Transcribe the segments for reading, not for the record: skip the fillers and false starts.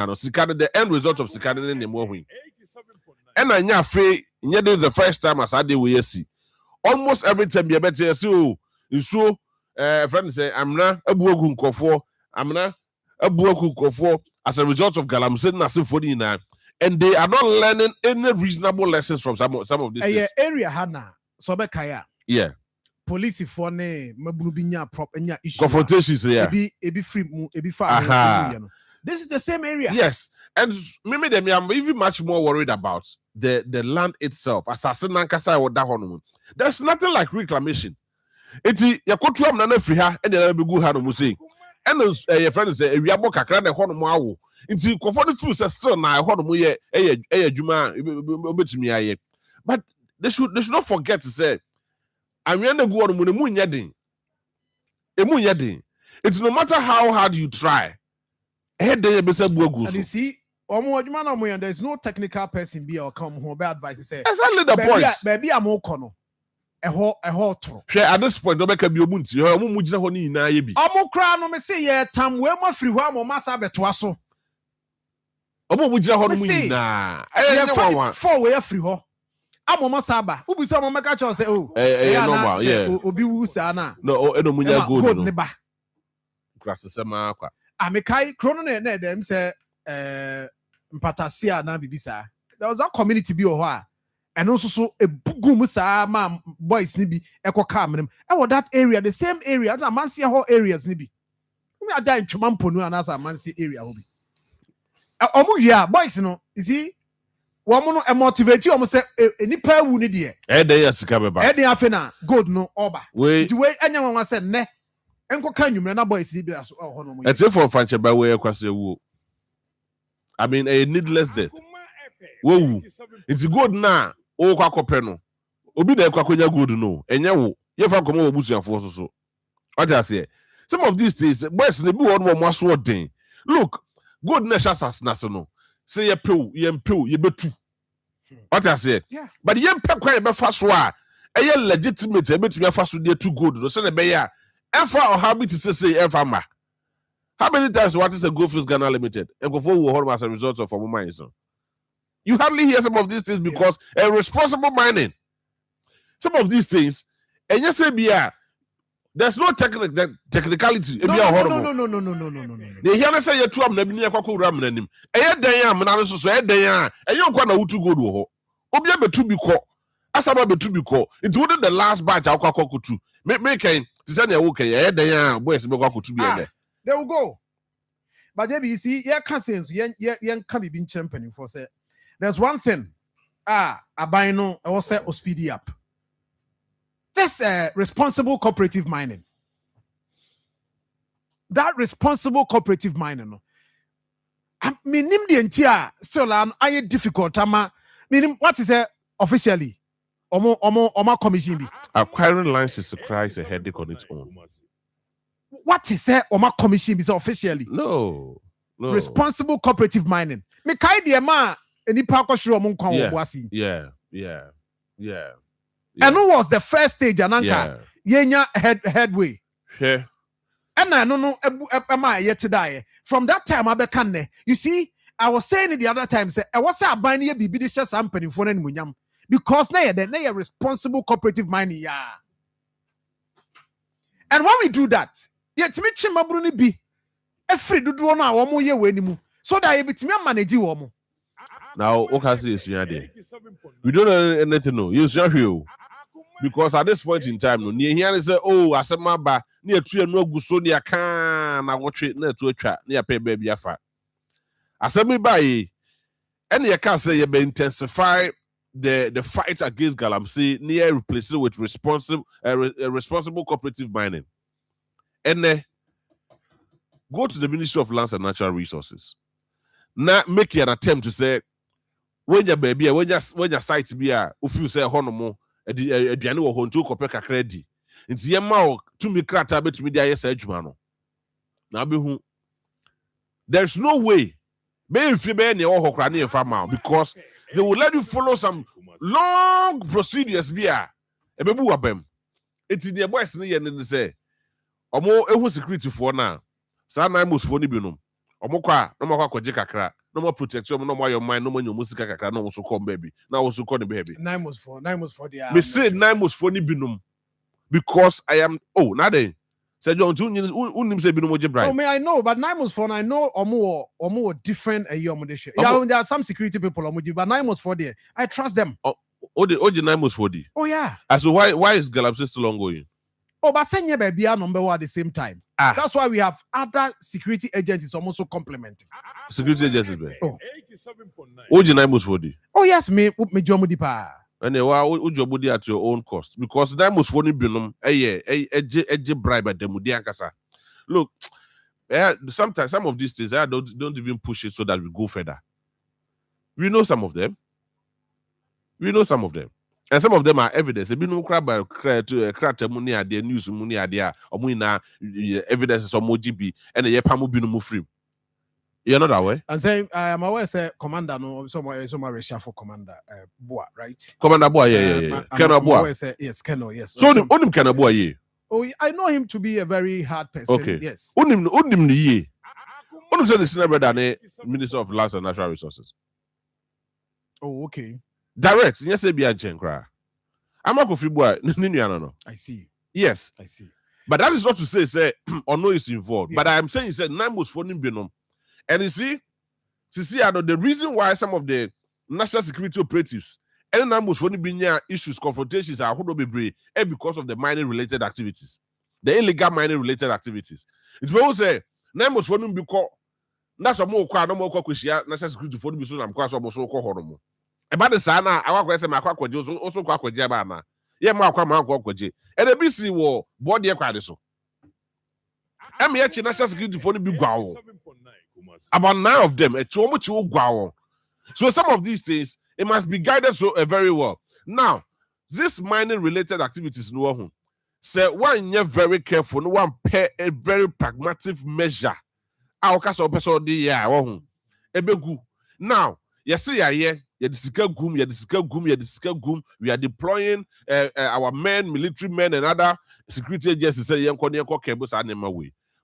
And the end result of Sikane in the movie. And I nya fe, this is the first time as I did we see. Almost every time you better see so friends say I'm not a buogun kofo, I'm not a buogun kofo as a result of Galamsen Nasim 49. And they are not learning any reasonable lessons from some of these area Hana Sobekaya. Yeah. Police for ne mabubinya prop issue. Confrontations, yeah. Ebi free ebi far. This is the same area. Yes. And maybe I'm even much more worried about the land itself. Assassin Nankasa or Dahonum. There's nothing like reclamation. It's Yakotuam Nana Friha and then be good Hanu Musi. And your friend say, we are more Kakran and Honomaw. It's comfortable food says, son, I Honomu, Juma, but they should not forget to say, I'm going to go on the moon yading. It's no matter how hard you try. And you see, there's no technical person be or come home. Bad advice say. Exactly the point. Baby, I'm okono. A whole true. At this point, don't make a biomunti. You're a mumujina honey na yebi. Crown, no me say, yeah, tam where my free one or massa betwaso. Mujina honey na. I 4 way free ho. Amoma Saba. Who be some make a say, oh, yeah. Obi Wusana. No, no, munya good. Neba. Krasema kwa. Amekai chrono ne them say mpatasia na bibisa. There was a community bi oho and also so a bugum sa ma boys ni bi ekoka amnem. E that area, the same area, that man see whole areas ni bi. Me ada in Chumampo no anasa man see area ho bi. Omo hia boys no, you see woman no motivate you almost say nipa wu ni de. Dey asika beba. Dey afena gold no oba. Nti we anya wan say ne enko kan nwumre na boys ni bi aso ho no mo. It's for fanche ba we kwase wu. I mean a needless death. Wo. It's good na o kwa kope no. Obi na ekwa kwanya good no. Enye wo. Ye fa komo wo busuafo so. What I say? Some of these things boys ne bi won mo aso den. Look, good na shasas na so no. Say ye pew, ye betu. What I say? Yeah. But ye pe kwa ye be fa so a eye legitimate e betumi fa so dey too good no. Say na be ya Efa or habit to say Efa ma. How many times what is a Goldfish Ghana Limited? And go forward as a result of our mining. So you hardly hear some of these things because a responsible mining. Some of these things, and yes, there's no technicality. No. They hear say you two am na bi na kwakọ ram nanim. Eye dan am na so so eye dan a eye nkwa na wutu gold wo ho. Obi abetu bi ko. Asaba betu bi ko. It would the last batch akwakọ kutu. Make they will go. But you see, cousins, can be champion for say. There's one thing. I buy no, I will say, or speedy up. This responsible cooperative mining. That responsible cooperative mining. I mean, the entire still I difficult. Meaning, what is it officially? Omo commission be. Acquiring lands is a crisis, a headache on its own. What is it? Omo commission be officially? No. Responsible cooperative mining. Me kai de ma eni pa ko shiro mo nkwan wo boasi. Yeah. And who was the first stage ananka? Yenya headway. Yeah. And I no ma yet die. From that time abeka ne. You see, I was saying it the other time say I was say aban ye bibi de share sampany for na munyam. Because now they're responsible cooperative mining, yeah. And when we do that, yet me chimabru be every do na womo ye wenimu so that you betimi manage womo. Now, okay, we don't know anything, no. You see, because at this point in time, no, near here say, oh, I said my ba near two no gusonia can I watch it near to a chat near pay baby afa. I said me by and you can say you be intensify the fight against Galamsey near replacing it with responsible cooperative mining. And go to the Ministry of Lands and Natural Resources. Now make an attempt to say when your baby, when your site be if you say honomo aduane wo honto kopɛ kakra di. Nti yema to me krata betumi dia yesa adwuma no. Na be hu there's no way be mfi be ne wo hokra ne fa ma because they will let you follow some long procedures bia ebebu wabam. Enti the boys ne ye ne say omo ehu security for na sa nine most for ni binom Omokwa, no more kwaji kakra, no more protection, no more your mind, no more your music kakra, no also come baby. Now also call the baby. 9 was for the. Me say 9 was for ni binum because I am. Oh, now then. Say John, unim say binum oje bribe. Oh, I know, but 9 was for I know or different a year. Yeah, there are some security people but 9 was for there. I trust them. Oh, the 9 was for the. Oh yeah. So why is Galamsey still ongoing? Oh, but send baby number one at the same time. That's why we have other security agencies also complementing. Security agencies, man. Oh, 9 was for the. Oh yes, me job pa. And you job at your own cost because 9 was for the binum. A bribe at them kasa. Look, sometimes some of these things I don't even push it so that we go further. We know some of them. And some of them are evidence. They been crab by crack money at their news money at their evidence of MoGB and a yepamu binu free. You're not that way? And say I am aware say commander no somewhere for commander Boa, right? Commander Boa, yeah. Colonel Boa. Yes, Colonel, yes. So onim Colonel Boa ye. Oh, I know him to be a very hard person. Okay. Yes. Onim ni ye. Onim say the senior brother Minister of Lands and Natural Resources. Oh, okay. Direct, yes, be a genkra. I'm not confused, boy. No. I see. Yes, I see. But that is not to say or no is involved. Yeah. But I am saying, said 9 was for Binom. And you see, the reason why some of the national security operatives and 9 was for issues, confrontations are because of the mining related activities, the illegal mining related activities. It's where we say 9 was for because that's what more national security for the so I'm quite almost so called. About the sana, I want to say my quack also quack with Jabana. Yeah, my quack with J. And the BC war, body acquired so. I'm here to national security for the big wow. About 9 of them, a too much wow. So some of these things, it must be guided so very well. Now, this mining related activities, no one say one you're very careful, no one pay a very pragmatic measure. Our cast of person, now, yes, yeah. We are deploying our men, military men, and other security agencies.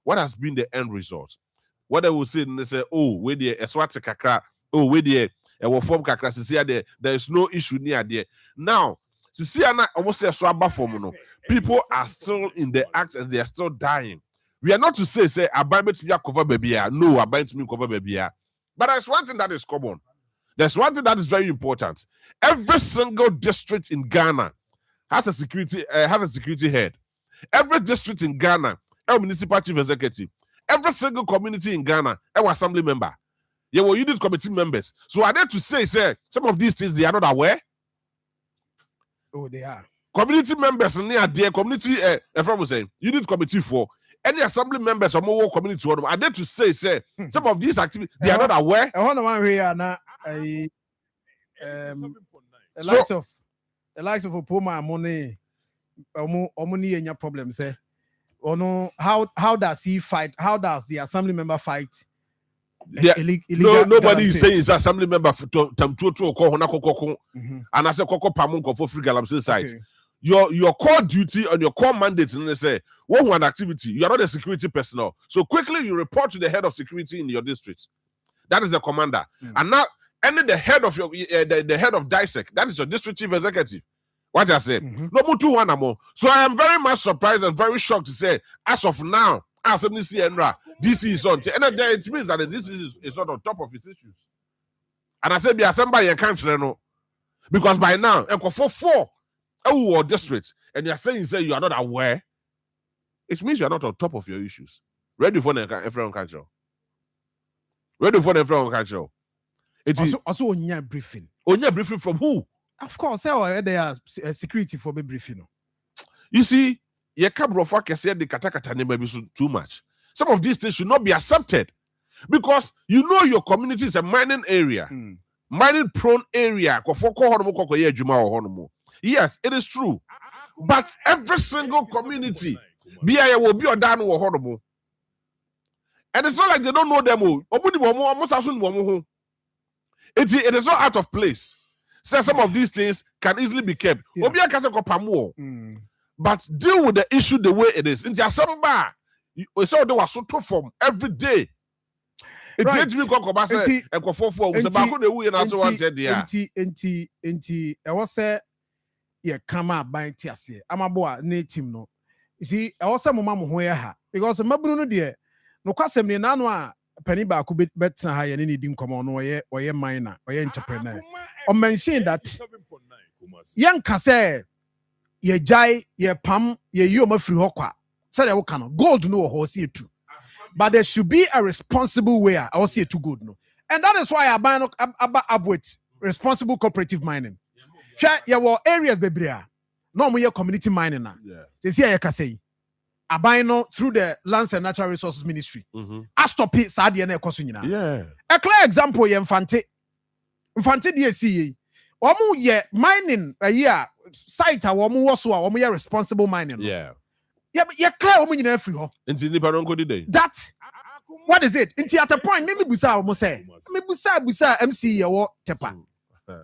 What has been the end result? What they will say, they say, oh, where the Eswati kakra, oh, where the form kakra, there is no issue near there. Now, almost people are still in the acts and they are still dying. We are not to say, I buy me to cover baby. No, I buy to me cover baby. But there's one thing that is common. There's one thing that is very important. Every single district in Ghana has a security head. Every district in Ghana, a municipal chief executive. Every single community in Ghana, an assembly member. Yeah, well, unit committee members. So are they to say some of these things they are not aware? Oh, they are. Community members near their community. If I was saying unit committee for any assembly members or more community, are they to say some of these activities they are not aware? I want to one here now. The likes of Puma money money any problem say or no how does he fight? How does the assembly member fight? Nobody is saying it's assembly member and I say koko pamun for free Galamsey site. Okay. Your core duty and your core mandate and they say one activity, you are not a security personnel. So quickly you report to the head of security in your district. That is the commander. And now the head of your the head of DISEC, that is your district chief executive. What I said. No more. So I am very much surprised and very shocked to say, as of now, as this is on. And it means that this is not on top of its issues. And I said, be assembled in country no. Because by now, for 4 districts, and you're saying you are not aware, it means you are not on top of your issues. Ready for everyone country. Ready for everyone country. It is also on your briefing. On your briefing from who? Of course, they are security for the briefing. You see, your cabrofa can say the katakata never be too much. Some of these things should not be accepted because you know your community is a mining area, mining prone area. Yes, it is true. But every single community, will be a down or horrible. And it's not like they don't know them all. It is not out of place. So some of these things can easily be kept. Yeah. But deal with the issue the way it is. In the assembly, we saw they were so tough from every day. It's me kokoba say ekofofo wo say ba ko na ewu ye na so want dia. Enti e wo say ye kama ban ti ase. Amabo a na team no. You see, e wo say mo ma mo ho ye ha because mabunu no de no kwasem ne nanu a pani ba ko betena ha ye ne di nkomo no oye minor, oye entrepreneur. O mention that yanka say ye jai ye pam ye yo mafiri ho kwa. Say wo ka no gold no ho see too. But there should be a responsible way. I will say it too good, no, and that is why I buy up with responsible cooperative mining. Share your areas, baby. No more community mining now. They see I can say I buy no through the Lands and Natural Resources Ministry. I stop it. Sad and Yeah. A clear example. Ye Infante DSC. Omu ye mining a year site. Omu was omu ye responsible mining. Yeah. Yeah, but you're clear woman in every home. That what is it? Into at a point, maybe Busa almost say, maybe Busa MC or Tepa.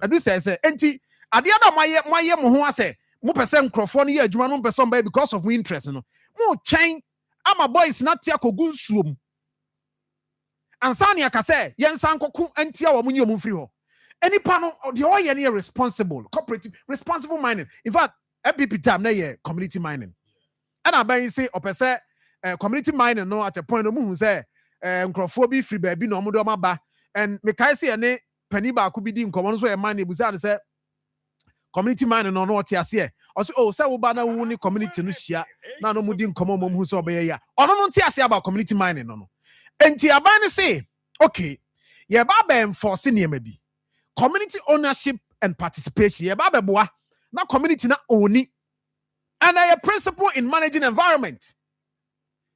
I do say, Enti, at the other my Mohua say, more percent crofone here, Juman person by because of my interest. No more chain. I'm a boy, it's not Tiako Gunsum. And Sanya Kase, Yen Sanko and Tia or Munyo Mufrio. Any panel or the oil any responsible, cooperative, responsible mining. In fact, MPP time, na community mining. And I buy say opese community mining no at a point no mu say nkrofo free baby no mo do ba and me kai say ne pani ba ko bi di nkomo no so e man e busa say community mining no oti ase o say say wo ba na wo ni community no hia na no mu di nkomo mo hu so obe ya ono no ti ase about community mining no enti aban say okay ye ba enforce ne ma bi community ownership and participation ye ba boa na community na oni. And a principle in managing environment.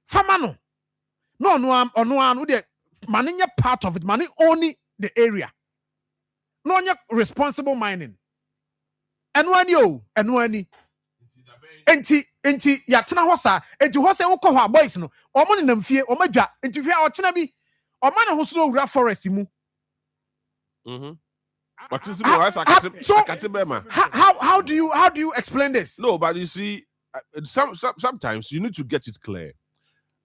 Famano. No, the money part of it, money only the area. No, responsible mining. And when enti yatena hosa enti hosa wokɔ hɔ boys no ɔmo ne namfie ɔmo dwa enti hwɛ ɔkyena bi ɔma ne ho so wura forest mu. So how do you explain this? No, but you see, sometimes you need to get it clear.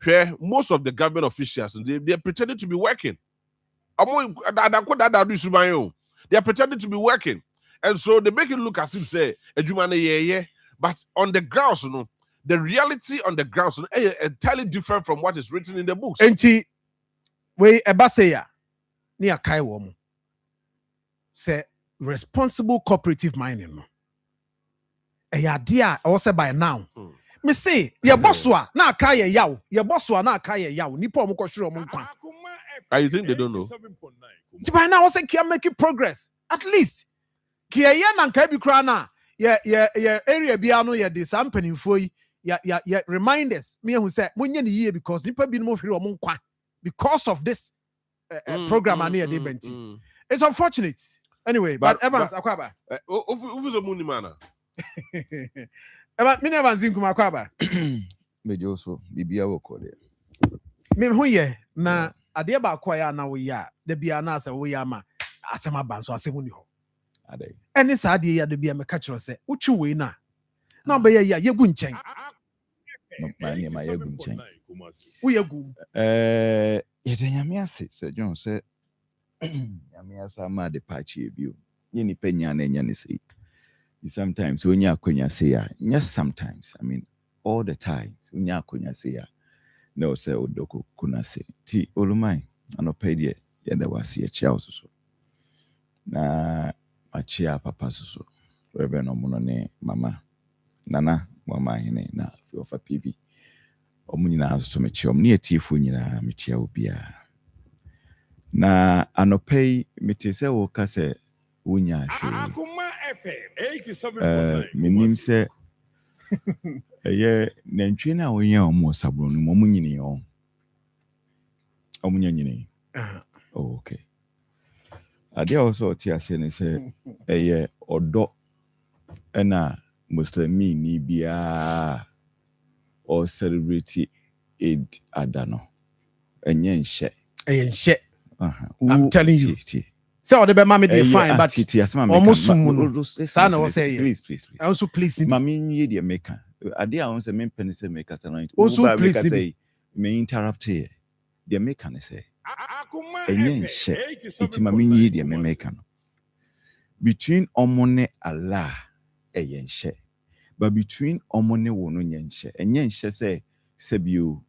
Where most of the government officials they're pretending to be working. They're pretending to be working, and so they make it look as if say yeah. But on the ground, the reality on the ground is entirely different from what is written in the books. Enti we ebaseya ni akai wo mu. Say responsible cooperative mining. A idea also by now. Me say your boss na kaya yaw. Your boss na kaya yaw. Nipo mo kwashiro mo kwa. You think they don't know? By now also can make progress. At least kia ya na nka bi kra na ya area bia no ya de sampanimfo yi ya reminders me who say munye ni yie because nipa bi no hwere mo kwa because of this program and dey benti. It's unfortunate. Anyway, but Evans Akwaba. Uvuzo muni mana. Eba mini Evans Nkuma Akwaba. Mejo so bibia wo kole. Me hu ye na ade ba kwa ya na wo ya. Da bia na ase wo ya ma asema ban so asemu ni ho. Ade. Eni sa ade ya da bia me ka kiro se uchi we na. Na obe ya yegu nchen. No ma ni ma yegu nchen. Wo yegu. Yedenya me ase se John se Yami asama de pachi view. Yeni penya na enya ne say. Sometimes when you akonya say yes sometimes. I mean all the time. When you akonya say no say odoko kuna say. Ti olumai anopedie yeda wasi echa so. Na achia papa so. Reverend omuno ne mama. Nana mama hene na ofa PV. Omunyina so mechi omni etifu nyina mechia obia. Na anopei mitese wo kase unya Akoma FM 87.9 minim se eye nantwi na wonya omo sabro no mo nyini on omunya nyini oh okay ade also ti ase ne se eye odo na muslimi ni bia or celebrity Eid adano enye nhye I'm telling you. Say all the be mama dey fine but almost sumu. Sana was say please. Also please mama ye dey make ade a won say me pen say make us anoint. Also please say me interrupt here. Dey make an say enye nhyɛ nti ma menyi deɛ memeka no between omone Allah ɛyɛ nhyɛ but between omone wo no nyɛ nhyɛ enye nhyɛ sɛ sebio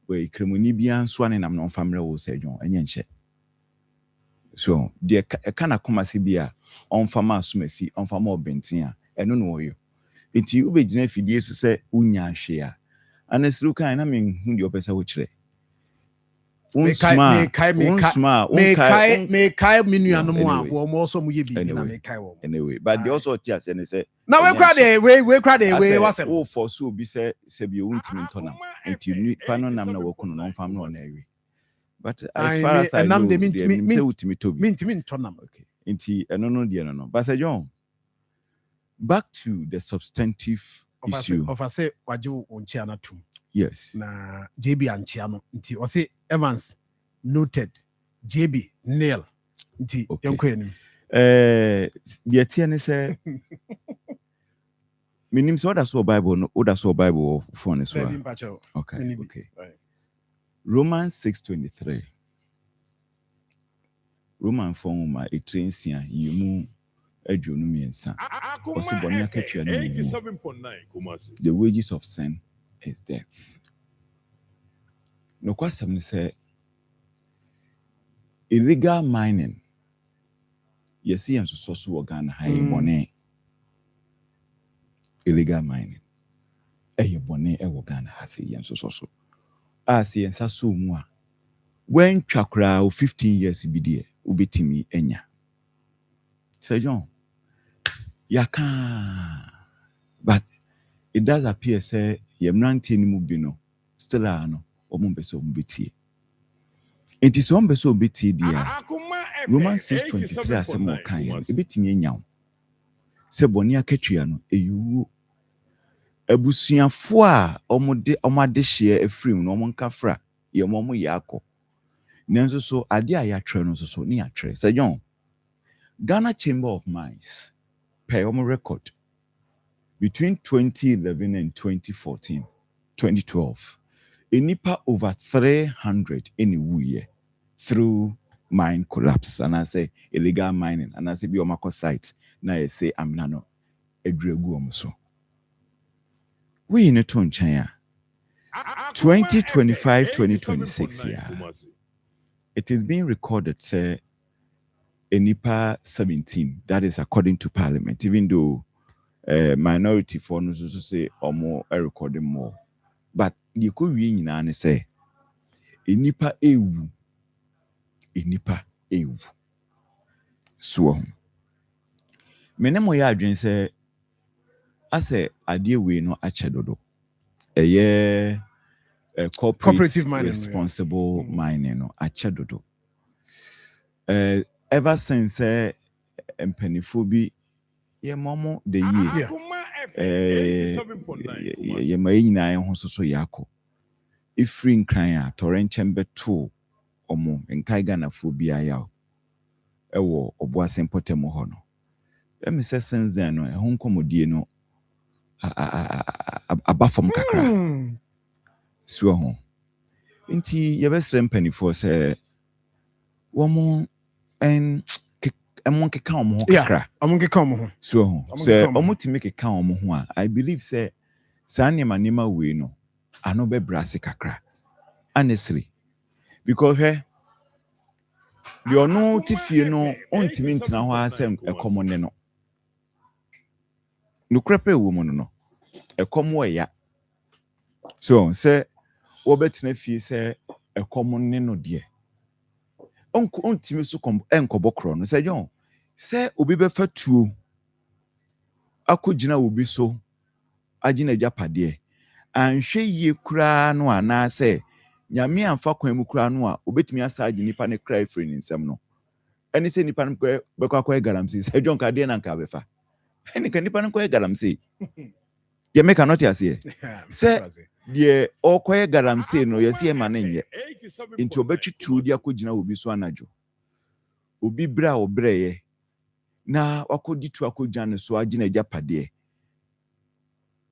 we kremoni bia nso ane nam no famre wo sɛ dwon enye nhyɛ so deɛ ɛka na koma se bia ɔmfama asomasi ɔmfama ɔbɛnten a ɛno no wɔyɛ nti wobɛgyina fidie so sɛ wonya hwe a anasiru kan na menhu deɛ ɔpɛ sɛ wo kyerɛ mekai minu no mo a wo mo so mo ye bi na mekai wo anyway but they also tia say say na we kra dey we wasem wo for so bi say bi wontimi ntonam nti ni pano nam na wakunu no mfam no na ewi but as far as I know say wutimi tobi mintimi ntonam okay nti eno no de no but John back to the substantive issue of I say waju onchia na tum yes na JB anchia no nti o say Evans noted JB nail nti yankɔ anim the tie ne say minim so that so Bible no oda so Bible for ne so okay Romans 6:23 Roman form a trainsia yimu adwonu miensa osiboni akatwa no 87.9 the wages of sin is death no kwasam ne say illegal mining yes yam so Ghana high money illegal mining bone e Ghana has yam so as yensa so mu a when twakra 15 years bi de ubetimi enya Sir John yaka but it does appear say yemranti ni mu bi no still no omo beso ombeti enti so ombeso obeti dia Romans 6:23 asem kan ya ebetimi enya se boni akatua no eyu abusuafo a omade hye afrim no omonkafra ye omo yakọ nanso so ade a yatre no so ne yatre Sir John Ghana Chamber of Mines pay omo record between 2011 and 2012 enipa over 300 anywhere through mine collapse and I say illegal mining and I say bi omako site na I say amna no edregu omso we ne to nchan a 2025-2026 yeah it is being recorded say enipa 17 that is according to parliament even though minority for no so say omo recording more but the ko wi nyina ne say enipa ewu so menemo ya adwen say ase ade we no ache dodo eye cooperative mining responsible mining no ache dodo ever since empanifo bi ye momo the year ye mai nyina ho so yakọ ifri nkran a torrenchen beto omo nkai Ghana fo bia ya ewo oboasen potem ho no emi se since then no ehun komodie no abafom kakra so ho nti ye besre mpanifo se womo en emon keka omo kakra omon keka omo ho so ho se omo timi keka omo ho a I believe say sanema we no ano be brase kakra honestly because the ono tifie no ontimi ntina ho asem ekomone no nukrepe wo mu no ekomo ya so say wo betina fie say ekomone no de ontimi so enkobokro no say John say obi be fatuo akogina obi so agina japade anhwe yie kura no ana say nyame amfa kwan mu kura no a obetimi asage nipa ne kra ifre ni nsem no eni se nipa no bekwa galamsi say John ka de na nka befa eni ka nipa no kwa galamsi ye make not ase say de okoye galamsi no ye se ma na nye nti obetwitu di akogina obi so anajo obi bra obreye na akoditu akogina ne so agina japade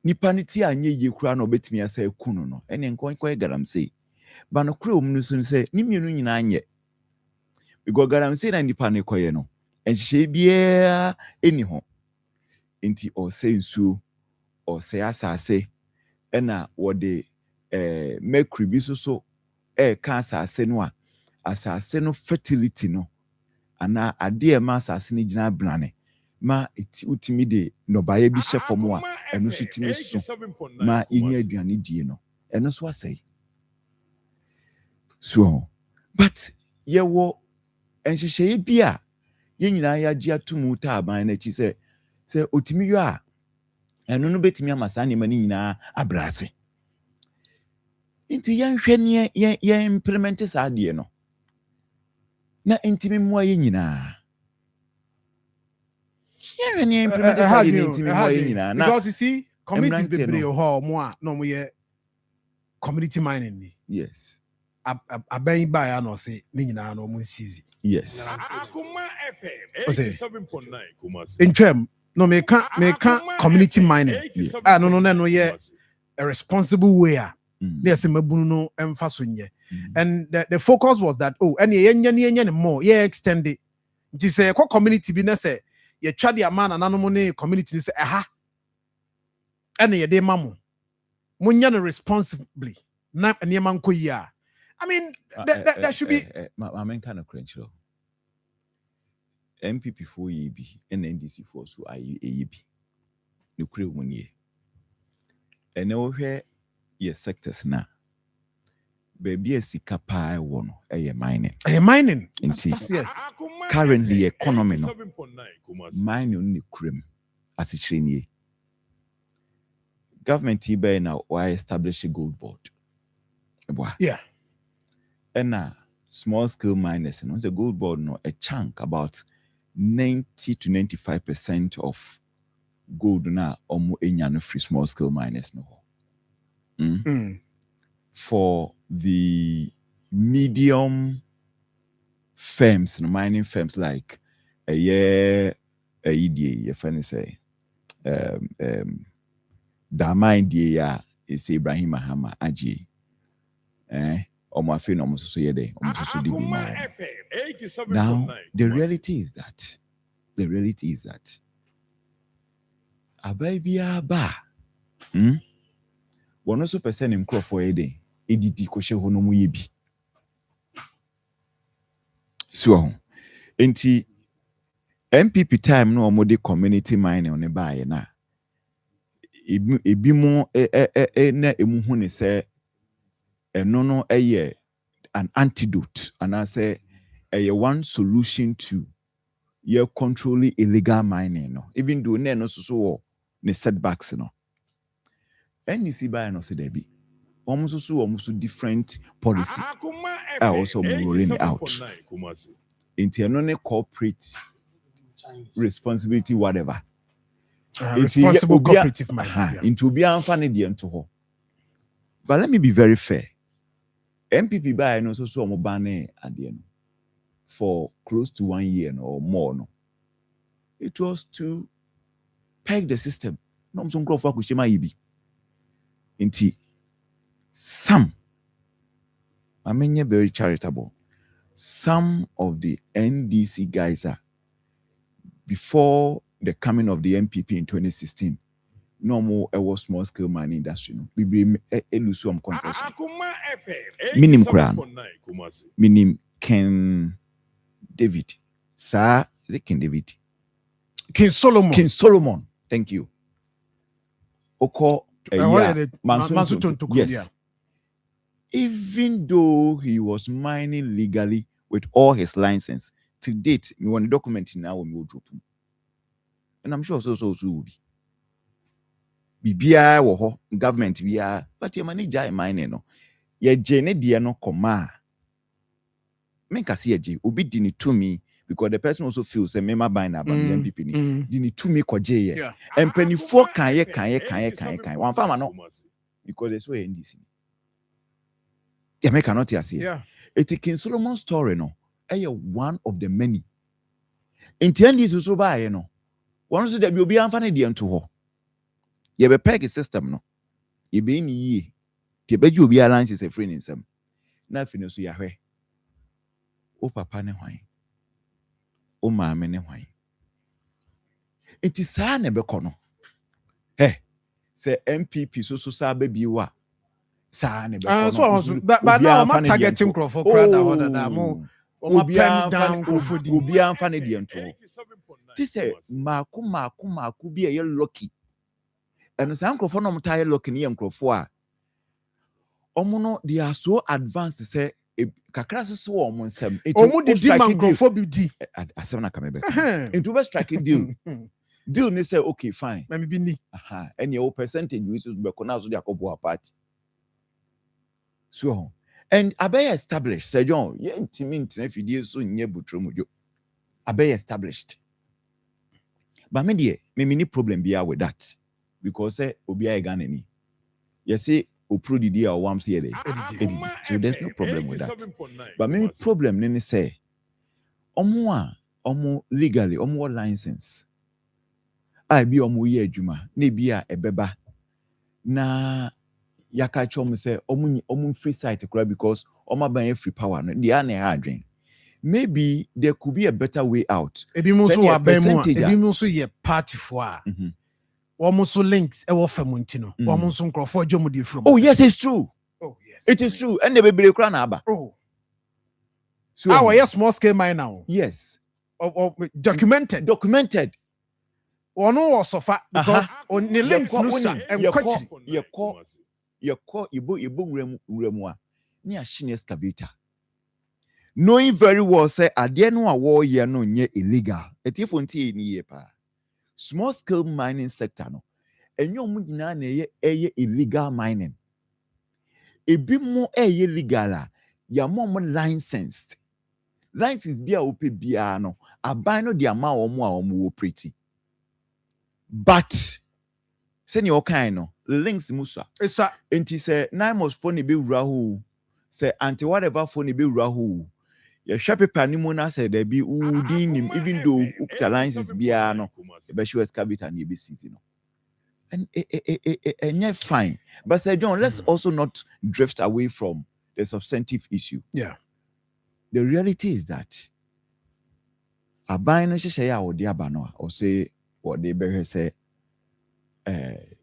nipa ne ti anye yie kura no obetimi asa ekunu no eni nkon kwa galamsi But no crew soon say, Nimu Nanye. We go garam say and the panicoyeno, and she be anyhow. Inti or say so or say asase, ena what they make ribiso so cancer senwa asase no fertility no. Ana ade ma asase ni gina blane ma eti utimi de no baye bi hye fom a eno so timi so ma inya aduane die no eno so asai so but ye wo enhyehyɛ bi a ye nyina ya gye atumu ta aban na chi se otimi yo a eno no betimi amasa ne ma ni nyina abrase inti yan hwɛ ne ye implement sa de no na intimi mmoa ye nyina because you see communities be brave more no more community mining. Yes. Aben buy and or say ni nyina no mo seize. Yes. Akoma FM 87.9 Kumasi. In term no me can community mining. No yeah a responsible way. Yes, mabunu no emphasis nye. And the focus was that any more extend it. You say community be na say ye twa the man and no community say and ye de mamu munya no responsibly na ene man ko yi a I mean that should be my main kind of crunch lo MPP for ye bi and NDC for so ayi bi no kure munye ene wo hwe ye sectors na baby sika pa wo no mining yes currently economy no mining ni kurem asichire nie government be na why establish a gold board yeah and small scale miners no the gold board no a chunk about 90 to 95% of gold na omo enya no free small scale miners no for the medium firms, mining firms like a funny say Damai dia is Ibrahim Mahama Aji Omafi no so yede now the reality is that ababia ba one also person in crop for yede edidi ko hye ho no mu yebi so enti MPP time no omode community mining on buy na ebi mo na emuhu ne se eno no an antidote and I say one solution to your controlling illegal mining no even though no so ne setbacks no NDC buy no say there be almost different policy also rolling out into corporate responsibility whatever responsible cooperative mining into be anfane de ento ho but let me be very fair MPP buy no so mo ban for close to 1 year or more no it was to peg the system no so nkrofo akoshema yibi inti some I mean you're very charitable some of the NDC guys are before the coming of the MPP in 2016 no more a small scale mining industry no we bring elusium concession minim kran minim King David sir is it King Solomon thank you oko yes even though he was mining legally with all his license to date me want document now we will drop and I'm sure so will be bibia wo ho government bia but your manager mining no ye jene dia no koma make us ye obi dini to me because the person also feels say member buying about the MPP ni dini to me koje ye and penny for kan ye one farmer no because they so NDC yeah make cannot hear say it King Solomon story no one of the many intend is so buy no one so that be obi amfa ne de ento ho ye be peg system no ye be ni ye te be ju obi alliance is a free nsem na afini so yahwe o papa ne hwan o maame ne hwan enti saa na bɛkɔ no sɛ MPP so saa bɛbi wa saa na bɛkɔ so but now I'm targeting crofo crowd that mo pen down crofo obi amfa ne de nto ti sɛ maako bi a yɛ lucky ɛno saa crofo no mta yɛ lucky ne yɛ crofo a ɔmo no they are so advanced sɛ kakra so wɔ ɔmo nsɛm ɔmo di man crofo bi di asɛm na kame bɛka into be strike deal ne say okay fine me bi ni and your percentage we so be kona so de akobo party so and abey established Sir John ye ntimi ntena fidie so nye butromojo abey established but me dey me ni problem bia with that because obi a Ghana ni you say oprodidi a wam say edidi so there's no problem with that but me problem ne say omo legally omo license I be omo ye adwuma na bi a ebeba na yaka chom say omo free site kura because omo ban free power no dey na adwen maybe there could be a better way out ebi mo so wa ban mu ebi mo so ye party fo a omo so links e wo fam ntino omo so nkrofo adwomo dey from oh yes it's true it is true and the bebre kura na aba so our yes small scale mine now yes documented ono was sofa because on the links no sa yeko ibo wuramu a ni ahine excavator knowing very well say ade no a wo ye no nye illegal etifo ntie ni ye pa small scale mining sector no enyo mu nyina na eye illegal mining ebi mo eye legal a ya mo licensed license bia ope bia no aban no de ama omo a omo operate but send your kind no links musa esa enti say nine must phone be wura ho say anti whatever phone be wura ho your shop paper ni mo na say there be udinim even though ukta license bia no e be show excavator na e be city no and and fine but Sir John let's also not drift away from the substantive issue. The reality is that aban no hye ya odi aba no or say what they be say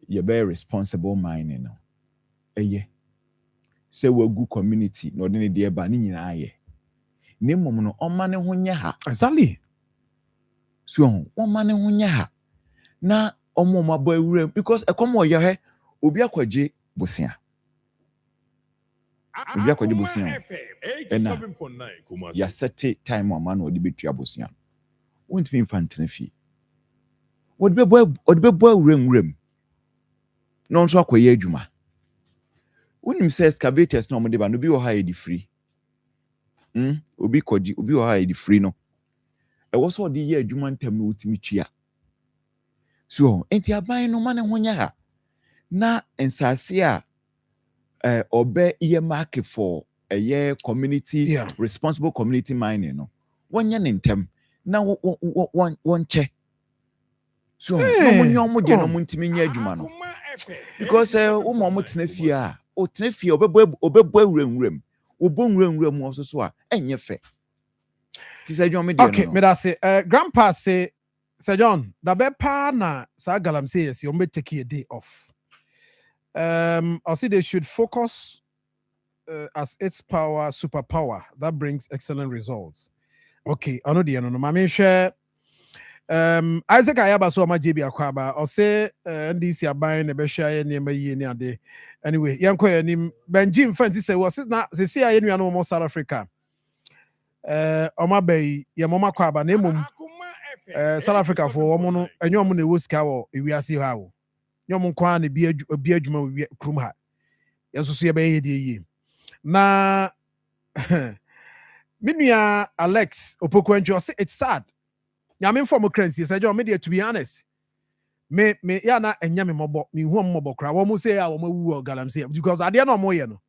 you be responsible mining no say we good community no de ne eba ni nyina aye ne mom no oma ne ho nye ha exactly so oma ne ho nye ha na omo mabo awura because Akoma oye obi akwaje bosia obi akwaje bosia ya sete time ama na odi betua bosia won't be infantine fi odi be boy awuram no nso akwaye adwuma unim say excavators no mo de ba no bi wo ha e di free obi wo ha e di free no e wo so odi ye adwuma ntam no utimi tua so enti aban no ma ne ho nya ha na ensase a obe ye market for a year community responsible community mining no wonya ne ntem na won che so no mo nyo mo de no mo ntimi nya adwuma no because wo mo tena fie a o tena fie obebo awuram obo nwuram wo so a enye fe ti Sir John me de okay me da say grandpa say Sir John da be pa na sa galam say yes you may take a day off. I see they should focus as its power superpower that brings excellent results. Okay, I know the no mama share Isaac Ayaba so ma JB akwaba or say NDC aban na be share ne mayi ni ade anyway yanko yanim Benjim fancy say was na se see aye nua no mo South Africa oma bay ye mama kwaba na emom South Africa for omo no enyo omo na wosika wo ewiase ha wo nyom kwa na bi adwuma krum ha yenso so ye be ye die na minua Alex Opokwancho say it's sad nyame for mo crancy say John me to be honest me ya na enya me mobo me hu mobo kra wo mo say ya wo mawu galamsey because ade na mo ye no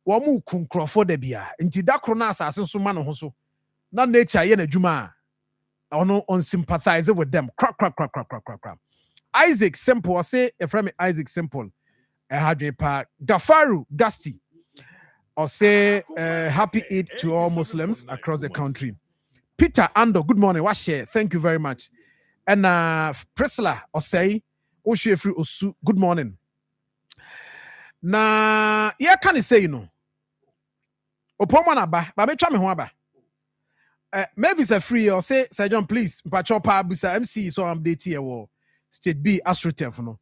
wo mo kunkrofo da bia nti da kro na asase so ma no ho so na nature ye na dwuma ono on sympathize with them crack. Isaac Simple I say a friend Isaac Simple hadwe pa Gafaru Gasti or say happy Eid to all Muslims across the country. Peter Ando, good morning. Wash share. Thank you very much. And Priscilla or say Oshefri Osu, good morning. Na yeah, can you say Opomana ba, but me try me ho aba. Maybe it's a free or say Sir John, please, Pachopa Bisa MC so I'm update here State B AstroTurf no.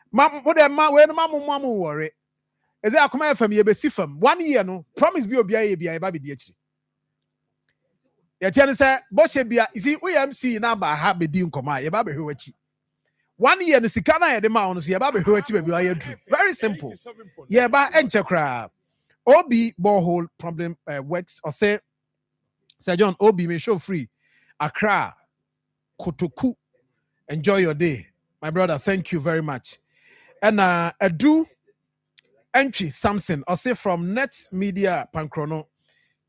What the man when mamu worry. Is there Akoma FM ye be sifam 1 year no promise be obi aye bia e ba be di akiri. Ye tian say Boshe bia you see we MC na ba ha be di nkoma ye ba be hwe achi. 1 year no sika na ye de ma ono so ye ba be hwe achi be bia ye dru. Very simple. Ye ba enche kra. Obi borehole problem works or say Sir John Obi may show free Accra Kotoku. Enjoy your day, my brother. Thank you very much. And Edu entry Samson or say from Net Media Pankrono.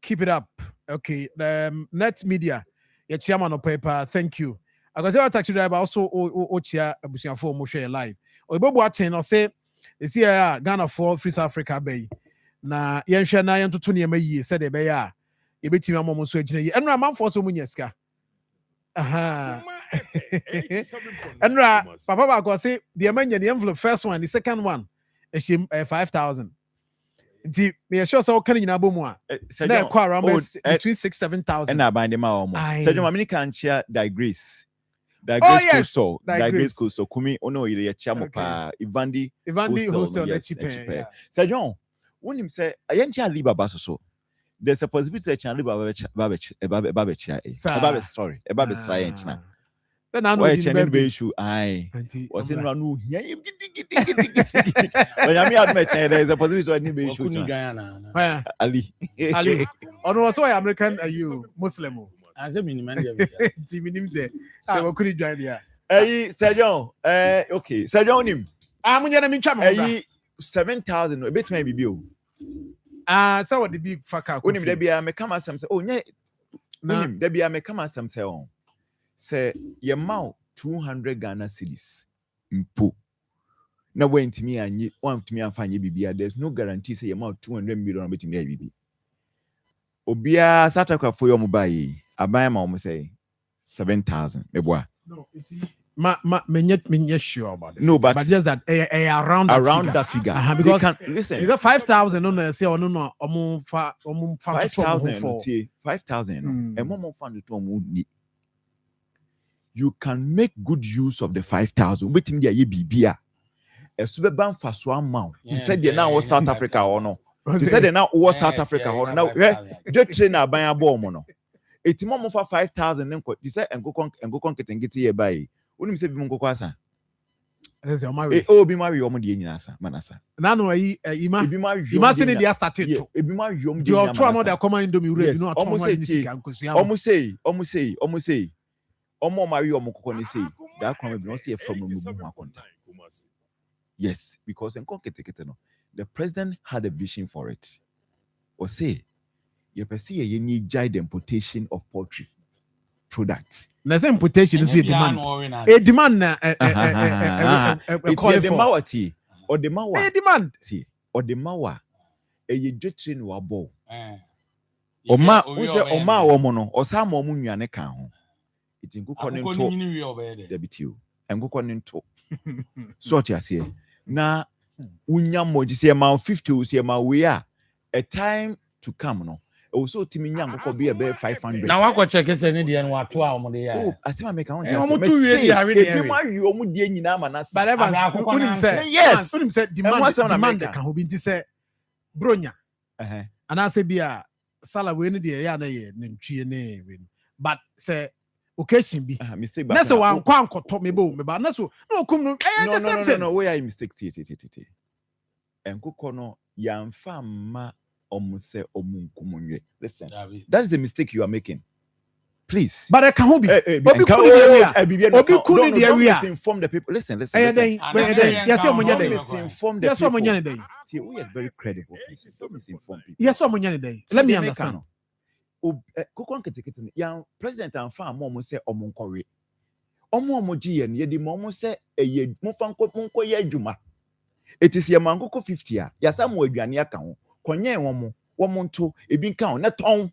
Keep it up. Okay, the Net Media. Your chairman of paper. Thank you. I got a taxi driver also Ochia Abusia for Moshe live. Or Bobo Aten or say it's here Ghana for Free South Africa Bay. Na yenhwe na yentoto ne ma yie se de be ya ye betimi amom so agina yi enra manfo so munyeska aha enra papa ba go say the manya the envelope first one the second one e 5,000 nti me sure so kan nyina bomu a na e kwa around between 6-7,000 and aband dem a omo Sergio Mamini can share digress coastal digress coastal kumi ono ye chia mo pa Ivandi hostel na cheaper Sergio when say ayenchi Alibaba so there's a possibility that Alibaba sorry about the try enchina then I know the be issue I was in ranu here when I mean there's a possibility that need be issue Ali ono so American you Muslim as a minimum team there they were could join there Sergio okay Sergio nim amunya na mincha mo 7,000 a bit maybe bill. So what the big fucker. When there be a mekama some say, oh, yeah, there be a mekama some say, your mouth 200 Ghana cedis. Mpo. Now, when to me and you want to me and find you, there's no guarantee say your mouth 200 million between me and Obia Sataka for your mobile. I buy my almost say 7,000. No, you see. Me sure about it. No, but just that around that figure. Because listen, you got 5,000 no say no 5,000 and more fund to you can make good use of the 5,000 waiting there ye bibia a super ban for so amount he said they now was South Africa or no he said they now was South Africa or now just train a buy a bomb no it's more for 5,000 then he said and go and get here by Unim se bi munko kwasa. Ese o marry. Bi marry o mo de nyina sa manasa. Na no yi ima se ne dia started to. E bi marry o mo de nyina. The two another come Indomie ure no atom one ni sika nkosia. Omo say. Omo marry o mo kokko ne say. That come be no say from no mu akonta. Yes, because en kete no. The president had a vision for it. Or say you perceive ye need guide importation of poultry products. Na say importation is a demand. A demand na call for mawati or the mawa. A demand or the mawa. E dwetri no abo. Oma omo no osama omo nwane kan ho. Itinkuko ne nto. Debitio. Enkukọ ne nto. Sort ya say. Na unya moji say ma 50 say ma we a time to come no. Also timi nyam ko be 500 na wa check say ne de no ato a omde ya oh asema make am omo tu we di are dey e ma wi omo de nyina ma na but unim say demand ka ho bi nti say bronya ana say bia sala we ne de ya na ye ntwie ne we but say occasion bi mistake na say wan kwa ankoto me ba na so no kum no the same thing no where are mistake enkoko no yamfa ma listen, that is a mistake you are making. Please. But I can't be. Don't misinform the people. Listen. Yes, misinform the people. See, we are very credible. Don't misinform people. Yes, let me understand. President and farm almost say omunkore. Omuomoji yen ye di mo say eye mo fanko monko ye adwuma. It is your mankoko 50 ya sam wo aduane aka ho. Konye won mo womonto ebi kan na ton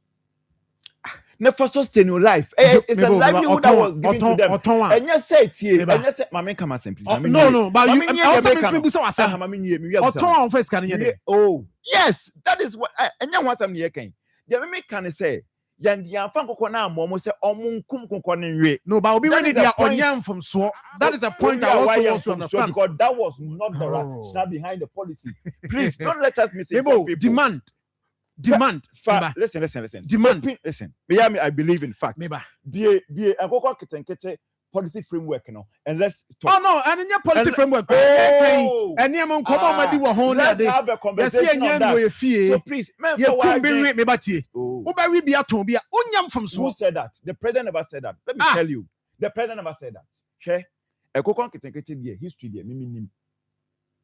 na for sustain your life it's a livelihood that was given to them and you say tie and you say mama come assembly no but you also me so asa mama nwie oton first kan ye oh yes that is what and you want some ye kan the me can say yan fan kokko na mo say omunkum kokko ne nwie no but obi we dey onyam from so that is a point I also want to understand because that was not the rationale behind the policy. Please don't let us miss it. Demand listen demand listen I believe in fact be akoko kitenkete policy framework no and let's talk. Oh no and in your policy framework and you mon komo madi wo ho na dey have a conversation on that. So please me batie wo ba wi bia ton bia onyam from so. Who said that? The president never said that. Let me tell you, the president never said that. Share akoko kitenkete there history there me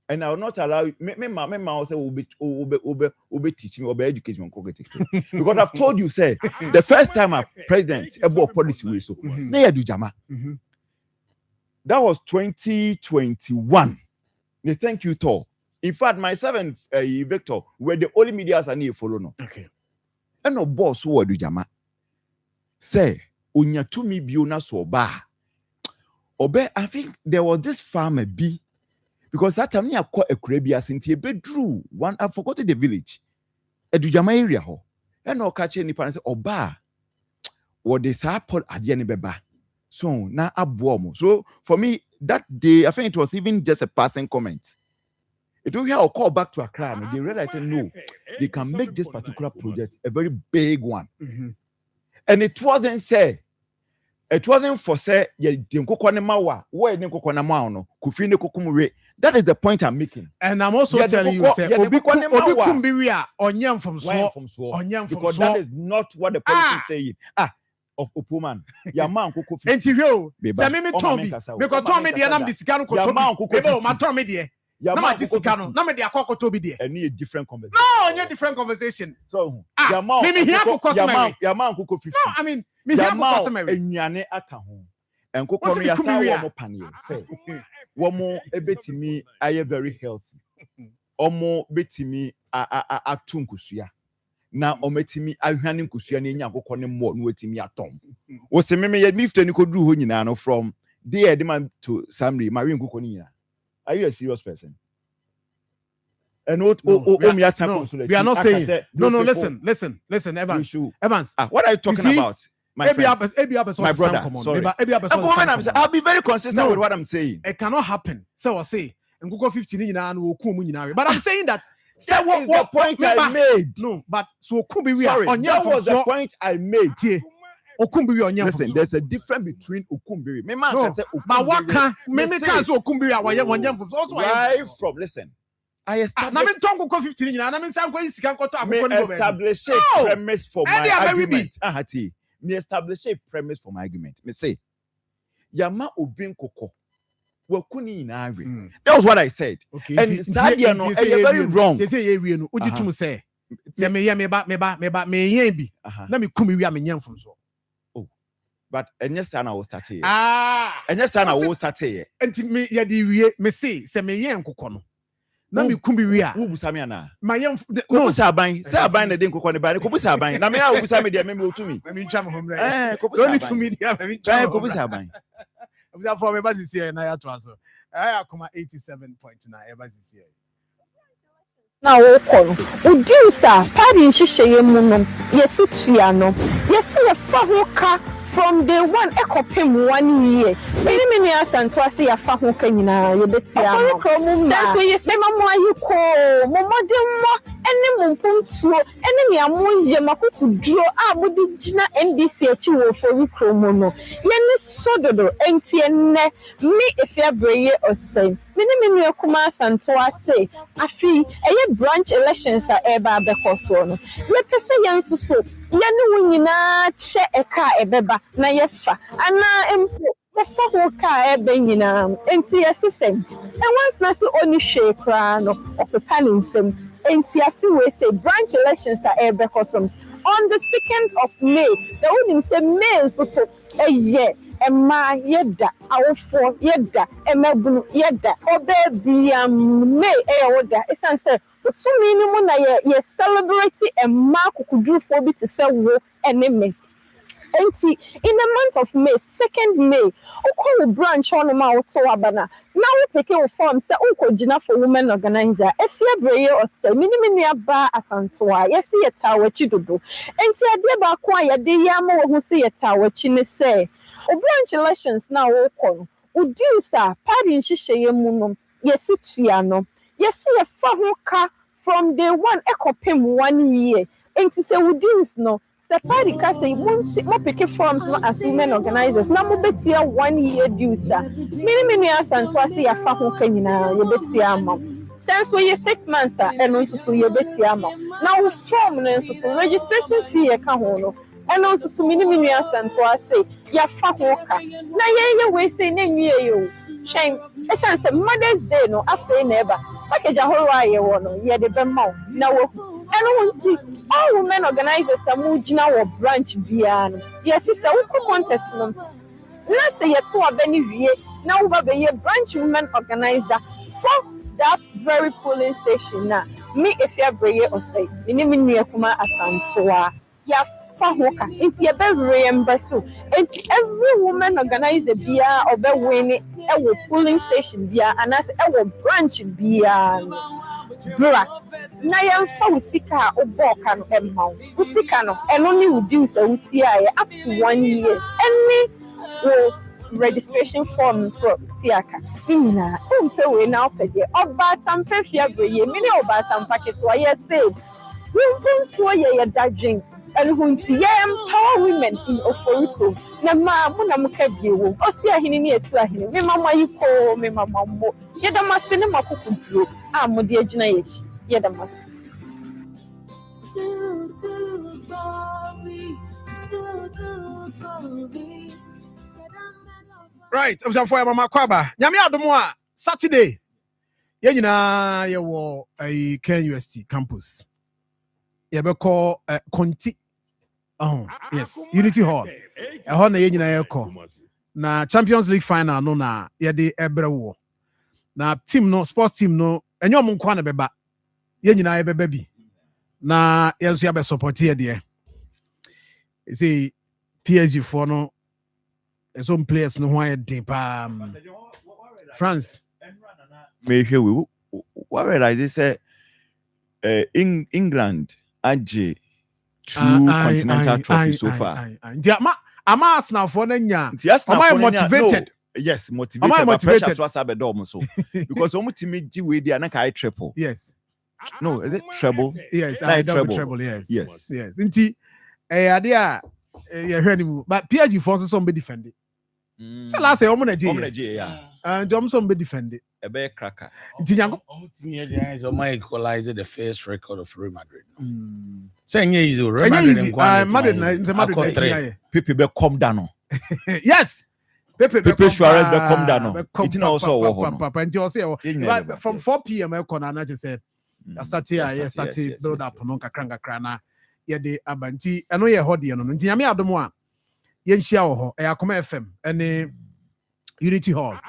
and I will not allow me say obe teach me obe educate me because I've told you say the first time a president about policy way so na do jama that was 2021. Thank you to in fact myself and Victor were the only media as I need follow no okay and no boss who do jama say unya to me biona so ba obe I think there was this farmer B. Because that time I call a Caribbean since bedroom one I forgot the village. Edujama area ho. And no catch any parents oba. What they say Paul adiani beba. So na abuomo. So for me that day I think it was even just a passing comment. It will hear or call back to Accra and they realized no, they can make this particular project a very big one. And it wasn't for say that is the point I'm making. And I'm also telling you say obi kumbiria onyam from so onyam from because that is not what the policy is saying. Of Opoman ya man koko fi entiwo say me tombi because tombi de na me disika no kotobi ebe ma tombi de na ma disika no na me de akokotobi de any a different conversation. No, any different conversation. So ya man koko 50. No, I mean me here for customary enyane aka ho enkoko no ya sa wo mo panel say wo mo ebetimi aye very healthy omo betimi atunkusua na ometimi ahwane nkusua na enya akoko ne mo no wetimi atom wo se me ye mifte ni koduru ho nyina no from there the man to Samri marry nkoko ni nyina. Are you a serious person? And what we are not saying no listen Evans what are you talking about? My friend, my brother, sorry. I'll be very consistent with what I'm saying. It cannot happen. So I say, and go 15 but I'm saying that that is the point I made. No, but so sorry, that was the point I made. Listen, there's a difference between Okumbiri. But what can Okumbiri right from listen. I established a premise for my argument. Me establish a premise for my argument. Me say, Yama Obin Koko. That was what I said. Okay. And Sadia no, you're very wrong. They say you know, say me bi. Na me kumi wi amenyam from so. Oh. But yes sana was start here. And yes sana was start here. Enti me ya di wi me say me yen kokko no. Na me kumbi wi a. Wo busa me ana. Ma yen no say aban na den kokko ne ba ne ko busa aban. Na me a wo busa me de me otumi. Me ntwa me homre. Ko busa aban. Only to me dia me ntwa. Ko busa aban. Busa for me ba sisi e na ya to aso. Akoma 87.9 e ba sisi e. Na wo kono udinsa padi nhihye mu no yesitua no yesi fa ho ka from day one ekopem 1 year mini asanto ase ya fa ho ka nyina yebetia no so yesi mamo ayiko momodemmo ene mumpumtuo ene me amoye makokuduro a modi gina NDC achi wo for kromo no yene sododo enti enne me efiabreye osem mini akuma asanto ase afi eye branch elections a eba abekoso no ye pese yanso so yene wunyina che eka ebeba na yefa ana empo yefa ho ka ebe nyina enti yesesem and once na se oni hwe kra no opepa nsem enti afi we say branch elections a ebekoso on the 2nd of May the wonim say May so eye Emma yeda, awofo yeda, emebunu yeda, obebiam me oda. Esan say osumi ni mu na ye celebrate Emma kukudurufo bi te say wo eneme. In the month of May, 2nd May, Oko branch on ma auto abana. Now we pick a form, say Oko Jina for women organizer. If you brave or say, Miniminia bar asantoa, yes, see a tower chidudu. And see a dear quiet, the yamo who see a tower chine say. O branch elections now Oko. Would you, sir, pardon Shisha Munum, yes, Tiano. Yes, see a fahoka from day one, echo pim 1 year. And to say, would you know? The party can say, "Mo pick forms not as women organizers. Now, mo betia 1 year dues. Many years and so I see a fahu kenina, you betia mom. Since we 6 months, and also so you betia mom. Now, form and registration fee a cahono. And also so many years and so I say, ya fahoka. Now, ye we say, name you. Shame. Essence Mother's Day, no, after never. Package a whole while, ye the bemo. Now, and won't see all women organizers are moving our branch beyond. Yes, it's a contest. Let's say it's a benefit. Now, we be a branch women organizer for that very polling station. Now, me if you're brave or say, you name me Akoma Asantoa. Ya fahoka. It's your very embassy. It's every woman organizer bia or be winning a polling station bia and as a branch beyond. Bra. Na yɛmfa wo sika a wobɔɔka no ɛmma wo sika no ɛno ne wo dues a wotiaeɛ up to 1 year ɛne wo registration form for tiaka ne nyinaa wompɛ wei na wopɛ deɛ ɔbaatampɛ fie abrɛyie me ne ɔbaatampa ketewa yɛse wompontuo yɛ yɛdadwen ɛno ho nti yɛmpower women in Oforiko na maa mo na moka bie wɔ ɔsi ahene ne ɛtu ahene me mama yi koo me mama mmo yɛda mase ne makokoduro a mode agyina yɛkyi yɛda mase. Right, I'm sorry for Mama Kwaba. Nyame adomo a Saturday. Ye nyina ye wo Ken UST campus. Ye be call Conti. Oh, yes, Unity Hall. Ho na ye nyina ye call. Na Champions League final no na ye de ebre wo. Na team no, sports team no, enyo mo nkwa na beba. Ye nyina ye beba bi. Na ye nso ya be support ye de. You see PSG for no some players no why dey France. Maybe we realize this England AJ 2 continental trophies so far. Am Arsenal for nya. Am I motivated? No. Yes, motivated. Am I motivated? So because ultimately we dey na kai triple. Yes. No, is it treble? Yes, I treble. Yes. Inti idea but PSG for some be defended. So last year, yeah. And Johnson be defended. A bear cracker. Might equalize the first record of Real Madrid. Saying easy, Real Madrid. Pepe be come down. Yes. Pepe Suarez be come down. It's also but from 4 p.m. I just said, I started build up on Kranga Krana. Yeah, the Abanti. I know you're hot, no. Yami Adomoa. Yenshia ho Akoma FM and Unity Hall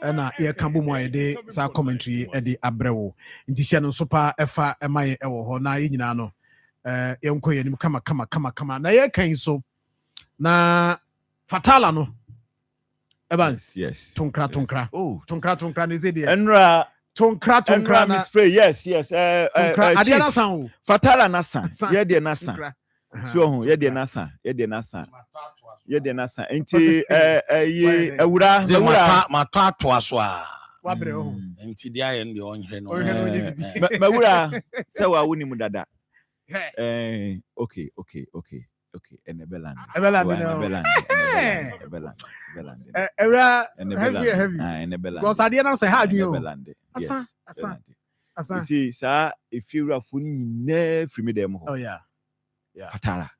and ye kambu mo de sa commentary e de abrewo nti hye no so pa efa emaye ewo ho na ye nyina no yenko yenim kama na ye kan so na fatala no Evans yes tonkra oh tonkra ne zedi enra tonkra na spray yes adiana san fatala na san ye de na san so ye de na san ye de na san enti ye awura mato ato so a wabre ho enti dia ye ndi onhwe no mawura se wa woni mu dada okay enebeland heavy because adiana say hard you asa see sa if you are funny na free me dem ho oh yeah fatala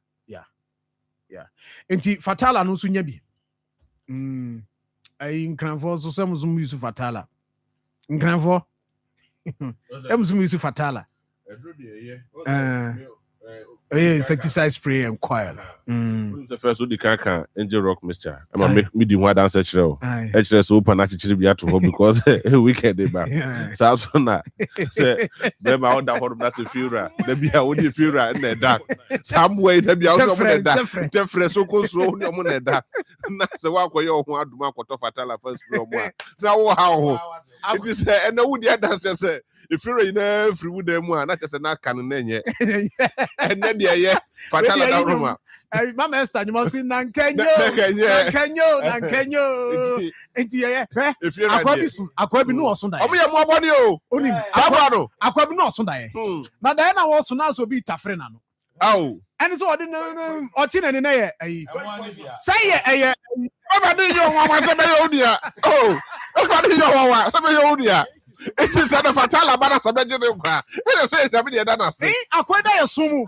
yeah enti fatala no so nya bi ai nkranfo so sem zum use fatala em zum use fatala insecticide spray and coil. The first one, the can angel rock mixture. I'm gonna make me the one dance actually. Aye. Actually, so open actually be at home because weekend day back. Yeah. So I was on that. Say, remember on that one that's a funeral. There be a only funeral in the dark. Somewhere there be also on the dark. Different so close so on the dark. Na se wa koyo ho aduma kwato fatala first pro mo. Na wo how. It is and no the dance say if you're in every wood them one, not just a knock can nenye. And then yeah, fatala da Roma. Mama San, you must see Nankenyo. If you're Akwabi no Sunday. Oh, we are more money. Only Akwabi no Sunday. Now Diana was soon as will be Tafrenano. Oh, and it's what didn't or tin and say it. Oh, it is a fatala bana sabaje de kwa. It say sabi dana say. Akweda yesumu.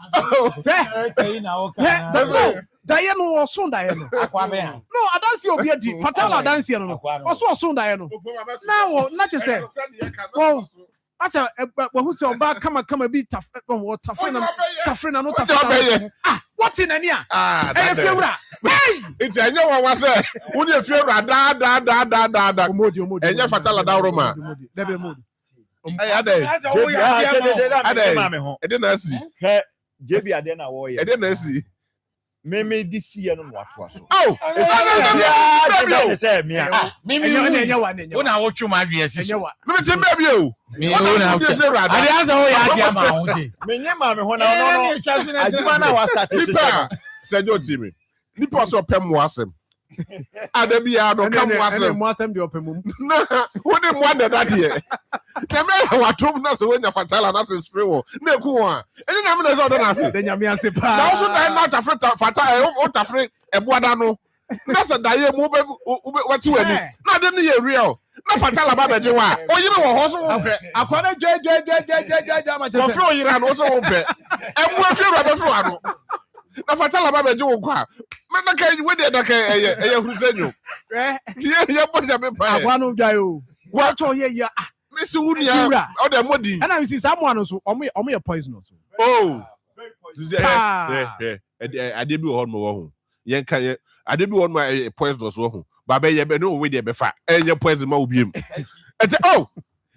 Diana was Sunday. No, I don't see obi fatala dance no. Also Sunday no. Now not to say. Well, I said, who said back come be tough Tafrena no tough. What's in any? It's a new one was there. Only a few da. And your fatala da Roma. I didn't see. JB Adena warrior. I didn't see. Meme this year no what was. Oh, say me. When I watch my dress, me baby you. Me Nipa so pem wasem. Adebia no kam wasem de opemum. Na, woni mo that here. Keme watom na so wonya fatala na se spray wo. Na eku ho a. Eni na me na so do na se. De nyame ase pa. Na so na not afre fatala o tafre eboada no. Na se daye mo be wati wani. Na de ne ye real. Na fatala ba beje wa. Oyire wo ho so wo pe. Akwara je ma che. Wo fro oyire na wo so wo pe. Emu afre ba be fro ano. Na fatala ba beje wo kwa. Me na kai we de da kai eye husenyo. Ye boja me pa. Akwano dwa yo. Wa to ye ya. Me si wunia. O de modi. And I see someone so omo poisonous. Oh. Ade bi wo no wo ho. Yen kan ye ade bi wo no poisonous wo ho. Ba be ye be no we de be fa. Enye poison ma obiem. Oh.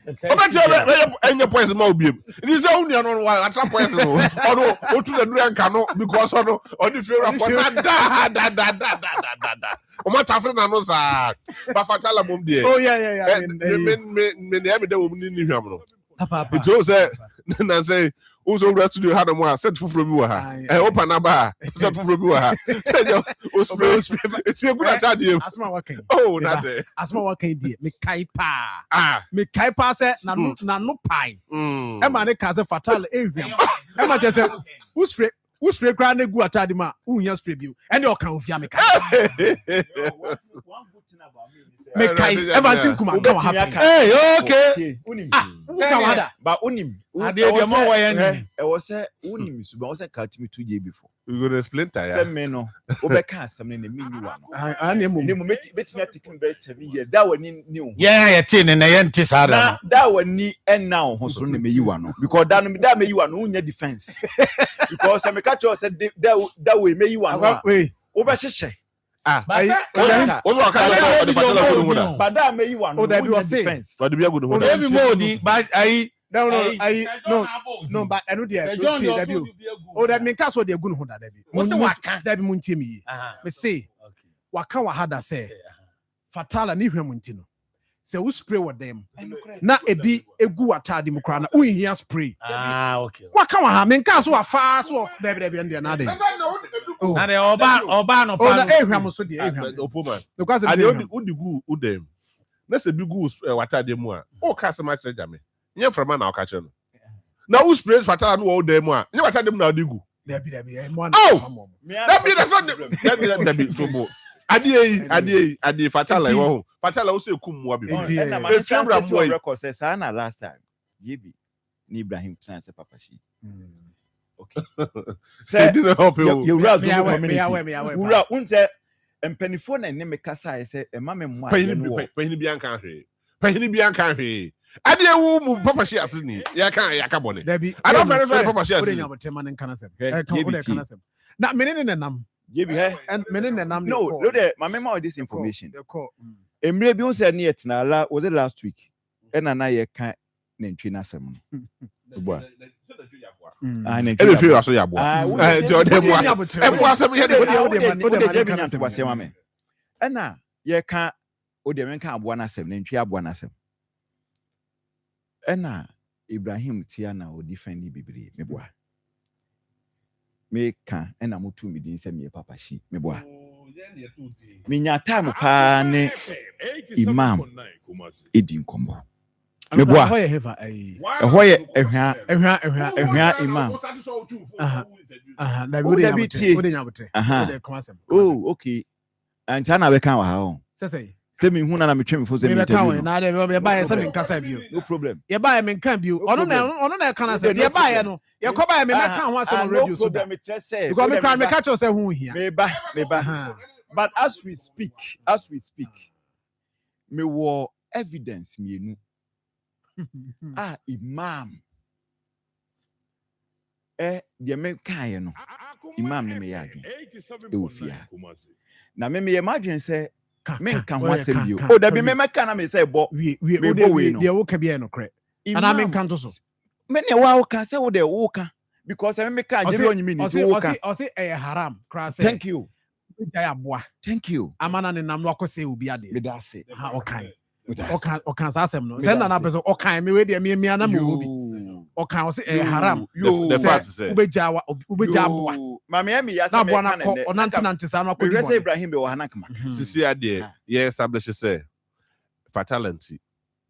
Enye poison ma obiem. It is only no wa atra poison no. Odo otu na dura nka no because odo odi fe ra for da. O ma tafre na no sa. Ba fatala mom de. Oh yeah. Me na de wo ni hwam no. Papa. It was say na say Uso rest studio had more set for from you. Open number set for from you. It's a good idea. Asma working. Oh, that day. Asma working dear. Me kaipa. Me kaipa say na no pine. Emma ne kaze fatal ehwam. Emma just say who spray cry ne gu atade ma unya spray bi. And you can ofia me kai. Me kai Emma sin kuma happen. Hey, okay. But unim. I was say unim so was cut me 2 years before. You going to explain tire? Say me no. Obeka some in the mini one. I name me taking best 7 years. That one new. Yeah, 10 and I ain't sada. That one ni and now so me you one because that me you one unya defense. Because I me catch you said that way me you one. Way. Obeshe. But that may you want to defense. But be a good one. But no, but I know the debut. Oh, that means that's what they're going to hold that debut. What's the waka? That means to me. Me say, waka wa hada say, fatala ni hwemuntino. Say who spray with them. Na ebi egu atade mu kra na who here spray. Okay. Waka wa ha men ka so afa so debut and there na dey. Oh, na oba no pa. Oh, na ehwam so dey ehwam. Opoman. Because and odi gu udem. Na se bi gu watade mu a. O ka se ma treasure me. Nye frama na o ka che no. Na who sprays fatala no o dem a. Nye watade mu na odi gu. Debi mo. Oh. Debi na so debi tobo. Adi fatala e wo. Fatala also kum mu abi. E fiamra mo record say sa na last time. Yebi ni Ibrahim tran say papa shi. Okay. Say didn't help you. You rap community. Ura unse empenifo na ne mekasa say e ma me mo a. Pahini bi anka hwe. Ade wu papa shi asini. Ya kan bone. Debbie, I don't very papa shi Ode asini. nyabotema ne kana sem. Okay, Kan ode kana sem. Na menene ne nam. JB, hey. And menene nam. No, look there. My memo of this information. The call. Emre bi on say near tina was it last week? And na ye kan nentwi na sem. Boa. Ah, nentwi. Every few aso ya boa. Ah, Ti o dem wa. E boa sem ye de ɛna yɛka ode menka aboa na asɛm nantwi aboa na asɛm ɛna Ibrahim tia na o defend bibiri meboa meka ɛna motu mi din sɛ me papa shi meboa menya time pa ne imam edi nkombo meboa ɛhɔ yɛ ehwa imam na ode nyabote oh okay Antana we kan wa ha se me hu na me twem fo se me interview na de be ba ye se me nkasa bio no problem ye ba ye me nkan bio ono na kan se ye ba ye no ye ko ba ye me kan ho asem radio so da because me kan me catch say hu hia me ba but as we speak me wo evidence mienu imam de me kan ye no imam ne me ya adwen e wo fia na me imagine say me nka ho asem bio o da bi me meka na me say bo we no de wo ka bia no kre ana me nka to so me ne wa wo ka say wo de wo ka because me ka je onyi mi ni wo ka o say haram kra say thank you thank you amana ne nam no akose obi ade me da say ha okan sa asem no say na person okan me we de me ana mo obi okan o say haram the fact say ubeja boa mama me ya say me na ko onante sa no akodi say Ibrahim be wo hanakma sisi ade ye establish say fatality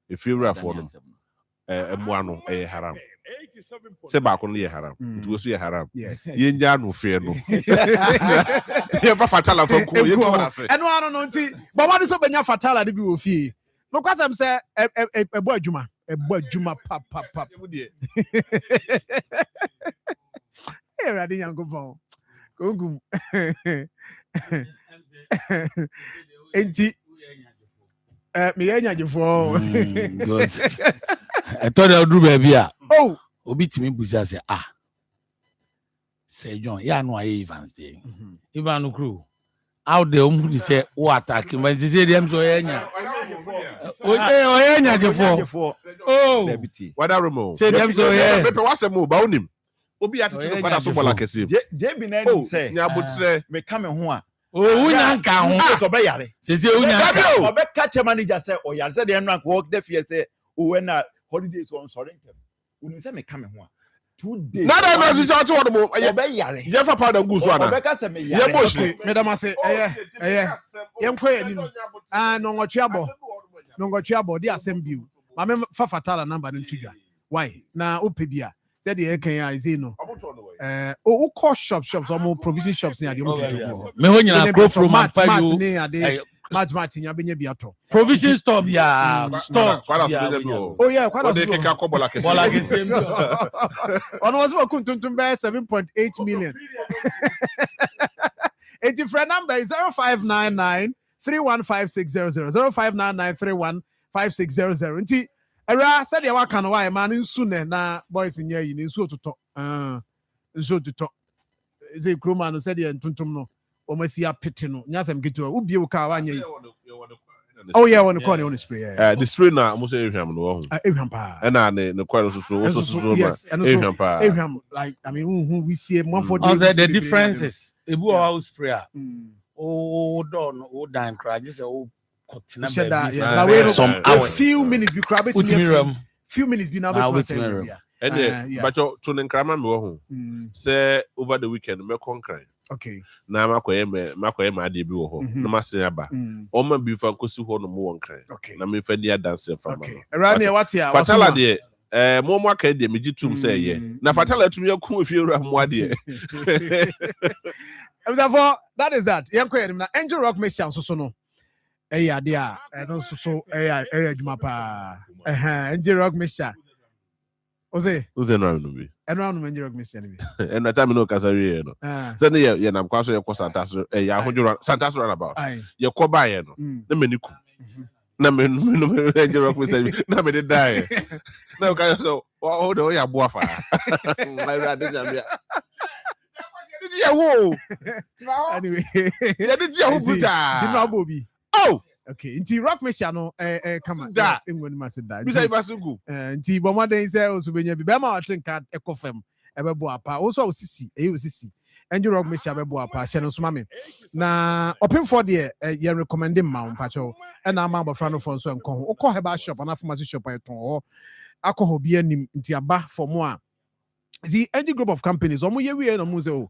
if you refer for no emwa no haram se ba ko no ye haram ntugo so ye haram ye nya no fe no ye ba fatala fa ko ye to ase eno ano no nti ba wade so benya fatala de bi wo fie no kwasam se ebo adwuma pap radi yankopon kongum enti me yanya jefo eto da duru ba bia obi timi busa se say John ya no aye Evans dey Ivan crew out there omu say who attack but say dem so yanya oyenya jefo wada remo say dem so yeah pepe wasem ba onim obi atete kwada so bola kese je bi na nim say nya botre me ka me ho a unya nka ho so be yare say unya nka obe catch manager say o yare say dem rank work the fear say when holidays on sorry uni say me ka me ho a 2 days na no just out what mo obe yare ye fa powder go so ana obe ka say me yare ye moshi medama say yenko anim no ngotwe abo di asem biu ma me fa fatala number ntudwa why na opebia said the kan ya is no o call shops or provision shops near the me ho nyina grow from mat nya benya biato provision store ya store oh yeah kwada so dey ka bola kese ono was we kuntuntum be 7.8 million. A different number is 0599 315600 0599 315600 nti era said ya waka no why man nsu ne na boys nya yi ne nsu ototo nsu ototo ze kroma no said ya ntuntum no o masi apete no nya sam gitu ubie wo ka wanya yi oh yeah on the corner on the spray the spray na mo say ehwam no ho ehwam pa na ne kwaro so ma ehwam pa ehwam like I mean we see one for the differences ebu o sprayer oh don o dan cry just o some few minutes be crab few minutes be now but to the nkrama me wo ho say over the weekend me concrete okay na makoye ma ade bi wo ho na masen aba o ma bi fa kosi ho no mo won kran na me fa dia dance fa ma okay rani what here fatala de mo aka de me gitum say ye na fatala tum ye ku fi ewura mo ade therefore that is that yanko na Angel Rock Mission so no ade a no so adwuma pa Angel Rock Mission Oze no no bi eno no Angel Rock Mission bi eno time no kasari no say ne ye nam kwaso ye ko santaso ya hoduro santaso run about ye ko ba ye no na maniku Na me Angel Rock Mr. Na me die. Na ka so o do ya boa fa. My brother Zambia. Did you wo? Anyway. Ya did you buta? Did not Bobby. Oh, Okay, nti rock machine no come on. Da. Engwani ma se da. Bisa Ibasugu. Nti bomo den say osubenya bi be ma wa train card ekofem ebebo apa. Also osisi, osisi. Angel rock machine ebebo apa hye no so ma me. Na open for the ye recommending ma mpacho e na ma bofra no for so enko ho. Ukọ heba shop na pharmacy shop ayeton ho. Akọ ho bi anim nti aba for mo a. The any group of companies omo ye wie no mo say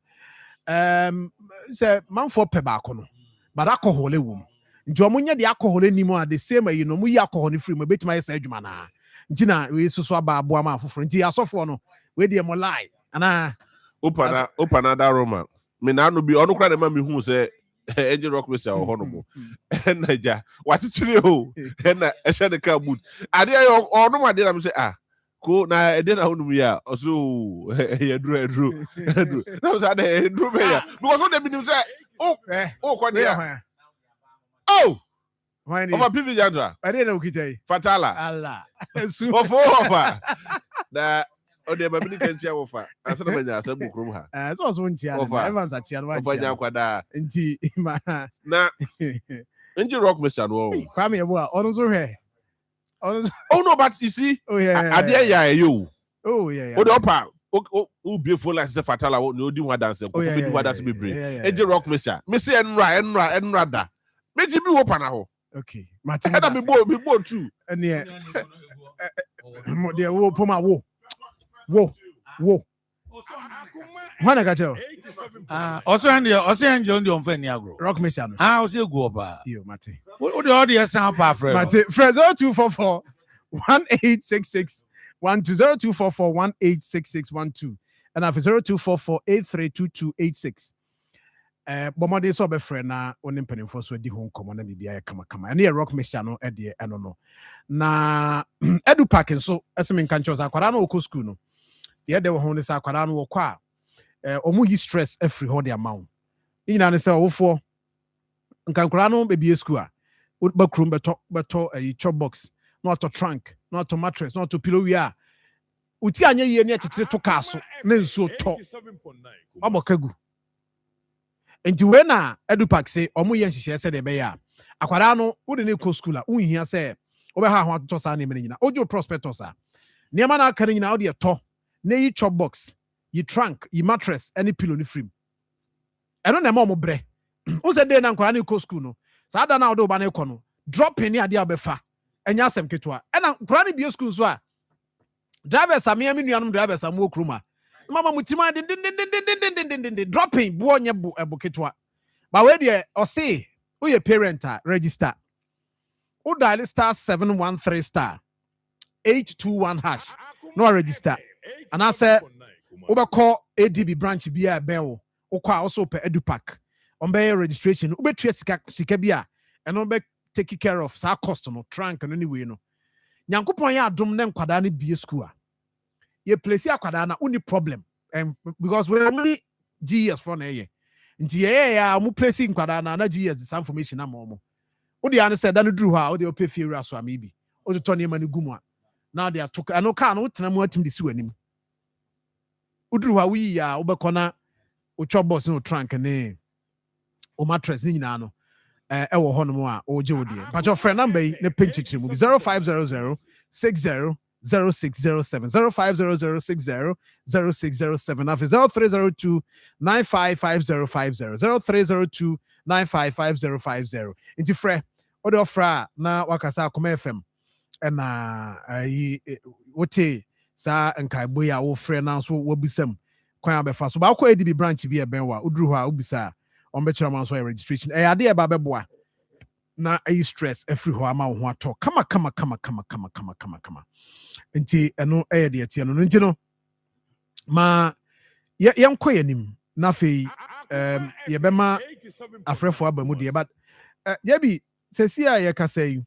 say manfo pe ba ko no. But alcohol ewum. Nti omo nya de alcohol animo a the same you know mo yi alcohol ni free mo betima yesa adwuma na. Nti na we susu aba aboa ma afoforo. Nti asofo no we de mo lie. Ana Open that Roma. Me na no bi onu kra na ma me hu say Angel Rock Mr. o hono mo. Na ja. What chiri o. Na e hye de ka boot. Ade ayo onu ma de na me say ko na e de na honu ya. Oso ya dru. Na say de dru be ya. Because what they been say kwa dia. Oh! why ni? Over PV Jandra. Ade na ukijai. Fatala. Allah. Ofo. Da o de babini kanchia wofa. Asa na manya asa bukrum ha. So so ntia. Evans achia no Ofa nya kwada. nti ma Na Angel Rock Mr. No. Kwame ebo a ono so hwe. Oh no, but you see, Oh yeah. Ade ya you. Oh yeah. O de opa. O beautiful like say Fatala no di wa dance. Ko fi di wa dance be brave. Angel Rock Mr. Me say enra da. Me ji bi wo pa na ho. Okay. Martin. Ada me bo too. Ene mo de wo poma wo. Hwana ka tell. Also Angel on the unfair agro. Rock Messiano. Also go ba. Yo Martin. What the audience sound pa friend? Martin, 0244 1866 120 1866 12 and after 0244 832286. Bomode so be friend na onim penifo so di ho nkomo na bibia ya kama na Rock Messiano e de eno no na edu park nso eseme nka ncho akwara na okọ school no ye de wo ho ne sa akwara na wo kwa omu yi stress every ho de amount nyina ne se wofo nka akwara no be school a ba krum beto chop box no to trunk no to mattress no to pillow wi a uti anya ye ne akekere to ka so na nsuo to abokagu. Enti we na edupak say omo ye nhihye se de be ya akwara no wo de ne ko school a unhia se wo be ha ho to sa na me nyina ojo prospectus a niam na aka nyina wo de to na yi chop box yi trunk yi mattress any pillow ni frame eno na ma omo bre wo se de na akwara ne ko school no sa da na wo de ba na ko no drop in ade abefa enya asem ketwa ena akwara ne bi school so a drivers amia me nuanum drivers am wo kroma mama mutima din dropping bo onye bo eboketwa ba we de o say wo ye parent register wo dial star 713 star 821 hash no register and I say wo be call ADB branch bia ben wo kwa also per edupack on be registration wo be tue sika bia and on be take care of sa cost no trunk no anyway no nyankopon ya adom ne nkwada ne bie school a ye place akwada na uni problem and because we only GS for na ye nti ye ya mu place nkwada na GS this information na mo wo de an said that dru ha wo de o pay fee so am bi wo de to ne mani gumu a now they took ano car no tena mu atim de si wanim wo dru ha wi ya wo be kona wo chop box no trunk ne o mattress ni nyina no e wo ho no mo a o je wo de but your friend number ne pinch mu 0500 60 0607 050060 0607 after 0302 955050 0302 955050 into frɛ ode ofra na wakasa Akoma FM na ayi wote sa nkai boya wo frɛ na so wabisam kwan abefa so ba ko ADB branch bi e ben wa uduru ha obisa on be chairman so registration ade e ba beboa na ayi stress every ho ama ho ato kama nti eno de atie no nti no ma yenko yanim na fei ye bema afrefo aba mu de but ye bi sesi a ye kasa yi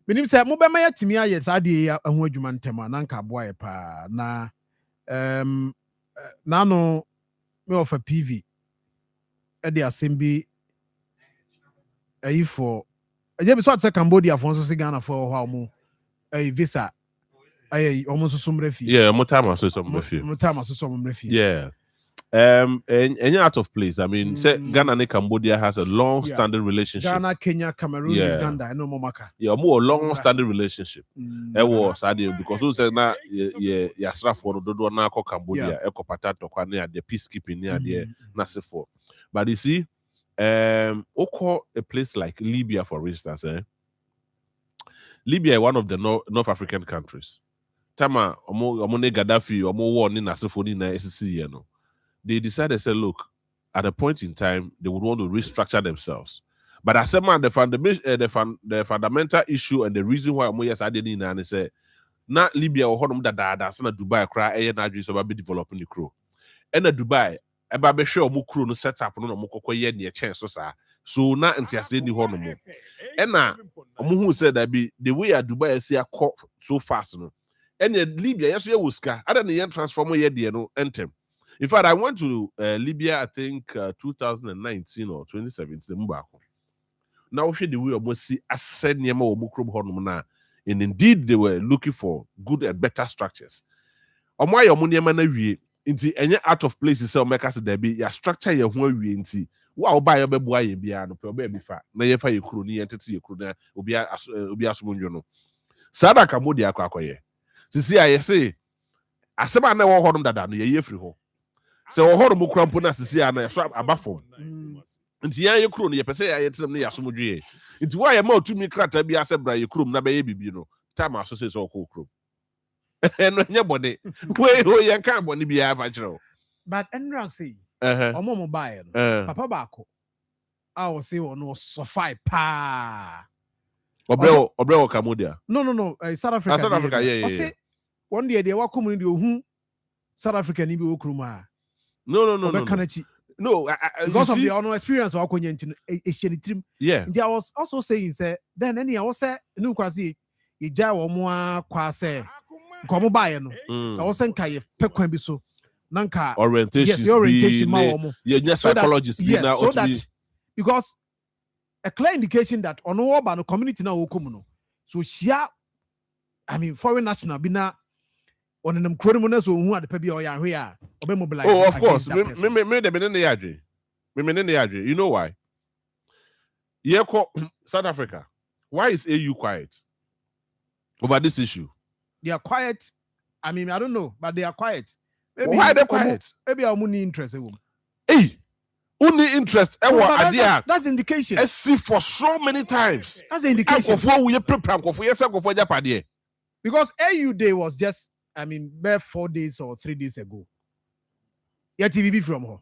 minim se mo bema yatimi aye sa de ya ho adwuma ntema na nka aboa ye pa na na no me of a PV e de asem bi for I so say Cambodia for so Ghana for how mo visa almost some refi. Yeah, more time I saw some refi. More time I saw some refi. Yeah. And you're out of place. I mean, say Ghana and Cambodia has a long-standing relationship. Ghana, Kenya, Cameroon, Uganda, I know Momaka. Yeah, more long-standing relationship. It was because who said now, yeah, for the na Cambodia, Eko Patato, near the peacekeeping near the Nasifo. But you see, Oko a place like Libya, for instance, Libya is one of the North African countries. Tama, Omone Gaddafi, Omo war ni Nasifo ni na SCC, you know. They decided to say, look, at a point in time, they would want to restructure themselves. But I said, man, the fundamental issue and the reason why Moyes I didn't know, and say, not Libya or Honum that Dubai cry, and I just about developing the crew. And Dubai, about be sure more crew no set up no more near chance so now until I say the Honum. And now, who said that be the way Dubai see a cop so fast, no. And Libya, yes, you was car. I don't need transform here, dear no enter. In fact, I went to Libya, I think 2019 or 2017. Now, the way almost see I said near more Mukrum, and indeed they were looking for good and better structures. On my money, into any out of places, so make us there be your structure your home into. Wow, buy a baby, no baby fat. Now, if I could entity, you could be a sumuno. Sada Cambodia, Quacoye. See, I say, I said, I never heard that ye free home. So ɔhɔ mo krampo na sisi ana so abafo nti ya ye kro no ye pese ya yetem ne yasomdwe nti wa ye ma otumi krata bi asebra ye krom na be ye bibi no time aso se so kro krom eno nya bode we ho ye kan bode bi ya fa kiro but enra say omo mo bae no papa baako a o say ono so five pa obreo Cambodia no South Africa South Africa yeah say one day they wa community ohu South Africa ni bi okruma No. Because of the experience of Akonye yeah. I was also saying, say, then any I was say, no, quasi, you ja or more quasi, come by no. I was saying, Kay, Pekwan so, Nanka orientation. Yes, the orientation, yeah, psychologist. Yes, so that because a clear indication that on all about the community now, so she, I mean, foreign national, be now. On them criminals who had the baby or here, or mobilize. Oh, of course. Me you know why? Yeah, South Africa. Why is AU quiet over this issue? They are quiet. I mean, I don't know, but they are quiet. Maybe, why are they quiet? Maybe our money interest. Hey, only interest. That's indication. I see for so many times. That's the indication. Because AU Day was just, I mean, bare 4 days or 3 days ago. Yeah, TVB from her.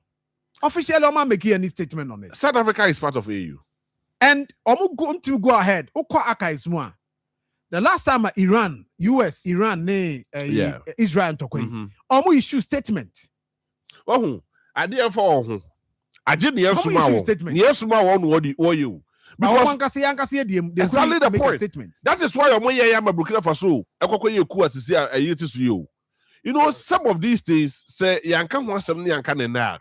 Officially, I'm not making any statement on it. South Africa is part of AU. And I'm going to go ahead. The last time Iran, US, Iran, Israel, I'm issue statement. Oh, I did for I did the statement. Yes, what you. Because exactly the point. Statement. That is why I'm Burkina Faso. You know, some of these things say Yankan wants some Yankan.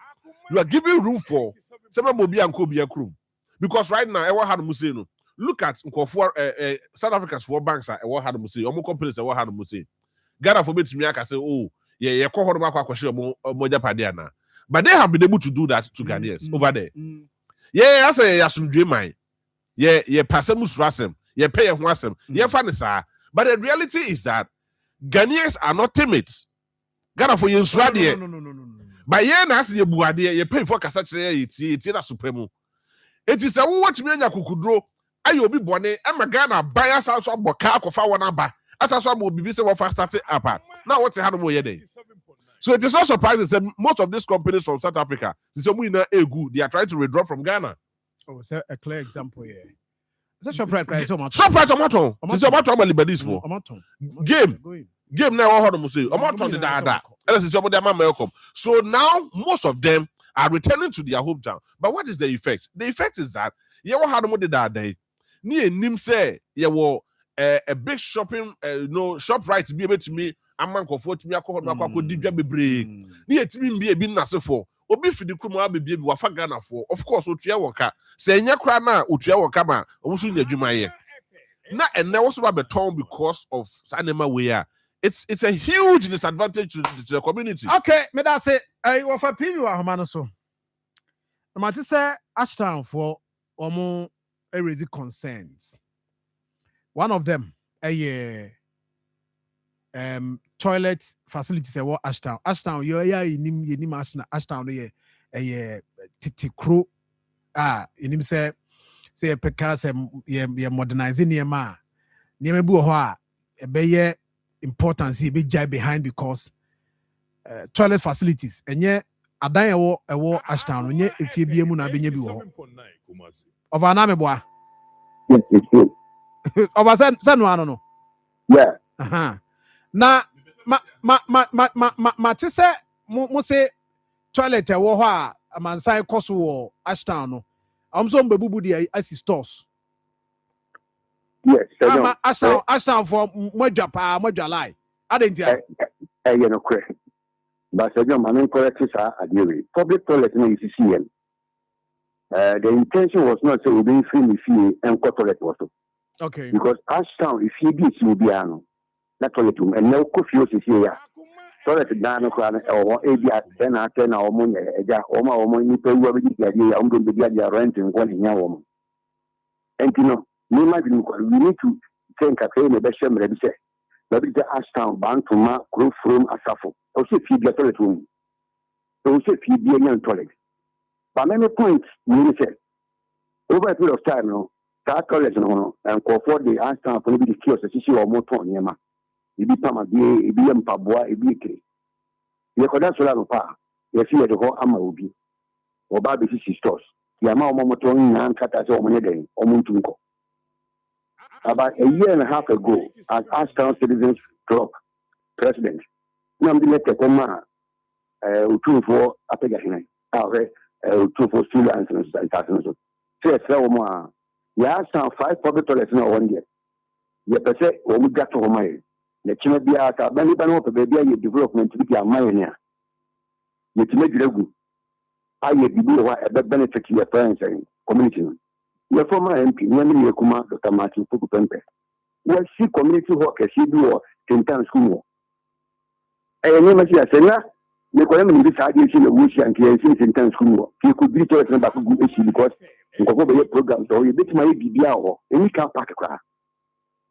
You are giving room for some Mobi and Kobe Krum. Because right now, I had Musino. Look at South Africa's 4 banks are what had Musi, or more companies are what had Musi. Ghana forbid to me, I can say, oh, yeah, but they have been able to do that to Ghanaians over there. Yeah, I say, Yasum Dreamine. Yeah, Passamus Rasem, yeah, pay a Wasem, yeah, Fanisa. But the reality is that Ghanaians are not timid. Ghana for you, no. But yeah, Nasi, you Buadia, you pay for Cassatra, it's in a supremo. It is a what me and Yakudro. I will be born. I'm a Ghana bias out of Bokako for 1 hour. As I saw more BBC of first started apart. Now what's a hand more day? So it is not surprising that most of these companies from South Africa, they are trying to withdraw from Ghana. Oh, so a clear example here. Is that Shoprite? Shoprite tomato. This is about Liberties for game now. How do you say? So now most of them are returning to their hometown. But what is the effect? The effect is that you had more that day. Near Nim say you were a big shopping, Shoprite be able to me. A man comfort me. I could be break. Near to be a bin for. obi fi the kuma be wafa Ghana for of course otua woka say nya kra na otua woka ma omuso nya dwuma ye na and there was about beton because of sanema we are it's a huge disadvantage to the community. Okay, me that say I for preview ahoma so no matter say Ashtown for omo raise concerns. One of them toilet facilities at Ashtown you nim Ashtown ye titi crew you say because ye modernizing niema niema bu ho a be importance be jai behind because toilet facilities enye adan ewo Ashtown nye efie bia mu na benye bi wo over na me boa Yes, it's true. over sen no Yeah. na ma te se mo se toilet ewo ho a amansan koso wo Ashtown no amso mbebubu di asi stores. Yes. Ashtown for modwa pa modwa lie adentia You know, correct. But I don't correct this idea. Public toilet no ECCN. The intention was not to be free if you and toilet was okay because Ashtown if you be will be ano that toilet room and no coffee is here. Toilet down or ABI 10 or money or money pay whoever the idea I'm going to be at renting one in your woman. And you know, we need to think of the best maybe say. Maybe the Ashtown bound to mark group from Asafo. Also, feed the toilet room. Also, feed the young toilet. But many points, we say, over a period of time, no, that toilet, no, and call for the Ashtown for the kiosk, as you see, or more ton, Yama. It be Pama, it be Mpabwa, it be Kri. You could have solar power. You see the whole Amma will be. Or Baby stores. Yama, Momoton, and Katas, or Monday, or Muntunko. About a year and a half ago, as Ashtown Citizens Club president, Namdi Akoma, two for Apegahine, two for students and thousands. Say, so, Ashtown 5 public toilets in 1 year. You per se, or we got to my. The China be out of Benny baby development to be a millionaire. You to make it I would be a benefit to your parents and community. Your former MP, Yamini Akoma, Dr. Martin Pukupempe. Well, see community work as you do 10 times school. I never see a seller. The community decided in the wish and creation 10 times school. You could be told about good issue because you go over your program, so you bit my BBR and you can't pack a car.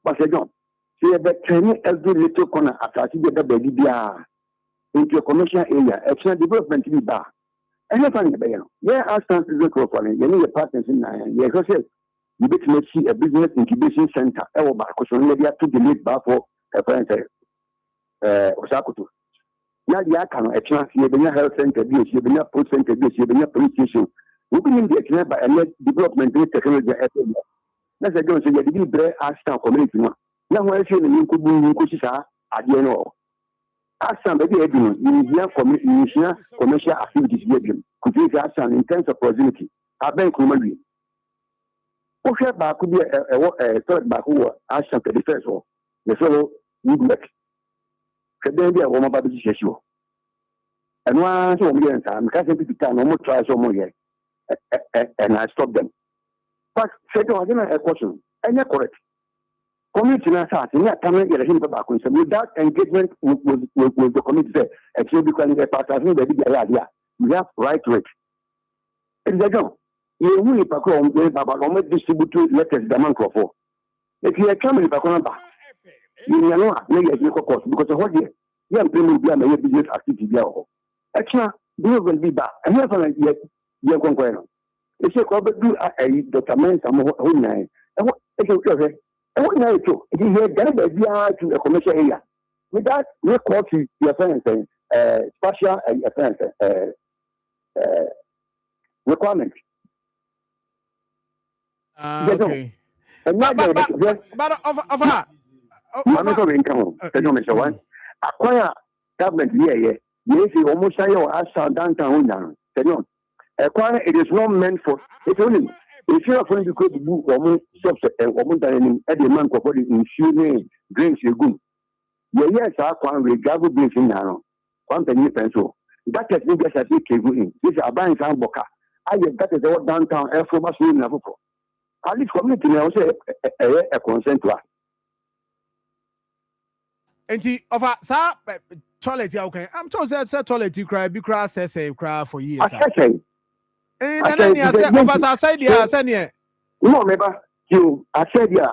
But I don't. See, the training every little corner after the baby BBR into a commercial area, extra development to be bar. And you're finding the bail. Yeah, I stand to the crop you need your partners in yes, I said, you bet me see a business incubation center, because only to the lead bar for a parent, Osakutu. Now, the Akano, a chance, you have been a health center, you have been a food center, you have been a police station. We been in the excellent by a development technology. That's a don't say that you be Ashtown community. Now, when I say the Nkubu, at the end. Ashtown, maybe commercial activities. Could you Ashtown in terms of proximity? I bank Kumari. Okay, back could be a third back who Ashtown to the first one. The fellow would work. Could then be a woman by the issue. And once a million times, I can't be done, no more tries or more yet. And I stop them. But second, I didn't have a question. And you're correct. Community without engagement with the community, actually becoming a part of the idea. We have right to it. And they don't. You will distribute letters the month for. If you are coming back on back, you know, because of what you are be a business activity. Actually, you will be back. And never yet, you are going to. It's a do a document some whole night. And what is okay? And what night too? It is a to a commercial area. With that, we call to your friends special requirement. Okay. And now, But I'm not going to one. Acquire government here. Yes, almost say or ask downtown. Acquire it is not meant for it's only if you are going to go to book or subset and woman at the man for in shooting drinks you go. Yes, I can't regard this in now. One penny pencil. that is no guess I say Kevu in. This is a buying sound boka. That is what downtown air for us in Africa. At least community now say a consent to us. And of a toilet, okay. I'm told that toilet you cry, be cry, say cry for years. I say, and then I said, of us outside the house, and yeah. No, remember, you, I said, yeah,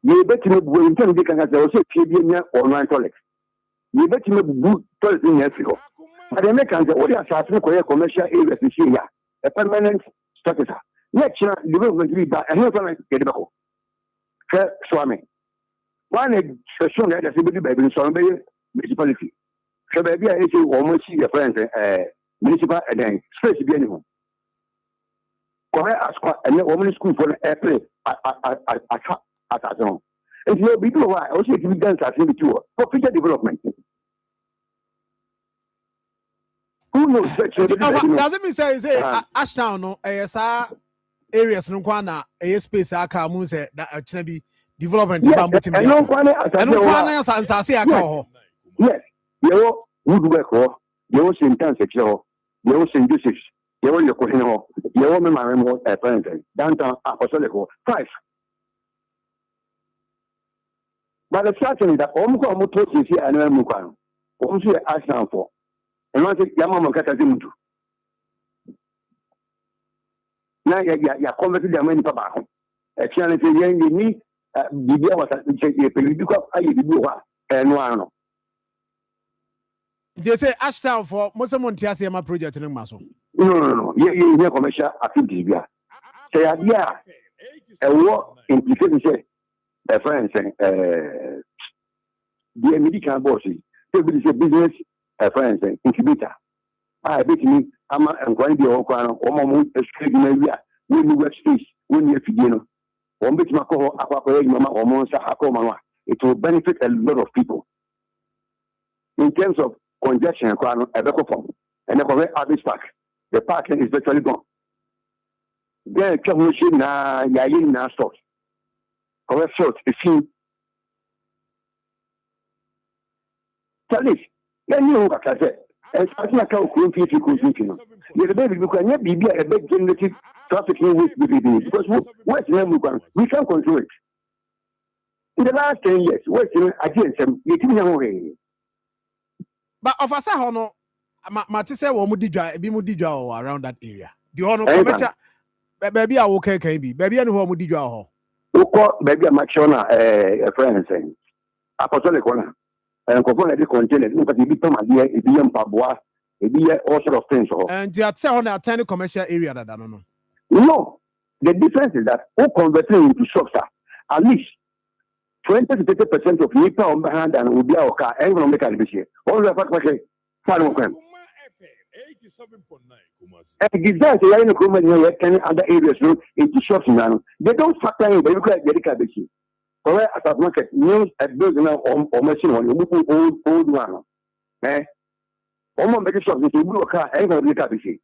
you bet me when you can have also PBN online toilet. You bet me good toilet in Africa. But the Americans, what are starting commercial areas this year? A permanent structure. Next year, the government will be back and not only get the back. Swami. One session that has been by the municipality. So, baby, I say, almost see your friends, municipal and then space to be anyone. Correct as and the women's school for the airplane at home. If you be doing why, also to be done as in the tour for future development. Who knows? Doesn't mean say Ashtown no ASR areas no kwana a space aka mu say that actually be development bamboo team. And no kwana say aka ho. Yes, you woodwork ho, you St. Anne's you St. Joseph's, you your question ho, you me my remote apparently downtown Apostolic 5. But the certain that almost motor is here and I'm moving. Also Ashtown for. And once Yamama Katazimutu. Now, you converted the money papa. A challenge in me, Bibia was at the Peliduca, I do and one. They say Ashtown for Mosamontiasi, my project in Maso. No, you commercial activity. Say, yeah, a war implicated, say, a friend saying, the medical bosses, they will say business. A friend saying incubator. I bet me, I'm going to be all kind of almost a straight area when you work space, when you're Fidino. One bit Mako, Aqua, Mama, or Monsa, Akoma. It will benefit a lot of people. In terms of congestion, a Becofon, and a correct Abbey Park, the parking is virtually gone. There, Kamushi, Yayin, now stores. Correct short, a few. Tell this. Then you look at it. And starting account couldn't feel you. The baby can be a big generative trafficking with BBB because what's name we can control it. In the last 10 years, what's against them, you didn't know. But of us, Hono, Matisse or Mudija around that area. The Hono commercial baby, I will KB, baby, and home Mudija. Who call baby a Machona, a friend saying, Apostolic corner. And component contained, but it become a year, it be Pabua, it be all sort of things. And you are on a tiny commercial area that I don't know. No, the difference is that who converting into shops at least 20 to 30% of Nipa on behind and will be our car, and will make a decision. All the fact, okay, and design the line of women in other areas into shops now. They don't factor in, but you can get the cabbage. Correct as a market news at those now or machine on the old one. Almost make shops to do a car and a cabbage.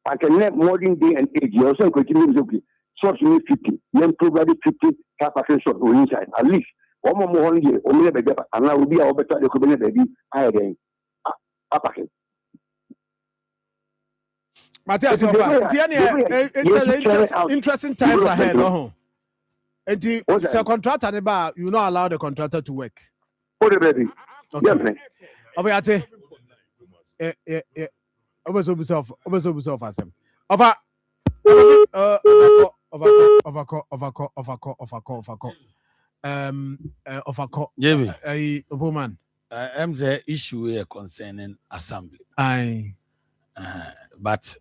I can let modern day and age. You also continue to be shops need 50, then probably 50 car parking shops inside. At least one more year, only a baby, and I will be our better the community baby. I again. Matthias, it's an interesting times ahead. And the contractor, you not allow the contractor to work. Oh, the baby. Okay. Yeah. Almost off as him. Overcall. Jamie. Woman. I'm the issue here concerning assembly. Aye. But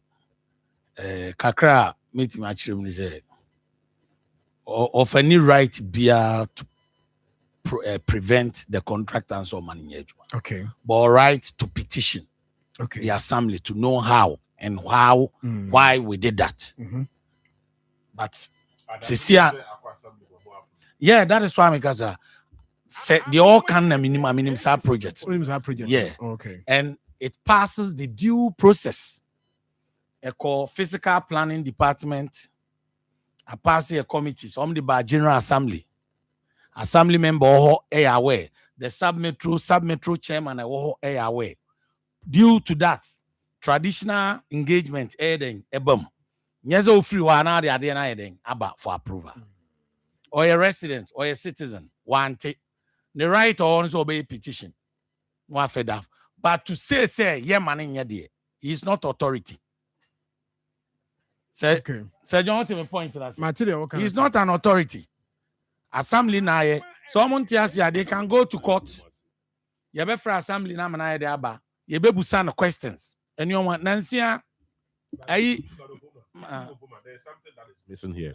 Kakra meeting my children is of any right beer to prevent the contractor and so money. Okay. But right to petition the assembly to know how and why we did that. Mm-hmm. But yeah, that is why because they all can minimum project. Yeah. Okay. And it passes the due process. A physical planning department. I pass a committee, some the General Assembly member aware, the sub metro chairman aware, due to that, traditional engagement, ebum. Nyezo free wana de ade na eden about for approval. Or a resident or a citizen want it. The right or also obey petition. One fed up. But to say, yeah, man in your dear, he is not authority. Say, say, you want to point to that. Material, He is not an authority. Assembly na someone tells you they can go to court. You be for assembly na mana de aba. You be busan questions. And you want Nancy. There's something that is missing here.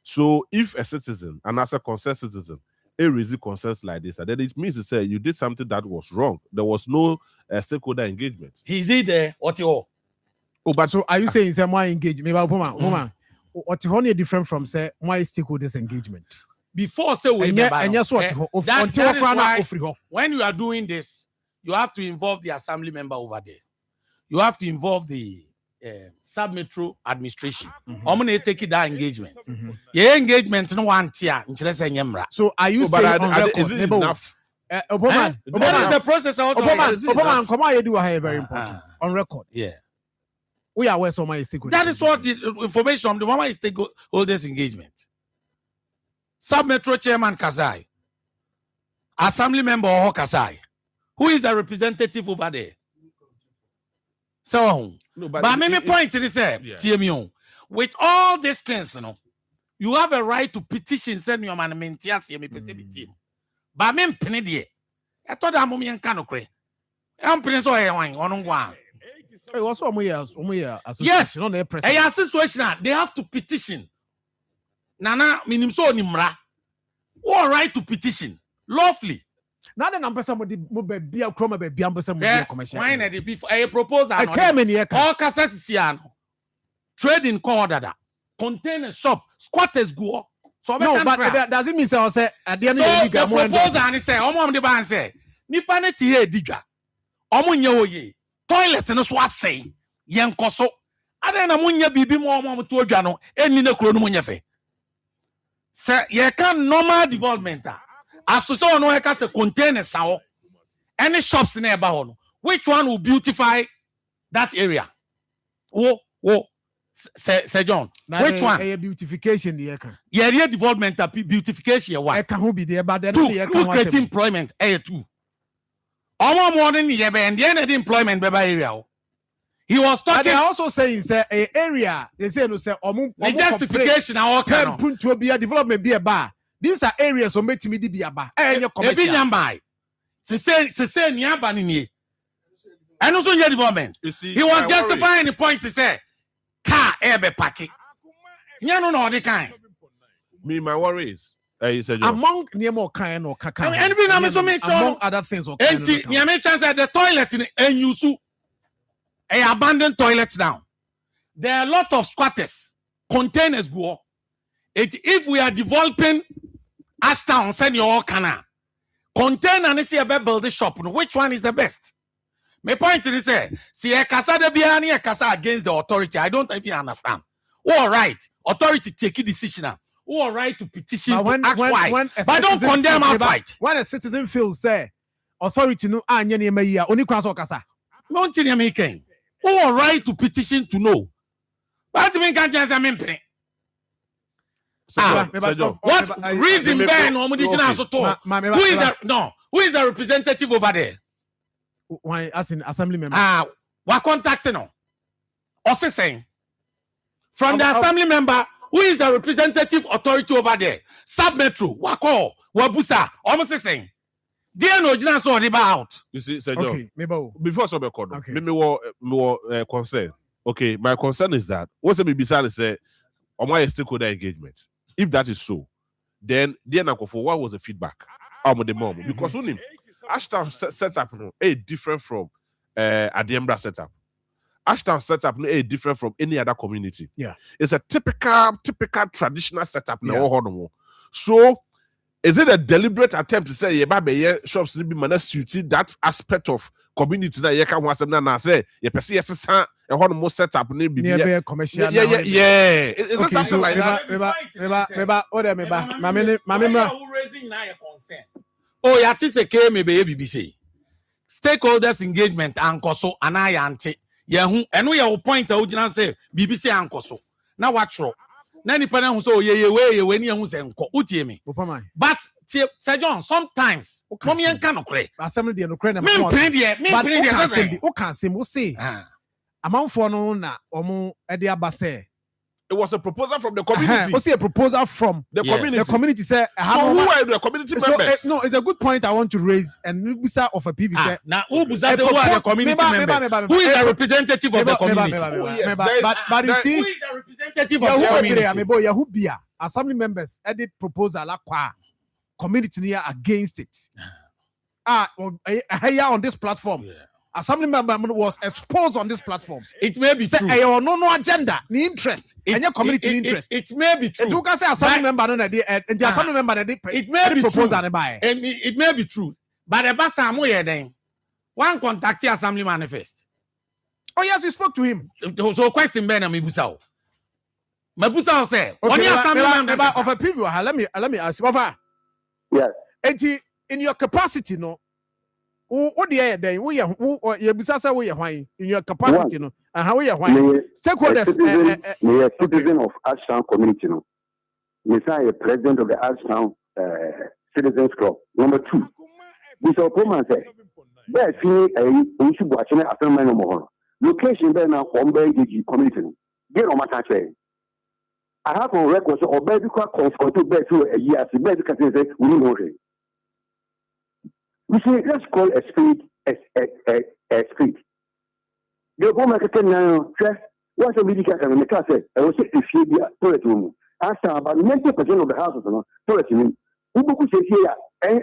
So if a citizen, and as a concerned citizen, raise concerns like this, then it means to say you did something that was wrong. There was no stakeholder engagement. He's there. What you? Oh, but so are you saying say more engagement? Maybe what you different from say more stakeholders engagement? Before say we and yes, what when you are doing this, you have to involve the assembly member over there. You have to involve the sub-metro administration. I'm going to take it that engagement. Yeah, engagement no one tier. So are you saying on record? Is it enough? Obama, that is the process. Also, Obama, come on, you do a very important on record. Yeah, we are where somebody is stakeholders. that is what the information from the Mama is stakeholders engagement. Sub-metro chairman Kasai, assembly member or Kasai, who is a representative over there. So, no, but my point is TMU, with all these things, you have a right to petition, send your man, but me penny, I thought I'm a canocre. I'm prince or on one. Yes, a situation, they have to petition. Nana, minim so nimra. All right to petition, lawfully. Now the number somebody be a chroma be amber commercial. Why not before a proposal? I came in here. All Cassasiano. Trading corridor. Container shop. Squatters go. So no, but that doesn't mean so say at the end of the proposal and say, Omo the ban say, Nipa ne ti he diga. Omo nye ye. Toilet no so asay. Yen koso. Ade na munya bibi mo omo to odwa no eni na kuro no munya fe. Say ye can normal development. As to say, no, I can say containers. Any shops in there, which one will beautify that area? Oh, say John. Which one? A beautification, yeah, development, beautification. Why? I can't be there, but then create employment. Two. Almost more than the and the end of the employment by area. He was talking. They also saying say a area. They say no say the justification. Our can to be a development be a bar. These are areas who make me be a bar. And your commercial. Se say nyamba ni. And also your development. He was justifying the point to say car ebe parking. No the kind. Me, my worry is among Nemo kind or Kaka. And we na so make sure among other things. And Nyame chance at the toilet in Enyusu. Abandoned toilets now. There are a lot of squatters. Containers go. If we are developing Ashtown, send your canal. Container and see a build the shop. Which one is the best? My point is see a casa de biani a casa against the authority. I don't even understand. All right, authority take a decision. All right to petition to ask why. But don't condemn outright. When a citizen feels say authority no anya ni meya oni kwaso kasa. Don't tell me king. All right to petition to know. But me can't just mean. What reason Ben who is that? Who is a representative over there? Why as in assembly member? What contacting no? Also saying from the assembly member, who is the representative authority over there? Sub-metro, Wako, Wabusa, almost saying. Dear no, you so out. You see, Sir okay, John, before some more concern. Okay, my concern is that what's the BBC say on my stakeholder engagement. If that is so, then for what was the feedback? The mom because only Ashtown setup different from Adiembra setup. Ashtown setup different from any other community. Yeah, it's a typical traditional setup. Yeah. So, is it a deliberate attempt to say shops need be suited that aspect of community that you can want some na say you perceive a one more setup near commercial. Yeah. Is it something like that? Who raising now your concern? Oh, yeah, this a came maybe BBC. stakeholders engagement ankoso anayante yehu eno ye point a ugina say BBC ankoso na watro na ni pana hu so ye ni hu se nko utie me but Sir John sometimes mommy enka no kre assembly de no kre na me pin de say o kan say mo say amanfo no na omo e de abase. It was a proposal from the community. What's a proposal from the community? The community said, so who are the community members? No, it's a good point I want to raise. And Nubusa of a PV now who are the community members? Who is the representative of the community? But you see, who is the representative of the community? Yahubia, assembly members edit proposal community near against it. On this platform. Assembly member was exposed on this platform. It may be true. No agenda, no interest, and your community interest. It may be true. You can say assembly member no idea, and the assembly member it may be true. It may be true. But the basa amoye den. One contact the assembly manifest. Oh yes, we spoke to him. So question Ben Mibusao. Mabusao say, only assembly member of a preview. Let me ask you. Yes. And in your capacity, no. What the other day, we are in your capacity, no, and how we are stakeholders. Citizen of Ashtown community, no. We say a president of the Ashtown Citizens Club. Number 2, Mr. Akoma said, "There see we should watch an assembly no more. Location there now on the community. Get on my touch. I have on record so obey because confront bed to a year. The bed can say we know it. We say, let's call a spade a spade. The woman can now dress. What's a medical can make us say, I will say if you be a toilet room. After about 90% of the houses are toilet room. Who could say here,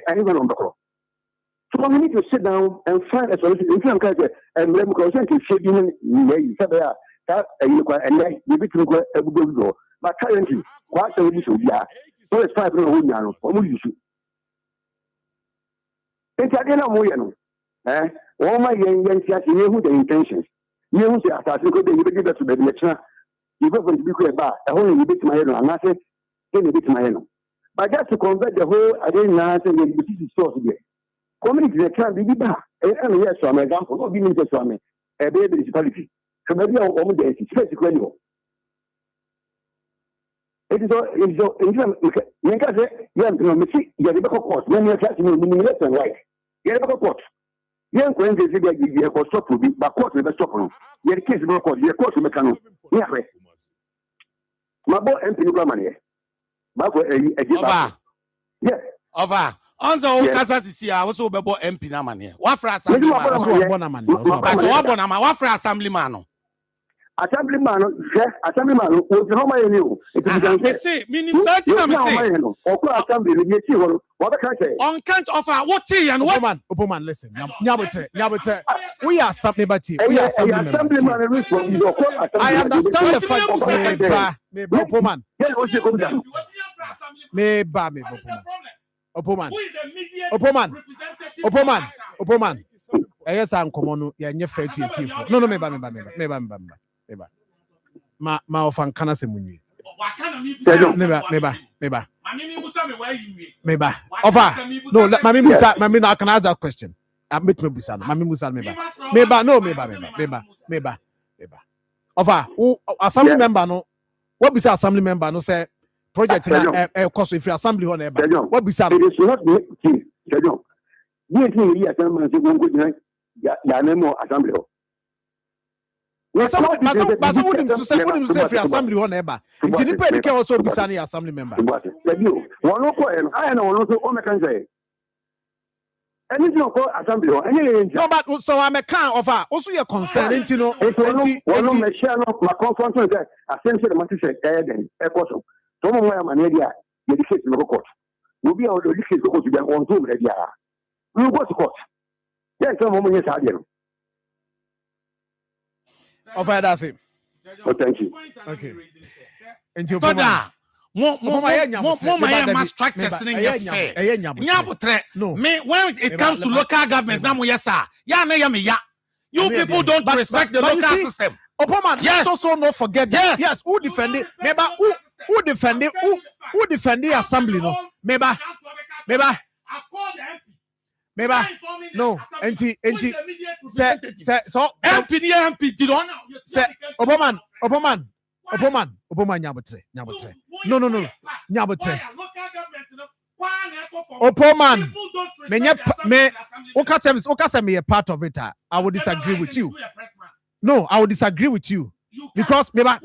anyone on the clock? So we need to sit down and find a solution. If you can say, and let me consent to shade in the Sabaya, that and then you be to go a good door. But currently, what a issue, yeah. So it's 5 million, or you should. It's again a moyano. All my young who the intentions. You who say, I think they give us to the lecture. You go to be quick about a whole bit my head, and I say, in a bit my head. But just to convert the whole, I didn't answer the business source again. Community can be back. And yes, so I'm an example, not being interested on me, a baby municipality. So maybe I'll almost say, it's basically. It is all, you can say, you have to see, you have to court, when you're catching me left and right. You have to court. You have to say that you have to stop to be, but court will stop you. You have to case no court, you have court to make a no. Yeah, my boy, MP, no money. But over. Yes. Over. On the old Casas here, I was over MP Namania. What for assemblyman? What for assemblyman? Assemblyman, was no money. They say, meaning 30 what can I say? On count of what tea and what man? Opoman, listen. Nyabotre. We are something about it. We are assemblyman. I understand the fact. Maybe Opoman. Maybe Opoman. Yes, I'm common. You're fair to no, meba. Ma ofan kana semuni. Meba. Over. No, Mami Musa, Mami na can ask that question. I meet me Musa. Mami Musa meba. Over. Assembly member no. What be say assembly member no say project na cost if assembly ho na eba. What be say? It is not me. You think you assembly say go go ya nemo assembly ho. But wouldn't say free assembly on eba. Intini pe dike also be sani assembly member. I know no can say. Anything call assembly or any. No, but so I'm a can offer. Also your concern, you know. One me share no my confront say assembly the matter say then e koso. So mo ya manager the case no court. We be all the case go to them on Zoom ready ah. We go to court. Yes, some mo yes ade no. Offer that's it. Oh, thank you. Okay. My structures in your fair. No, me when it comes to local government, now yes, sir. You people don't respect the local system. Opoma, yes, also not forget. Yes, who defend it? Maybe who defend it? Who defend the assembly? No, maybe. Meba. No, enti. Se so MP did on. se Oboman nyabotre. No. Nyabotre. Opoman. Me Okasem me a part of it. I would disagree with you. No, I would disagree with you. Because meba.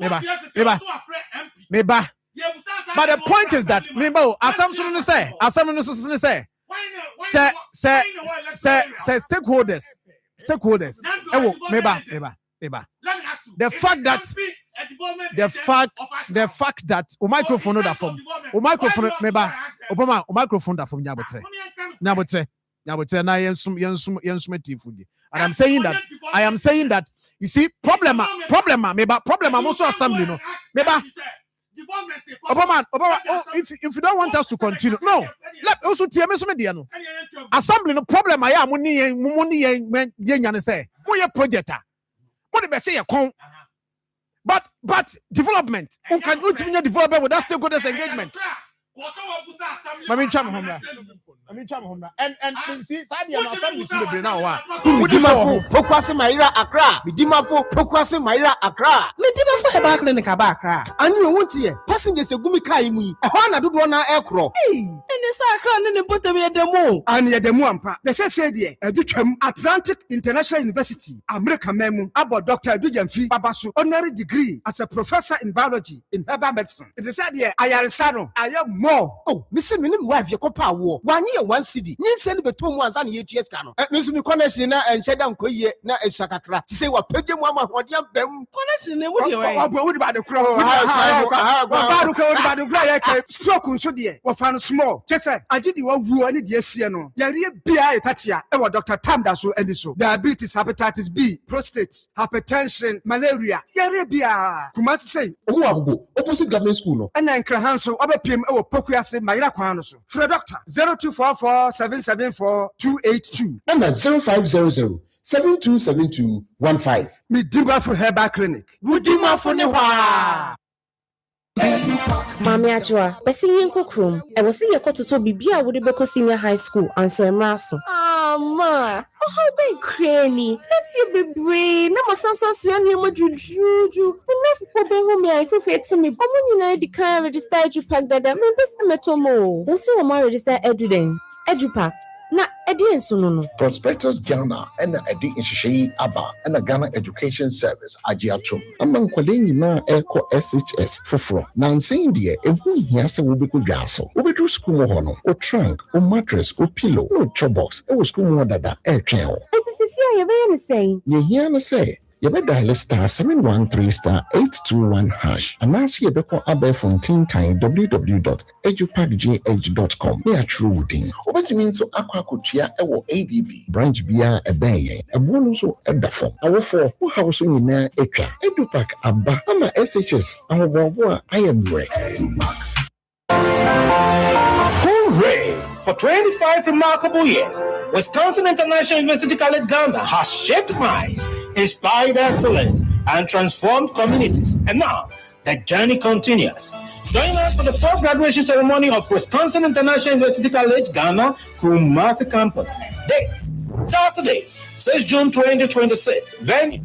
But the point is that remember assumption say stakeholders meba the fact that o microphone that from o microphone meba o microphone that from nyabotre na yensum tifudi. And I am saying that you see problem meba problem also assembly no meba Obama, if you don't want us to continue, no. Let also tell me some no. Assembly no problem. I am money say. Moye project. What the best say but development. Who can ultimately development without stakeholders engagement? I mean, and see, Midimafo pokwase Maira Accra. Midimafo pokwase Maira Accra. Midimafo heba clinic aba Accra. Ani wonti ye passengers egumi kai mu yi. Ehwa na dodo na ekro. Eni sa Accra ne botem ye demo. Ani ye demo ampa. Be se de edutwam Atlantic International University America memu about Dr. Edujamfi Babaso honorary degree as a professor in biology in herbal medicine. It is said here ayaresa no ayam more. Oh, Mr. Minim wife ye kopa wo. 1 year 1 city. Send beto mu ansa na yeties ka no mesu mi connection na enhyeda nkoye na esakakra ti say wa page mu ama hodiam bam connection ne wo de wai wo de ba de kro stroke nso de wo fa no small chese agidi wa wu ani de asie no yare bia etatia e wo Dr. Tamda so andi so diabetes, hepatitis B, prostate, hypertension, malaria yare bia kumasi say owo agogo opposite government school no na nkra hanso obepiem e wo pokuase mayira kwan no so for doctor 0244774282 and at 0500-727215. Midimba for Herbal Clinic. Wudima for Newa. Mami Ajwa, besi yenko krum. I was see to Bibia would be senior high school and say Maso. Ma, oh how be cranny. Let's you be brain. No more sense of juju. Enough for be home I feel to me. But when you know the car register you pack that members metomo. Also my register edupack. Na edi no. Prospectus Ghana and edi inshishei aba and a Ghana Education Service ajiatum. Among kwaleni na eko SHS foforo. Na nsɛn deɛ ehu hia sɛ wobɛkɔ dwaso. Wobɛdu school hono, o trunk, o mattress, o pillow, no chobox. E wo school mo dada twɛn ho. Eti sisi a yɛbɛyɛ ne sɛn. Ye hia no sɛ yɛbɛ dial *713*821# anaasɛ yɛbɛkɔ abɛ fontin time www.edupacgh.com ne atwerɛ wo din. Wobɛtumi nso akɔ akɔtua ɛwɔ ADB branch biara ɛbɛn yɛn. Ɛboɔ no nso ɛda fam. Awofo wo haw so nyinaa atwa. Edupac aba ama SHS ahoboabo a ayɛ mmerɛ. Hooray! For 25 remarkable years, Wisconsin International University College Ghana has shaped minds, inspired excellence, and transformed communities. And now, the journey continues. Join us for the first graduation ceremony of Wisconsin International University College Ghana, Kumasi Campus. Date, Saturday, 6 June 2026. Venue,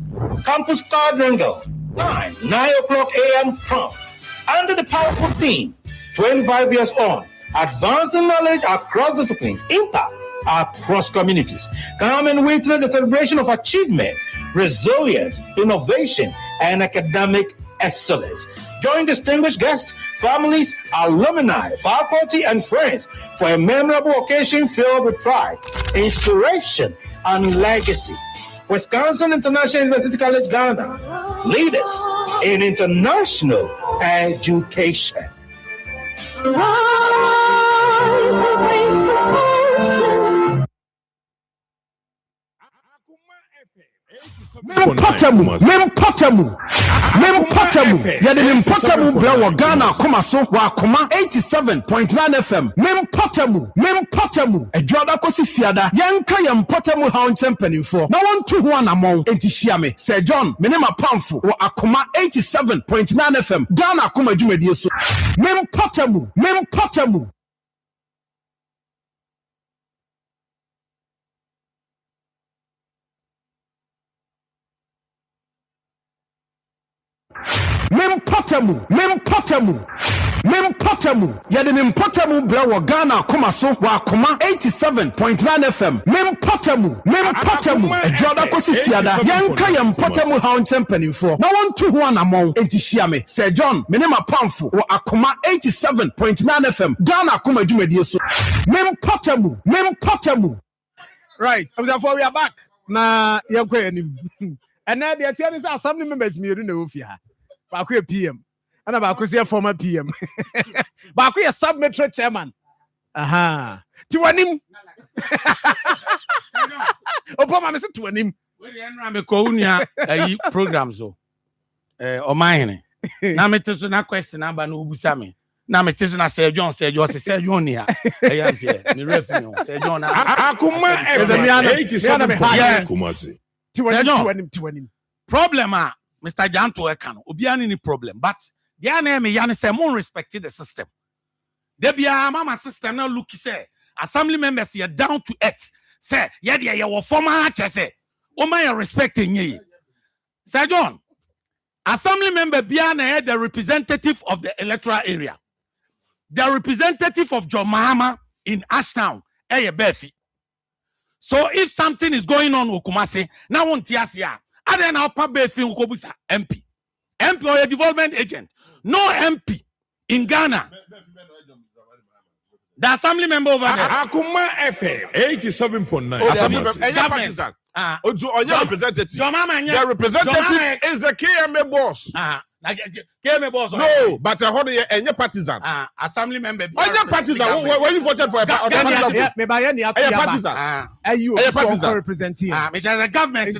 Campus Quadrangle. Time, 9 o'clock a.m. prompt. Under the powerful theme, 25 years on, advancing knowledge across disciplines, impact across communities. Come and witness the celebration of achievement, resilience, innovation, and academic excellence. Join distinguished guests, families, alumni, faculty, and friends for a memorable occasion filled with pride, inspiration, and legacy. Wisconsin International University College Ghana, leaders in international education. Mempotemu. Yede mempotemu bra wo Ghana Akoma so wa Akoma 87.9 FM. Mempotemu. Ejoda kosi fiada. Yenka yempotemu ha onchempanimfo. Na wontu ho anamon enti hia me. Sir John, me ne mapamfo wo Akoma 87.9 FM. Ghana Akoma dwumadie so. Mempotemu. Mempotamu. Yede mempotamu bra wo Ghana Akoma so wa Akoma 87.9 FM. Mempotamu. Ejoda kosi fiada. Yanka yempotamu ha onchempanimfo. Na wontu ho anamon enti hia me. Sir John, me ne mapamfo wo Akoma 87.9 FM. Ghana Akoma adwumadie so. Mempotamu. Right. Therefore we are back. Na yakwa anim. And now the attendance is assembly members me na ofia. Ba ko PM. And ba ko say former PM. Ba ko sub-metro chairman. Aha. Tiwanim. Opo ma me se tiwanim. We dey enra me ko unia ayi programs o. Omahene. Na me teso na question aba na obusa me. Na me teso na Sir John ni ha. Eya se me referee no. Sir John na Akoma Kumasi. Tiwanim. Problem Mr. Janto Ekano. Obiani ni problem. But the name yani say more respected the system. There be a mama system now look say assembly members here down to earth. Say yeah your former say o my respecting ye. Sir John, assembly member Biana the representative of the electoral area. The representative of John Mahama in Ashtown, Befi. So if something is going on with Kumasi, now on Tiasia, and then our Befi Ukobusa MP or a development agent. No MP in Ghana. The assembly member over there. Akoma FM 87.9. Government. Your representative. The representative is the KMA boss. KMA boss. No, but any partisan. Assembly member. Partisan. When you voted for a partisan. You representing. The government. Who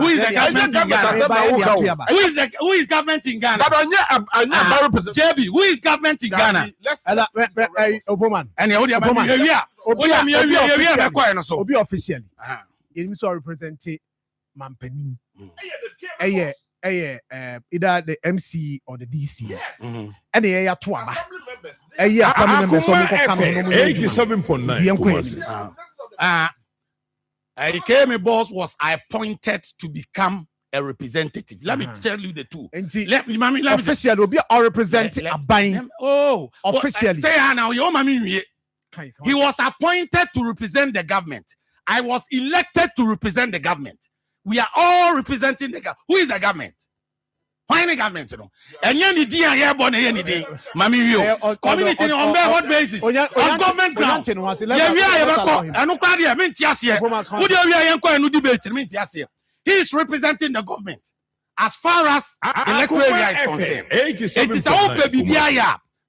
is the government in Ghana? Who is government in Ghana? JB, who is government in Ghana? Oboman. Obi officially. You represent Mampeni. Either the MC or the DC. And the Tuama. Assembly members 87.9. KMA boss was appointed to become a representative. Let me tell you the two. Let me officially will be our representative. Officially. Say now, he was appointed to represent the government. I was elected to represent the government. We are all representing the government. Who is the government? Why the government? And any day I born any day. Mami, community on what basis? On government ground. He is representing the government. As far as electoral area is concerned, it is all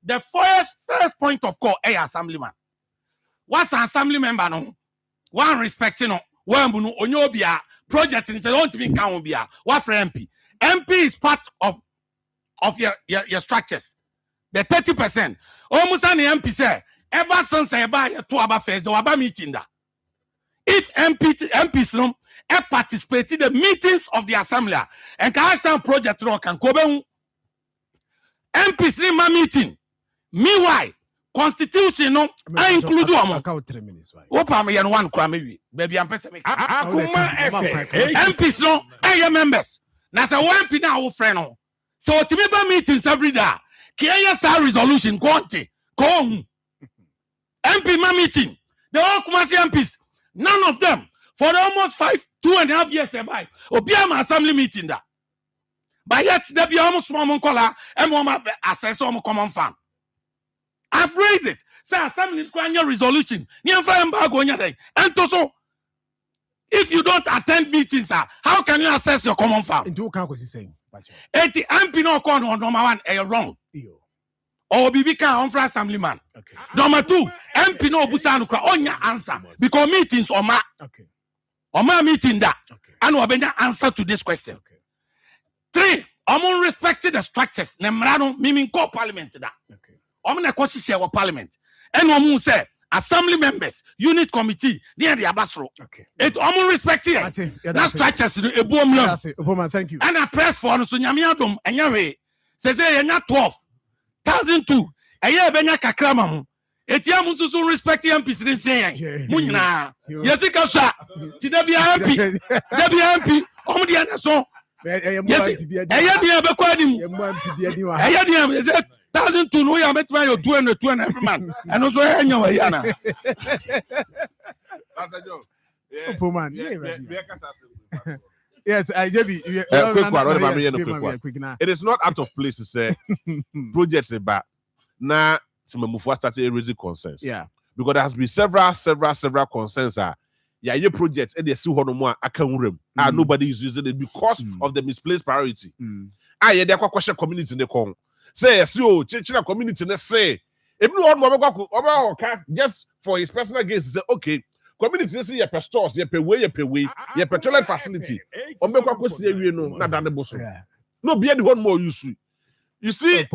the first point of call, assemblyman. What's an assembly member? No one respecting no one onyobia project in don't be count bia what for MP is part of your structures. The 30% almost an MP say ever since I buy two about first the about meeting that if MPs no participate in the meetings of the assembly and can project no can go MPs in my meeting meanwhile Constitution no I include one. Opa me yan one kwa maybe. Baby I'm person. MPs no I members. Na say one MP na wo friend no. So timeba meetings every day. KSR resolution go MP ma meeting. The all Kumasi MPs, none of them for almost 2.5 years by Obiama assembly meeting that. But yet there be almost one color and one assess on common farm. I've raised it. Say assembly resolution. And so, if you don't attend meetings, how can you assess your common farm? MP no call on number one, wrong. Or BB can for assemblyman. Okay. Number two, MP no busanu on your answer because meetings or ma. Okay. Or ma meeting that. And we answer to this question. Okay. 3, I'm respecting the structures. Nemrano meaning co parliament that. Okay. I'm na question share parliament. And we say assembly members, unit committee, near the Abasro. Okay. It I'm respecting it. That structures a boom. Thank you. And I press for so nyamiadom enyawe. Says enya 12,002. Eye benya kakrama mu. Etia mu so respect MPs ni say. Mu nyina. Yesika sa. Ti da bia MP. Da bia MP. Om dia na so. Yes, Ayadia Bequadim. Ayadia is 1,000 no, I met my 2 and every man. And also, I know Ayana. That's a joke. Yes, I JB. Quick one. It is not out of place to say projects about now. Move started raising concerns. Yeah, because there has been several concerns. Your projects and they see how no more account room. Nobody is using it because of the misplaced priority. Yeah, there are question community in the con. Say, so China community, let's say, if you want just for his personal gain, say, okay, community, say, your stores, your pay way, your petroleum facility. No, be any one more use. You see, the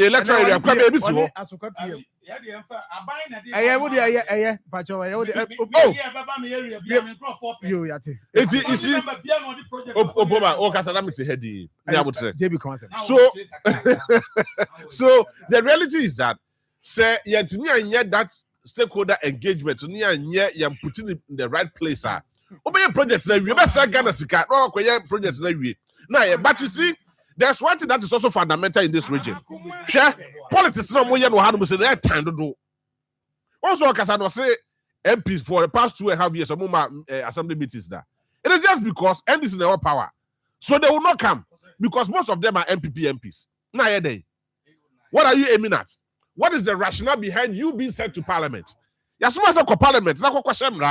electoral area, so the reality is that, say, yet that stakeholder engagement, you're putting in the right place. Obey projects that we ever say Ghana Sika, no projects that we now, but you see, there's one thing that is also fundamental in this region. Share politics no more no how to say that time to do. Also, because I say MPs for the past 2.5 years, some assembly meetings there. It is just because NDC is in their power, so they will not come because most of them are MPP MPs. Now, what are you aiming at? What is the rationale behind you being sent to Parliament? Yes, so much question.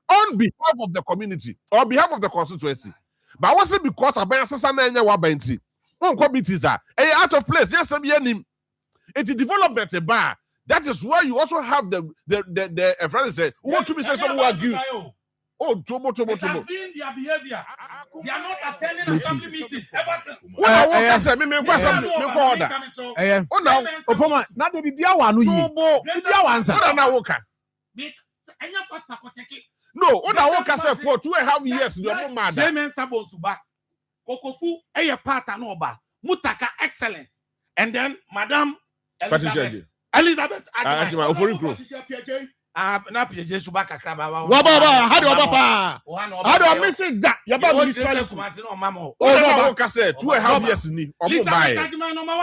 On behalf of the community, on behalf of the constituency. But I wasn't because I buy a Wabanti. One committees are out of place. Yes, I'm hearing it's a development bar. That is why you also have the friend said, who want to be saying someone you. Oh, Tomo. Been their behavior. They are not attending assembly meetings ever since. I said, me order. Oh, now, Opoma, not the no, what I work as for 2.5 years. Semen Sabosuba, Kokofu, a part and Oba, Mutaka, excellent. And then Madame Elizabeth. How do I miss it? That you're about municipality. Oh, I said 2.5 years in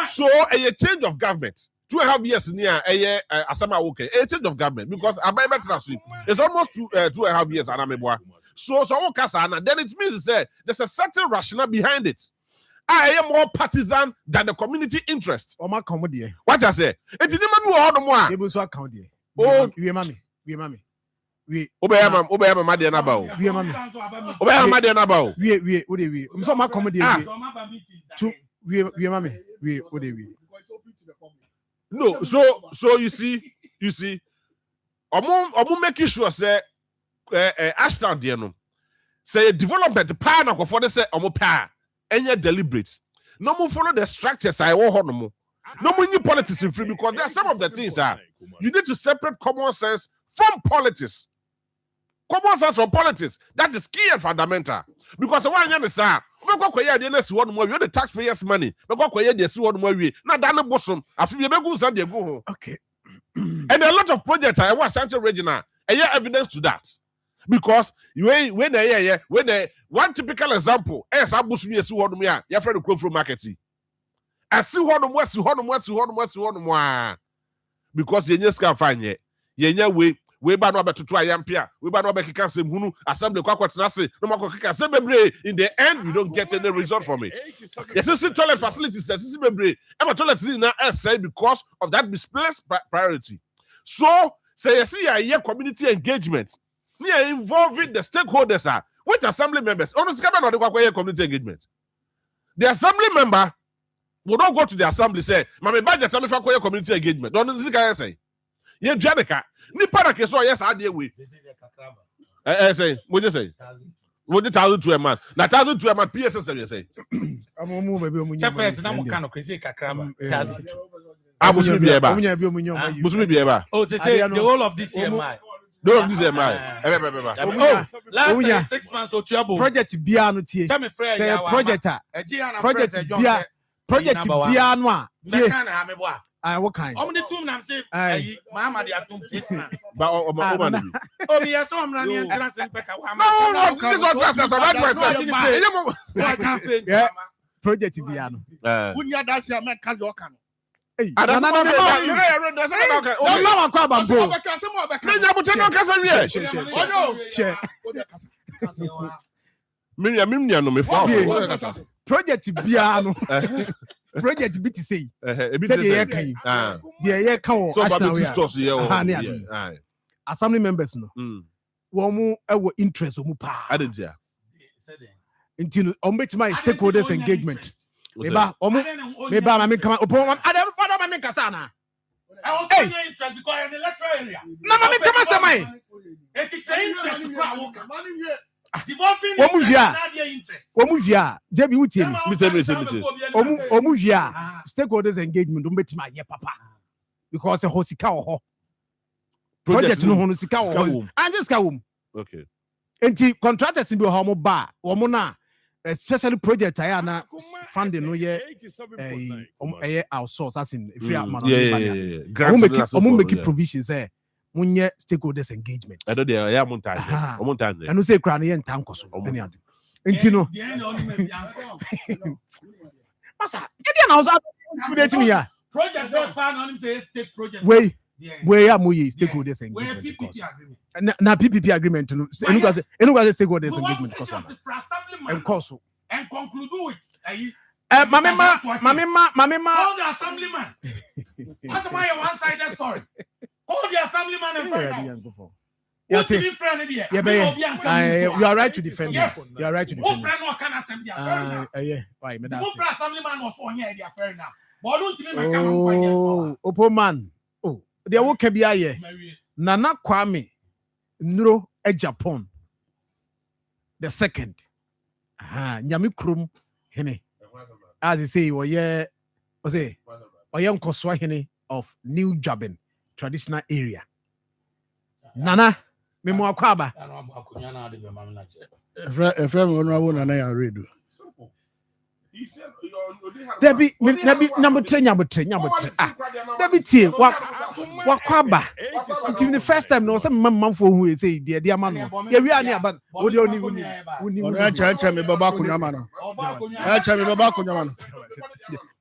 so a change of government. 2.5 years near a Asama okay, a change of government because I buy better it's almost 2.5 years and I'm so then it means there's a certain rationale behind it. I am more partisan than the community interest. What I say? It's never all the more. Oh, we Obey Madian about. No, so you see, I'm making sure say Ashton dear no say development power no for the say power any deliberate. No more follow the structures I want no more. No more new politics in free because there are some of the things you need to separate common sense from politics. Common sense from politics that is key and fundamental because one year is we the taxpayers' money. Okay. And a lot of projects I want Central Regional. I hear evidence to that. Because when one typical example is Abusumi is your friend who from marketing. I see West, because you just can't find it. You we ba no to try yampia we ba no be kika sem hunu assembly kwakwatena se no makokika se bebre in the end we don't get any result from it. Yes, see toilet facilities see bebre e toilet na say because of that misplaced priority. So say you see a community engagement near involving the stakeholders which assembly members honestly not the community engagement. The assembly member will not go to the assembly say my budget assembly for community engagement. Don't this guy say yeah Janica ni para ke so yes ade we say what you say what 1,000 to a man na 1,000 to a man PSS you say first na mo kan kwesi kakraba Abusumi bieba oh say the whole of this year man last 6 months or 2 project bia no tie say project bia project bia no a tie Meka na ha me boa. what kind Omni tum na say Aye. Mama de atum 6 months. But Oma Obi yes am na ne entrance mpeka wa no, this one just that person. Yeah. Project bia no Unya that's your man can you can. hey And that's na what me I'm no kwa bambo Minya no me Okay. Project bia no project bi ti say say the kan the kan o so national Baby way sisters here Aha, ne yes ade. aye assembly members no wo mu e wo interest o mu pa adentia nti no o metima stakeholders engagement meba o mu meba ma me kama opo adam what am I make sana I was hey. Interest because I'm in the electoral area. na ma me kama samai It's interest to grow. Developing interest. o mu via jebi wutie mi me say o mu via stakeholders engagement o metima ye papa because ho sika ho project no ho no sika ho and just ka wo okay enti contractors bi ho mo ba wo mo na especially project aya na funding no ye outsource as in free man o make provisions munye stakeholders engagement I don't know yeah montan enu say kra no ye ntan koso any ade enti no masa e dia na usa update me ya Project no plan on him say state project. we ya mo ye stakeholders engagement na PPP agreement no enu go say stakeholders engagement koso and koso and conclude with Mamima call the assemblyman. What's my one-sided story? Call the assemblyman and find out. You are right to defend yes. me. You are right to defend me. Assemblyman was on here, fair enough. But Opo man. Oh, there will be a Nana Kwame Nuro e Japan. The second. Nyami Krum Hene. As they say, oye Nkoswa Hene of New Jabin traditional area. Nana, me mo akwaba. Efrem Honorable Nana ya redo. Debi number 3 ah Debi tie wakwaba until the first time no some Marfo who say the man no ya wi ani aba o de oni Ona cha me baba akunyama no cha me baba akunyama no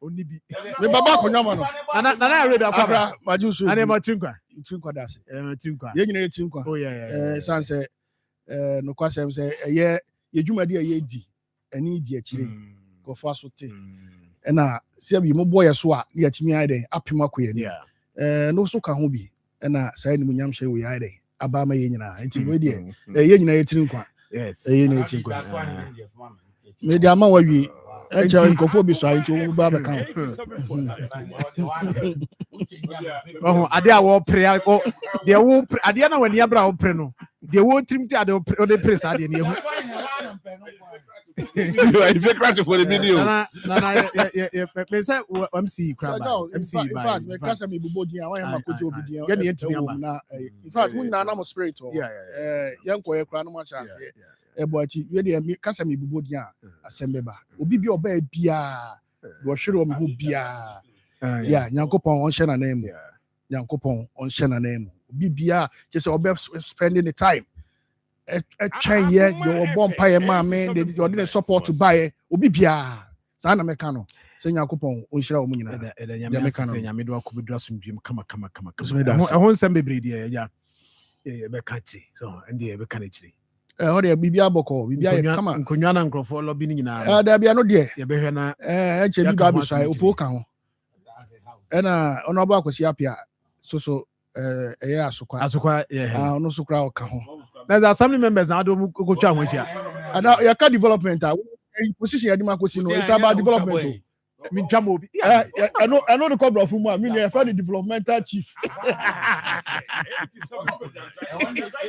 oni bi me baba akunyama no nana ya redo akwaba majusu ani ma trinkwa dase trinkwa ye nyina trinkwa oh yeah sanse no kwasem say ye dwumadi ye di ani di akire kofa so te na se bi mo boye so a ya timi ayde apema koye ni no so ka ho bi na sai ni munyam hye we ayde aba ma ye nyina enti we de ye nyina ye tiri nkwa yes ye nyina ye tiri nkwa me de ama wa wi e cha nkofo bi so ayi to wo ba be kan oh ade a wo pre de wo ade na wani abra wo pre no de wo trim ti ade wo pre sa ade ni ehu if you crash for the video Nana me say MC crab MC in fact me kasa me bubodi an wa ma koji obidi ya ne ntimi aba na in fact mun na mo spirit o yanko ye kra no ma chance eboachi we de me kasa me bubodi an asembe ba obi bi oba bia do hwere o me ho bia ya nyankopon on hye na na mu nyankopon on hye na na mu obi bia je say oba spending the time try here your bomb pie man they didn't support to buy obi bia sa na meka no se nyankopon onhira wo nyina ya meka no nya me do akobedura sumdwem kama ho nsem bebre die ya be kachi so ende be kana chiri ho de bibia boko bibia ye kama nkonwa na nkrofo lobby ni nyina da bia no de ye behwe na che bi ga bi sai opo ka ho na ono ba akosi apia so eye asokwa ono so kra o ka ho. There's assembly members now do go to Anwachia. And now your car development position it's about development. Me jamo. I know the cover of I mean I the developmental chief.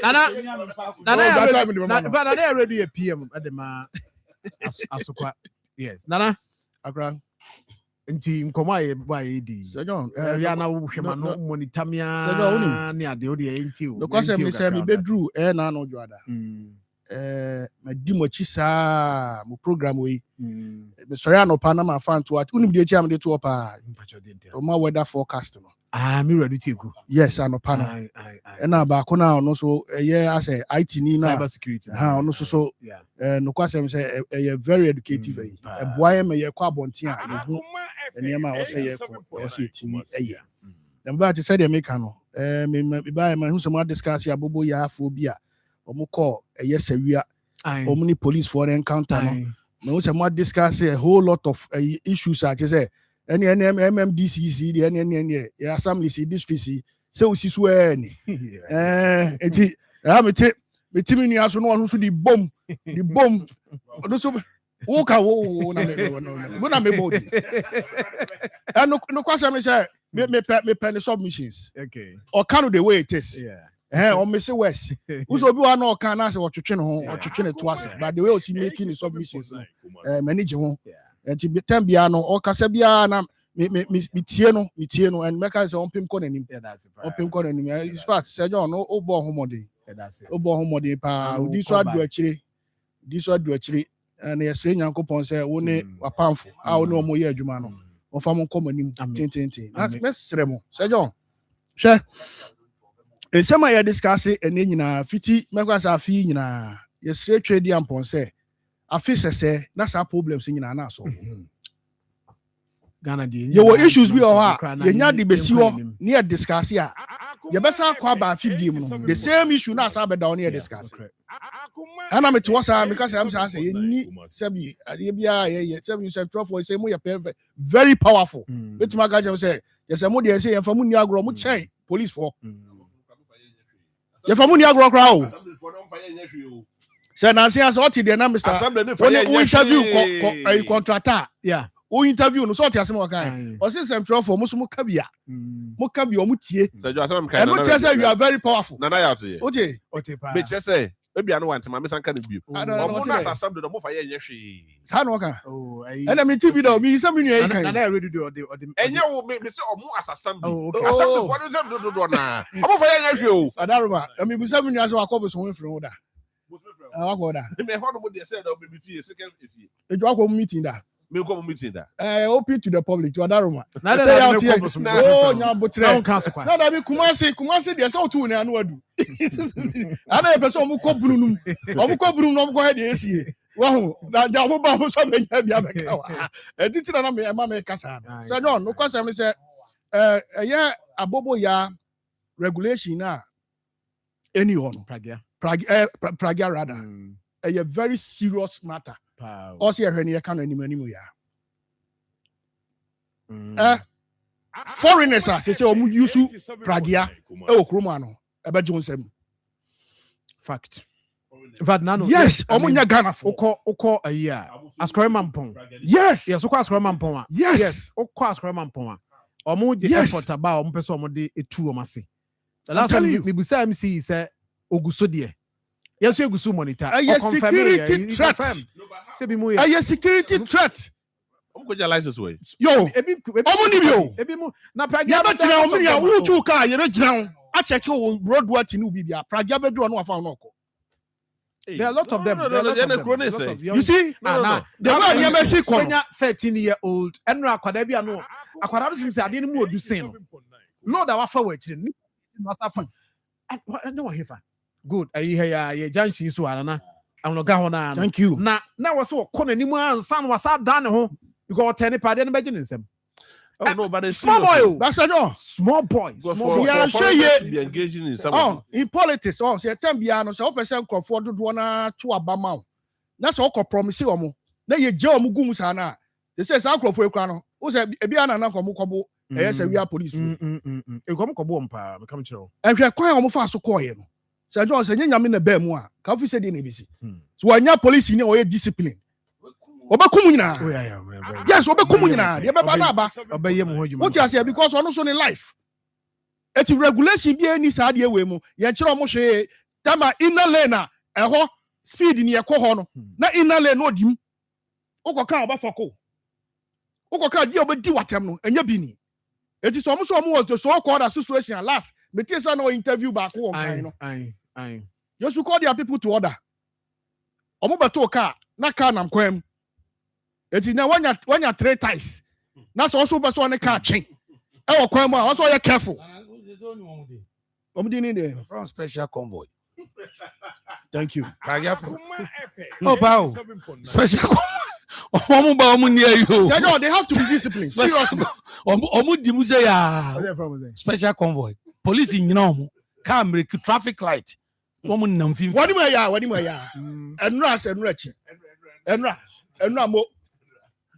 Nana already a PM at the ma asokwa. Yes. Nana Akra. Nti nkoma ye ba ye di. Sejon ya na wo hwema no monitamia ne ade o de enti o. No kwase me say me bedru na no dwada. ma di mo chi sa mo program we me sorry anopa na ma fan to at unim de chi am de to pa o ma weather forecast no me ready to go. yes anopa no na ba ko na no so as IT ni na cyber security no so no kwasem say very educative e boy me ye kwa abonten a ye hu enema wo say ye ko wo say timi dem ba ti say de make no me ba ma hu so ma discuss ya bobo ya afo bi a omo call sawia omo ni police for encounter no me hu so ma discuss a whole lot of issues a say any MMDCC the any assembly district say we sisu any enti me timi ni aso no ono so di bom no so wo ka wo na me body and no kwasa me say me pen submissions okay or can the way it is or me say west who's obi wa no kan na say otwetwe no ho otwetwe ne to ase but the way o see making the submissions manage ho enti time bia no o kasa bia na me tie no and make us on pim ko nanim on pim ko nanim in fact say John no obo homode obo homode pa odi so adu akire and yes Nyankopon say wo ne wapamfo a wo ne omo ye adwuma no on fa mo ko manim tintintin na mesre mo say John hwe esema ya discuss ene nyina fiti mekwasa afi nyina yesre twedi ampon say afi sese na sa problems nyina na so Ghana di yo issues bi o ha yenya de besi ho ne ya discuss ya ye besa kwa ba afi bi mu the same issue na sa be down ne ya discuss ana me to wasa me ka say am say yenni sabi ade bia ye sabi central for say mo ye perfect very powerful betima ga jam say yes mo de say ye fa mu ni agro mo chen police for ye fa mu ni agro kra o say na say what the na Mr. when you interview contractor o interview no so ti asem wakan o say central for mo so mo kabia o mo tie and mo say you are very powerful na ya to ye ote pa be say ebi anu want ma me san ka ne bio o na asam do mo fa ye hwe sa no kan and me TV do me say me nu kan na ready do enye wo me say o mo asasam bi asam do for do do na o mo fa ye hwe o adaruma me bi say me nu aso akobo so we free da akoda me ho no mo de say do be fie second fie ejo akọ meeting da me go meeting that open to the public to adaruma na nya botre na da bi kumase de say otu na anu adu ana e person mu ko brunum no ko he de esie wa hu da ja mo ba mo so me nya bia be ka wa editi na me ma me kasa na say John no kwasa me say eye abobo ya regulation na any on pragia rather a very serious matter. Also, you can anymore. Foreigners say omu use pragia kromano ebe Johnson. Fact. But nano yes, omunya Ghana for oko a year. Askore yes, oko askore mampon. Yes, oko askore mampon. Omu de effort about omu person omu de etu omase. The last time me busa MC say oguso de. Yes, you go monitor. A security threat. A security threat. I'm going to license way. Yo, na pragia be tira o mi ya wo chu ka ye be jira a check your road work in ubibia pragia be do no afa no ko. There are a lot of them. You see? The way you see Kenya 13-year-old and akwada bia no akwada do sim say ade no mu odu sen no. Lord our forward ni master fan. I don't hear fan. Good. I junction so ana. I'm no ga na. Thank you. Na was so ko nanimu ansan was down ho because ten pade no begin nsem. Oh no, but it's small boy. That's a small boy. Yeah, be engaging in some in politics. Oh, say 10 biano so person crofo do na to abama. Na so ko promise omo. Na ye je omo gum sana. They say san crofo ekwa no. O say e bia na komo kobo e say we are police. E komo kobo mpa me come chiro. E hwe kwan omo fa so ko ye no. Say John say nyame na ba mu a. Ka fi say dey na bisi. So wanya police ni o ye discipline. Obekum nyina. Yes, obekum nyina. Dey be ba na ba. Obeye mu hodwuma. What you say because ono so in life. Eti regulation bi ani sa de we mu. Ye kire omo hwe tama inner lane a eho speed ni ye ko ho no. Na inner lane no dim. Ukoka obafako. Ukoka di obedi watem no enya bi ni. Eti so omo want to so call that situation last. Me tell say no interview back on kind no. Aye. You should call their people to order. omo beto car na car nam kwam eti na wanya 3 ties na so also be so ne car twen e wo kwam a also you careful omo di ni dey from special convoy. thank you Oh, wow. Special convoy. they have to be disciplined seriously special convoy. Police in camera traffic light. Woman nam fin. What do you ya? Enra mo.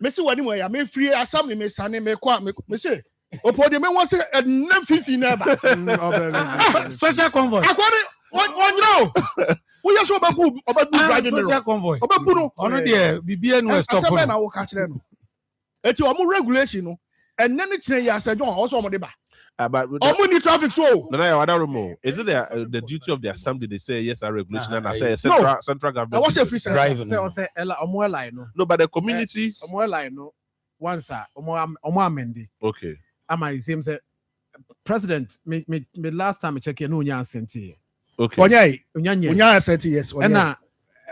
Messi what do you ya? Me free assembly me sane me kwa me say. Opo de me wan say nam fin never. Special convoy. Akwari one know. We just obabu driving special convoy. Obabu no. Ono there bibia no stop. Asebe na wo ka kire no. Eti omo regulation no. Enne ne kire ya say John also omo de ba. But Omo traffic so. No, I don't know. Is it the duty of the assembly? They say yes, a regulation, and I say central government. I was a free driving. Say omo line no. No, but the community. Omo line no. Once omo amende. Okay. Am I same say president me last time I check no nya senti. Okay. Onya senti yes. And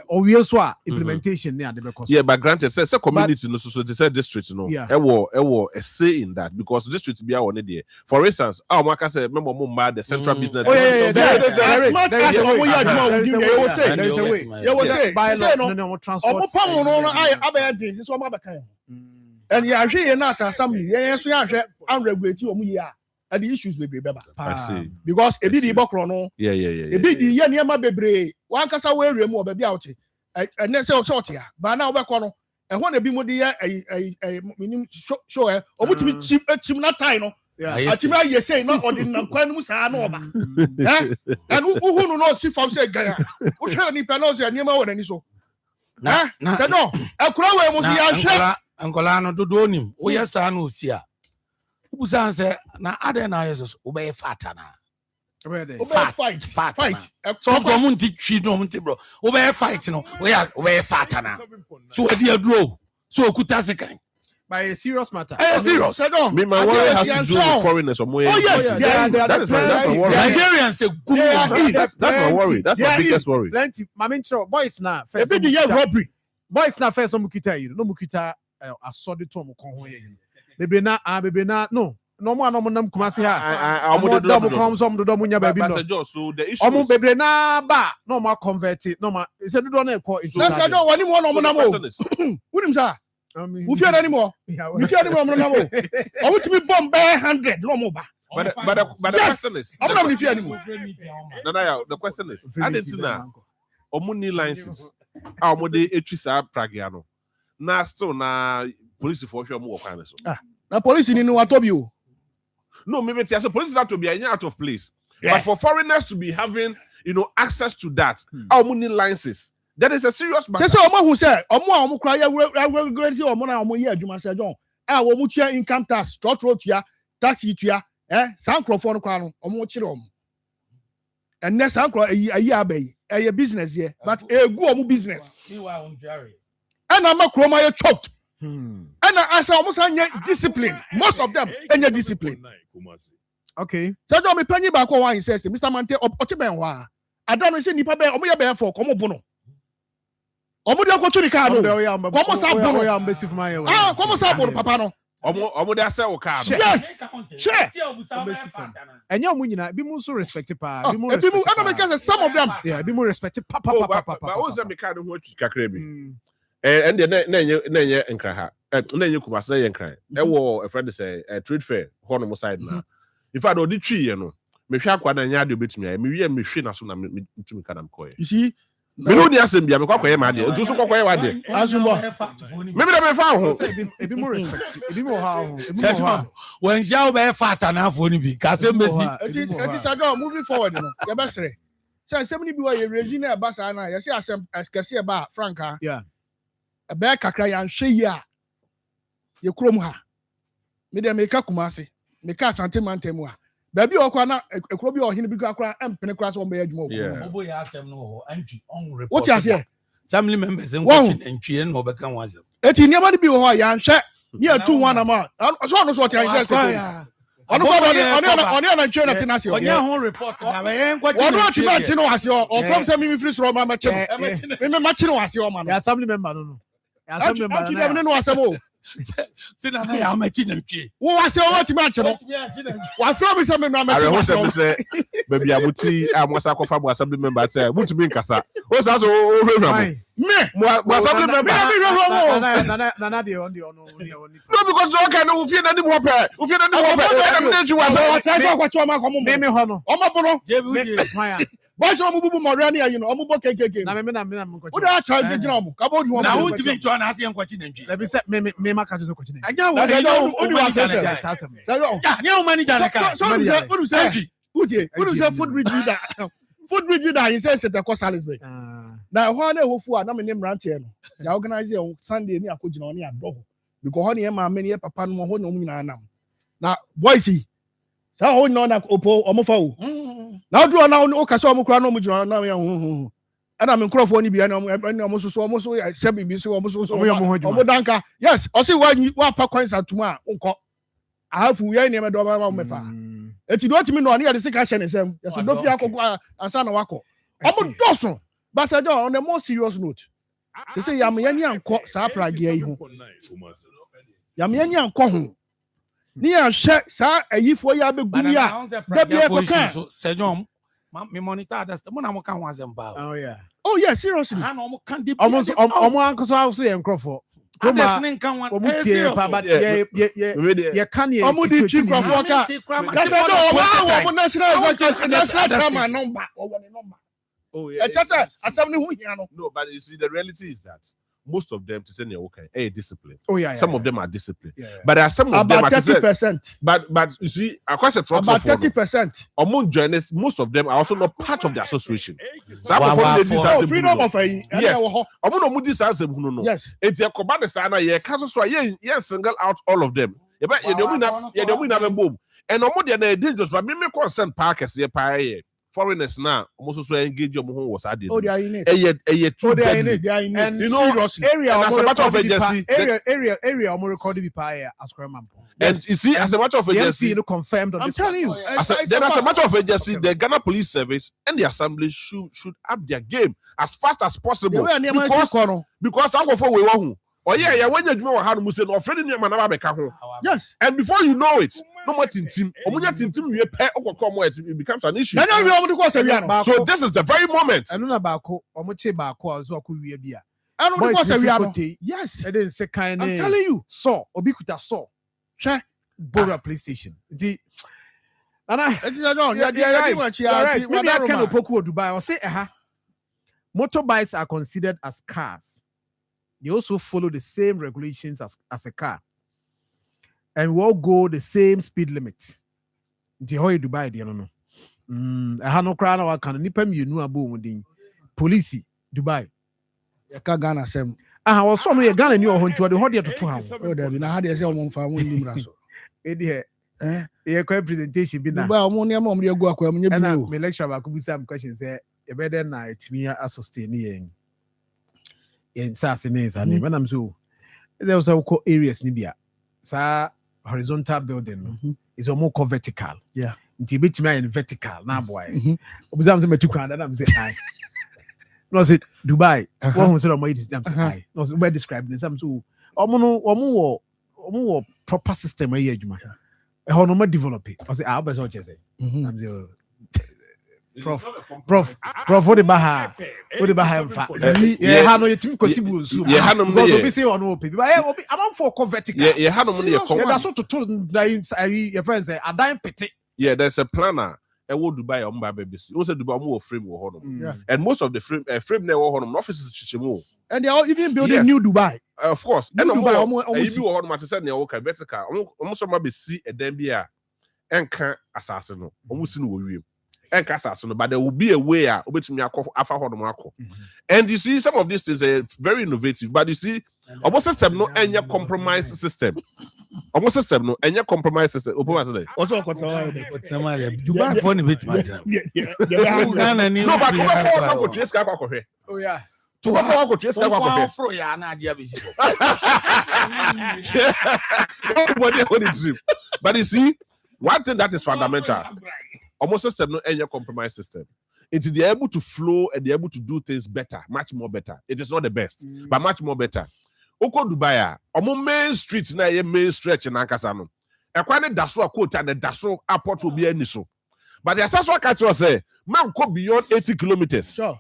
owie so implementation near the because. Yeah, but granted, say community no so they say district no. Yeah. A say in that because district be on there. For instance, Maka say remember mad the central business. Oh yeah, as much as omo ya juma we do there was say. There is a way. You will say bylaws no transport. Omo pam no I abaya so omo abaka. And ya hwe na assembly yen so ya hwe unregulate omo ya. And the issues be beba. I see. Because ebi di bokro no. Yeah. Ebi di ye niam bebre. Wan kasa we ewre mu obabi out. And then say ya. Ba na obekọ no. Ehọ na bi mu de ye minim show omutimi chim na time no. Atimi aye say na odi na kwan mu saa na oba. And who no see from say gaya. Wo hwe ni pe no say niam wo nani so. Na say no. Ekura we mu ya hwe. Angola no dodo onim. Wo ye saa na osi a. Ubusan say na ade na yeso obey fata na. Fight. So for munti twi no munti bro. Obey fight no. Obey fata na. So we dey draw. So okuta sekan. By a serious matter. Serious. Me my worry has to do with foreigners or more. Oh yes, that is my worry. Nigerians say good. That's my worry. That's my biggest worry. Plenty. Mama intro boys na first. Ebi the robbery. Boys na first no mukita you. No mukita asode to mo kon ho ye. Bebre na no mo nam kumase ha omo do kom so mo do mo nya ba bi no so the issue omo bebre na ba no mo convert no ma se do na e ko into let's go wani mo no mo nam o wunim sa wo fi ani mo mi fi ani mo no nam o omo timi bomb 100 no mo ba but the question is omo nam ni fi ani mo no the question is I didn't know omo ni license omo de etwi sa pragia no na still na police for sure mo wo kwan so na police ni no atobi o. No, maybe so police have to be out of place. Yeah. But for foreigners to be having, access to that, our money licenses, that is a serious matter. Say omo who say omo cry regularity omo na omo ye adwuma say John. Omo tua income tax, trot tua, tax tua, san crofo no kwa no omo kire omo. And next san cro ayi abai, business here, but egu omo business. And I'm a chroma ye choked. And as I almost discipline, most of them any discipline. Okay. So don't me penny back one he says, Mr. Mante Otibenwa. I don't say nipa be omo be for komo bono. Omo de akwotu ni car no. Komo sa bono ya mbesi fuma ye. Komo sa bono papa no. Omo de ase o car no. Yes. Share. Enye omo nyina bi mu so respect pa. Bi mu and make say some of them. Yeah, bi mu respect papa. But o say me car no ho kakra bi. And then na nkra ha na nye kumase na ye nkra e wo a friend say trade fair ho no side na if I do di twi ye no me hwa akwa na nya de obetumi ya me wie me hwe na so na metumi kana mkoye you see me no ni asem bia me kwakoye ma de ntu so kwakoye wa de asumbo me bi da me fa ho ebi mo respect ebi mo ha ho when jaw be fata na afo ni bi ka se mbesi it is again moving forward no ye be sere say semni bi wa ye regime e ba sa na ye say asem askase e ba franka yeah ebe kakra ya nhwe yi a ye krom ha me de me ka kumase me ka asante mantem a ba bi okwa na ekro bi ohine bi akra empene kra so mbe adwuma obo ya asem no ho anti on report what you say family members en question entwie no be kan waje eti niam bi ho ya nhwe ni atu one am so no so what you say on a train at Tenasio. On your own report. I What you Machino as your or from some free from my Machino as your man. Assembly member, no. Assembly member, no, as sit down. I am a chinny. Who was your what match? What from me some I say, baby, I would see I must have for assembly member say, what to bring Casa. What's also over me? Assembly member. No, because you can't know if you're any more pair. If you're any more pair, you was what you are Meme hono. Omabono. Why should I move Morani? You know, Omubo KK. What are trying to do? About you now to be John as young watching. Let me say, Meme Makato question. I know manager. What do say food review? Food review that he says at the cost Salisbury. Now, one who are not in Rantier. The organizer Sunday near Kujino because honey, my many papa no one no now, boysy. So, hold on, Opo, Omofo. Now, do now, no Casomo Crano Mujano now. And I'm in Crawford, almost so 7 minutes almost Danka. Yes, I see why you are coins at tomorrow. I have we ain't never done around me. If you don't mean no near the second is them, you don't feel and son of Wako. I'm a dozen, but I don't on a more serious note. They say Yamiani and Cock Sapra Gay. Yamiani and Cohun. Near Shek, sir, a ye for Yabuya. That be a Sir John, me monitor that's the one I'm can was about. Oh, yeah. Oh, yeah, seriously. Almost Uncle House and Crawford. I'm listening. Come on, you can't hear. I'm with the chief of Walker. That's national number. Oh, yeah. Just as something no, but you see, the reality is that most of them to say okay, discipline. Oh, yeah. Some of them are disciplined. But there are some of them about 30%. But you see, across the truck about 30%. Among journalists, most of them are also not part of the association. Freedom of a yes. It's a command sana ye so yes single out all of them. You boom. And they're dangerous, but me concern parkers here foreigners now almost so engage your home was added. Oh, they are in it. They are in it. And you know, area as a matter of agency, area I'm recording be as Cremampo. And you see, as a matter of agency, confirmed on I'm this telling you. As a matter of agency, the Ghana Police Service and the Assembly should up their game as fast as possible. Because I go for we want. Oh yeah, when you do how to say no friend in your yes, and before you know it, no more team. It becomes an issue. So this is the very moment. I don't know about so could we be. I don't know what yes, I didn't say kind. I'm telling you, so Obikuta saw. Check Bora PlayStation. The and I right. Maybe I can Opoku Dubai or say motorbikes are considered as cars. They also follow the same regulations as a car. And we all go the same speed limit. The whole Dubai, you know. I have no crown or can nipem you know about police Dubai. Ghana sem. I was so no Ghana new home to the hot to 2 hours. Oh, there be na had say on fa won nim raso. E presentation be na. Dubai omo niam omo dey go akwa omo nya bi. Me lecture ba ko bi some question say e be then na etimi sustain yen. In Sassines and when I'm so there was a areas Nibia. Sa horizontal building is almost vertical. Yeah. Until bit me in vertical now boy. Observe me 2 grand and I'm say I. No say Dubai. One was on my I. No say well describing some so omo proper system here adwuma. E ho no ma develop it. I say I be so say. I'm say Prof, what the Baha? What the Baha? Yeah, Hano, you think possible. Yeah, Hano, be say on open. I'm for vertical. Yeah, Hano, that's what to tell your friends say. A dime pity. Yeah, there's a planner. I will Dubai on my baby. Also, Dubai more frame or honor. And most of the frame there were honor offices chichimo. And they are even building new Dubai. Of course. And Dubai, almost you on my said near work vertical. Almost maybe see a dembia and can't assassin. Almost in the and Casas, but there will be a way which me and you see, some of these things are very innovative, but you see, almost system no any compromise system. Almost system no any compromise system. What's all Dubai for the bit matter. No, but oh yeah. To go to but you see, one thing that is fundamental. Almost system no any compromise system. It is they're able to flow and they're able to do things better, much more better. It is not the best, but much more better. Oko Dubai, main streets na main stretch in Ankasano. A quite daso a quote and the daso airport will be any so. But the assessor catch us say, man go beyond 80 kilometers. Sure.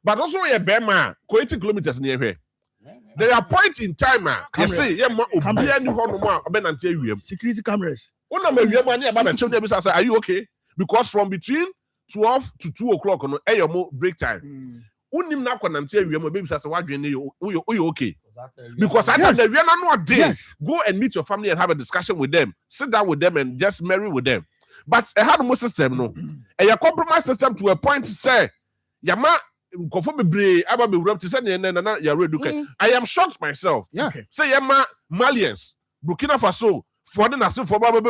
But also a Bema, 80 kilometers near here. There are points in time, you say, yeah, security cameras. Are you okay? Because from between 12 to 2 o'clock on your break time. Unim na kwanantia we baby say what you okay? Because I tell them we are not there. Go and meet your family and have a discussion with them. Sit down with them and just marry with them. But a hard system no. A compromise system to a point say yama I am shocked myself. Yeah. Say yama Malians, Burkina Faso, for the nation for Baba and I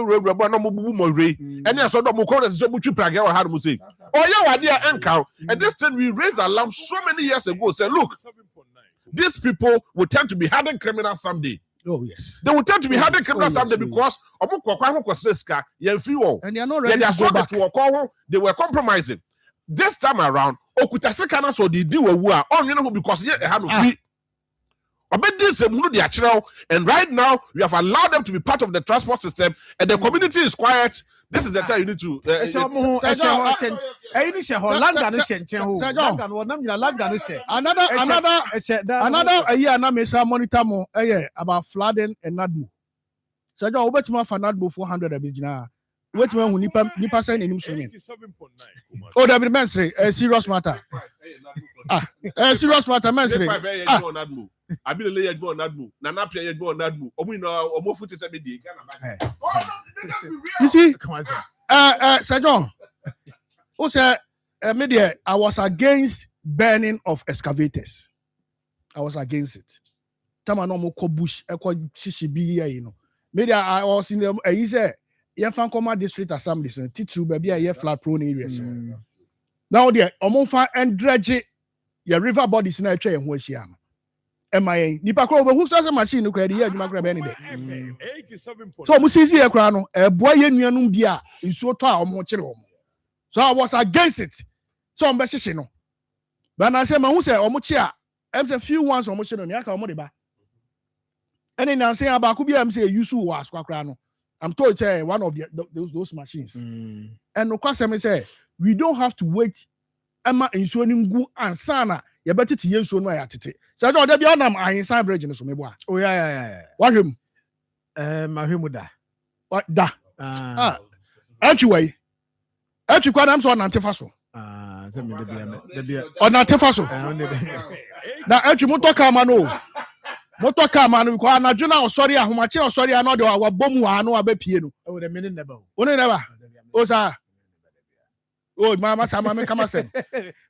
saw the Mukon so much praga or hard music. Oh, yeah, idea and this thing we raised alarm so many years ago. Say, look, these people will tend to be hardened criminals someday. Oh, yes. They will tend to be hardened criminals someday because and they are not ready to go back. They were compromising. This time around, Okutaseka so they do a war on you know because they had no free. And right now, we have allowed them to be part of the transport system, and the community is quiet. This is the time you need to. Another year now, Mesa monitor more about flooding and Nadmo. So, I bet my for Nadmo 400 a bit now. Wait, when we nipa send in him swimming. Oh, that be man say a serious matter. A serious matter, man say. I be the lay go on Nadmo. Nana play go on Nadmo. Omo foot is a bit. You see, Sir John, who said, media, I was against burning of excavators. I was against it. Tama no mo ko bush, eko shishibi you know. Media, I was in the he said, Akoma district assembly, Titru baby a flat prone areas. Now there, omonfa and dredge your river bodies na etwa ho ahia no. MIA nipa kro who says machine no kra dey adwuma kra be ne dey. So mo sisi e kra no e boa ye nuanum bia nsuo to a omo kire omo. So I was against it. So on be hihye no. But na say ma hu say omo chi a em say few ones omo chi no ne aka omo dey ba. Ene na say abaku bia em say use wo aswa kra no. I'm told say one of those machines. And no kwasem say we don't have to wait Emma nsuo ni ngu ansana ye betete ye nsuo no ayatete. Say do dey bia nam ahinsan bridge no so mebo a. Oh yeah. Wahwem. Mahwemu da. What da? Anyway. Atwi kwa nam so nante so. Say me dey bia. Onante fa so. Na atwi mo to ka ma no. Moto car man because anadwo na osori ahomache osori ano de wa bomu ano abapie no. Oh the minute never. Oni never. O sa. Oh mama sama me kama sen.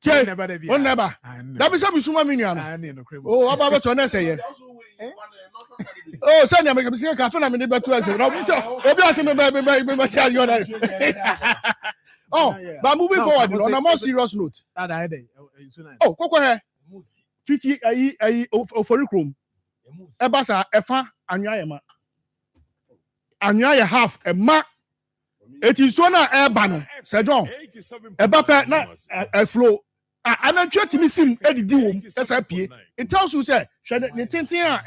Tie never. On never. Da be say me suma me nua no. Oh aba beto na say ye. Oh say na me be say ka fe na me de beto ase. Na obi ase me be say you na. Oh, but moving forward on a more serious note. Oh, koko he. 50 ayi oforikrom. Ebasa efa anwa ye half e ma eti so na eba no Sir John eba pe na flow anantwe timi sim edidi wom esa pie it tells you say hwe ne tenten a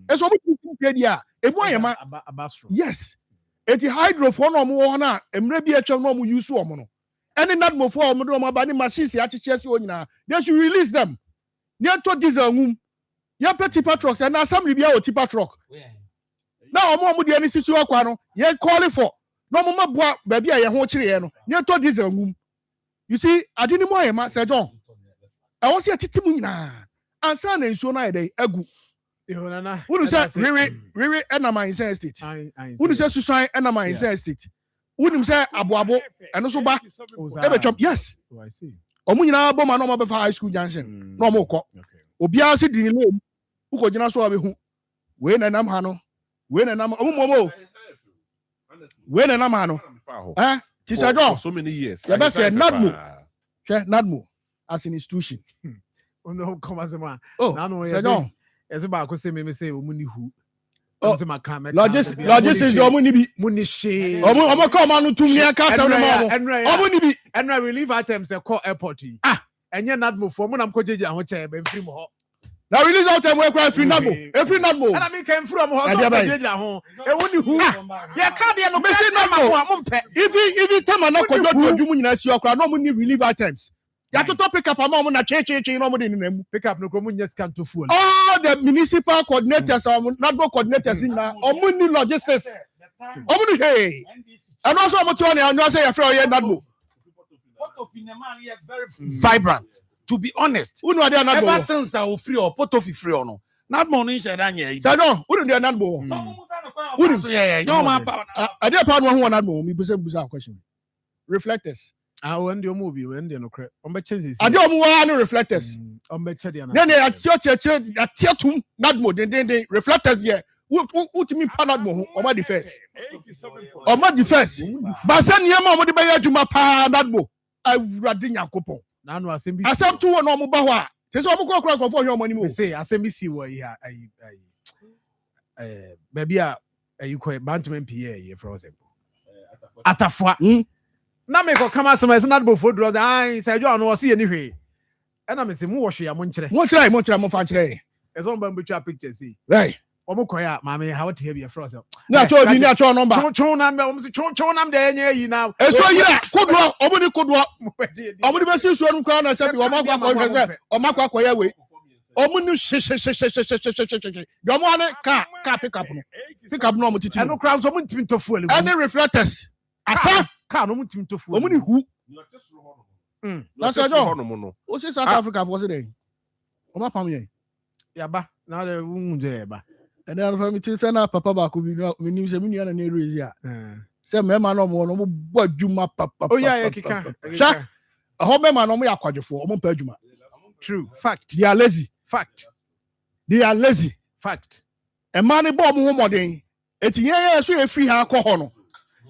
eso mo timi pie dia emu ayema yes eti hydro for no mo ho na emre bi atwa no mo use omo no any nadmo for omo do omo ba ni machines ya chiche si onyina they should release them near to diesel ngum ya petty trucks and assembly bia o tipa truck now omo de ani sisi okwa no ye call for no mo maboa ba bia ye ho kire ye no ye to diesel ngum you see adini mo ayema Sir John I was here titimu nyina ansa na nsuo na ye dey agu unu say riri na my inside state unu say susan na my inside state unu say aboabo eno so ba e betwam yes omo nyina bo ma no mo be high school junction no mo ko obia se di ni le uko jina so abehu we na nam ha no we na nam omo we na nam ha no ti Sir John so many years ya be say nadmo as an institution no come as a man na no Sir John yes ba ko say me say omu ni hu logistics ọmụ ni bi Munishi. ọmụ kọ ọmụ anu tum ni aka asẹm ni ma ọmụ ni bi And relief items call airport. And you're not move for Munam Koji and which I been free more. na release out time wey cry free nadmo And I mean came from home. And when who? Yeah, can't be no message. If you tell me na kojo to adwumu nyina si okra no ọmụ ni relief items ya to pick up ama ọmụ na che no ọmụ di nemu Pick up no komu nyes can to full. all the municipal coordinators nadmo coordinators na ọmụ ni logistics ọmụ ni hey and also ọmụ ti on ya say ya free oye nadmo very vibrant. To be honest, unu ade nadmo ever since I free or Potofi free or no, not money share danye. say no unu dey nadmo Unu yeah, your man power. ade pa no ho nadmo mi busa question reflectors When the movie, when the no crap. On the changes. ade ọmụ wa no reflectors On the chedi. then they atia tum nadmo den reflectors here ultimi pa nadmo ho ọma defense ba se niam ọmụ de be adwuma pa nadmo awurade nyankopon Now no assembly. asem to wo no ọmụ ba ho a se ọmụ kura nkofo hwe ọmụ ni mo Say assembly see what here. Baby, you call Bantam PA here for example. Atafwa. Na me ko kama some is not before draws. I say you no see anyway. And I say mu wash ya mo nkyere. mo try mo fa nkyere There's one bamboo picture see. hey Omo koya mama how to hear for us. na cho di na cho number Chon number omo say chon number enye yi now. eso yira kodwo ọmụ ni kodwo ọmụ di be si so anu kra na se bi ọmụ akwa se ọmụ akwa ya we ọmụ ni she ọmụ ane ka pick up no ọmụ titi Eno kra so mo ntimi to fuel. any reflectors asa Ka no mo ntimi to fuel. ọmụ ni hu That's That's all. all. o se South Africa for say ọmụ apam ye Yaba. Now the unje ba. and then for me to send up papa ba ko bi me nim se me nua na na erezi a se me ma no mo no mo bo adwuma papa Oh yeah, kika. Sha ho me ma no mo yakwadwefo mo pa adwuma True. Fact. they are lazy Fact. Fact. A man bo mo ho modern eti ye so ye free ha akọ ho no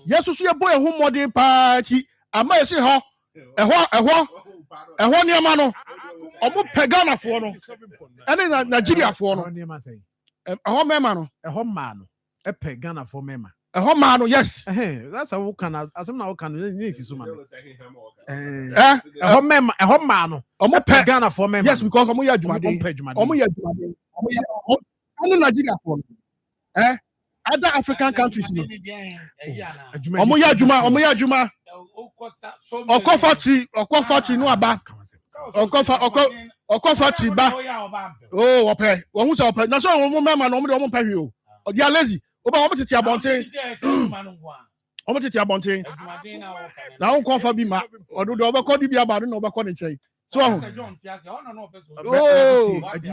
yesu so ye bo ye ho modern pa ti ama ye se ho ɛhɔ nneɛma no ɔmo pɛ Ghanafoɔ no ɛne Nigeriafoɔ no ɛhɔ mɛma no Ɛhɔ maa no. Ɛpɛ Ghana for mema. ɛhɔ maa no yes That's how can asem na can ni si so ma. Ɛhɔ maa no. ɔmo pɛ Ghana for mema. yes because ɔmo yɛ adwumaden ɔmo yɛ ɛne Nigeriafoɔ no other African countries no ɔmo yɛ adwuma ɔkɔ factory no aba ɔkɔ factory ba oh ɔpɛ ɔmo sɛ ɔpɛ na so ɔmo mɛma no ɔmo de ɔmo pɛ hwɛ o they are lazy oba ɔmo tete abɔnten na wo kɔ fa bi ma ɔdo de ɔbɛkɔ di bi aba no na ɔbɛkɔ ne nkyɛn so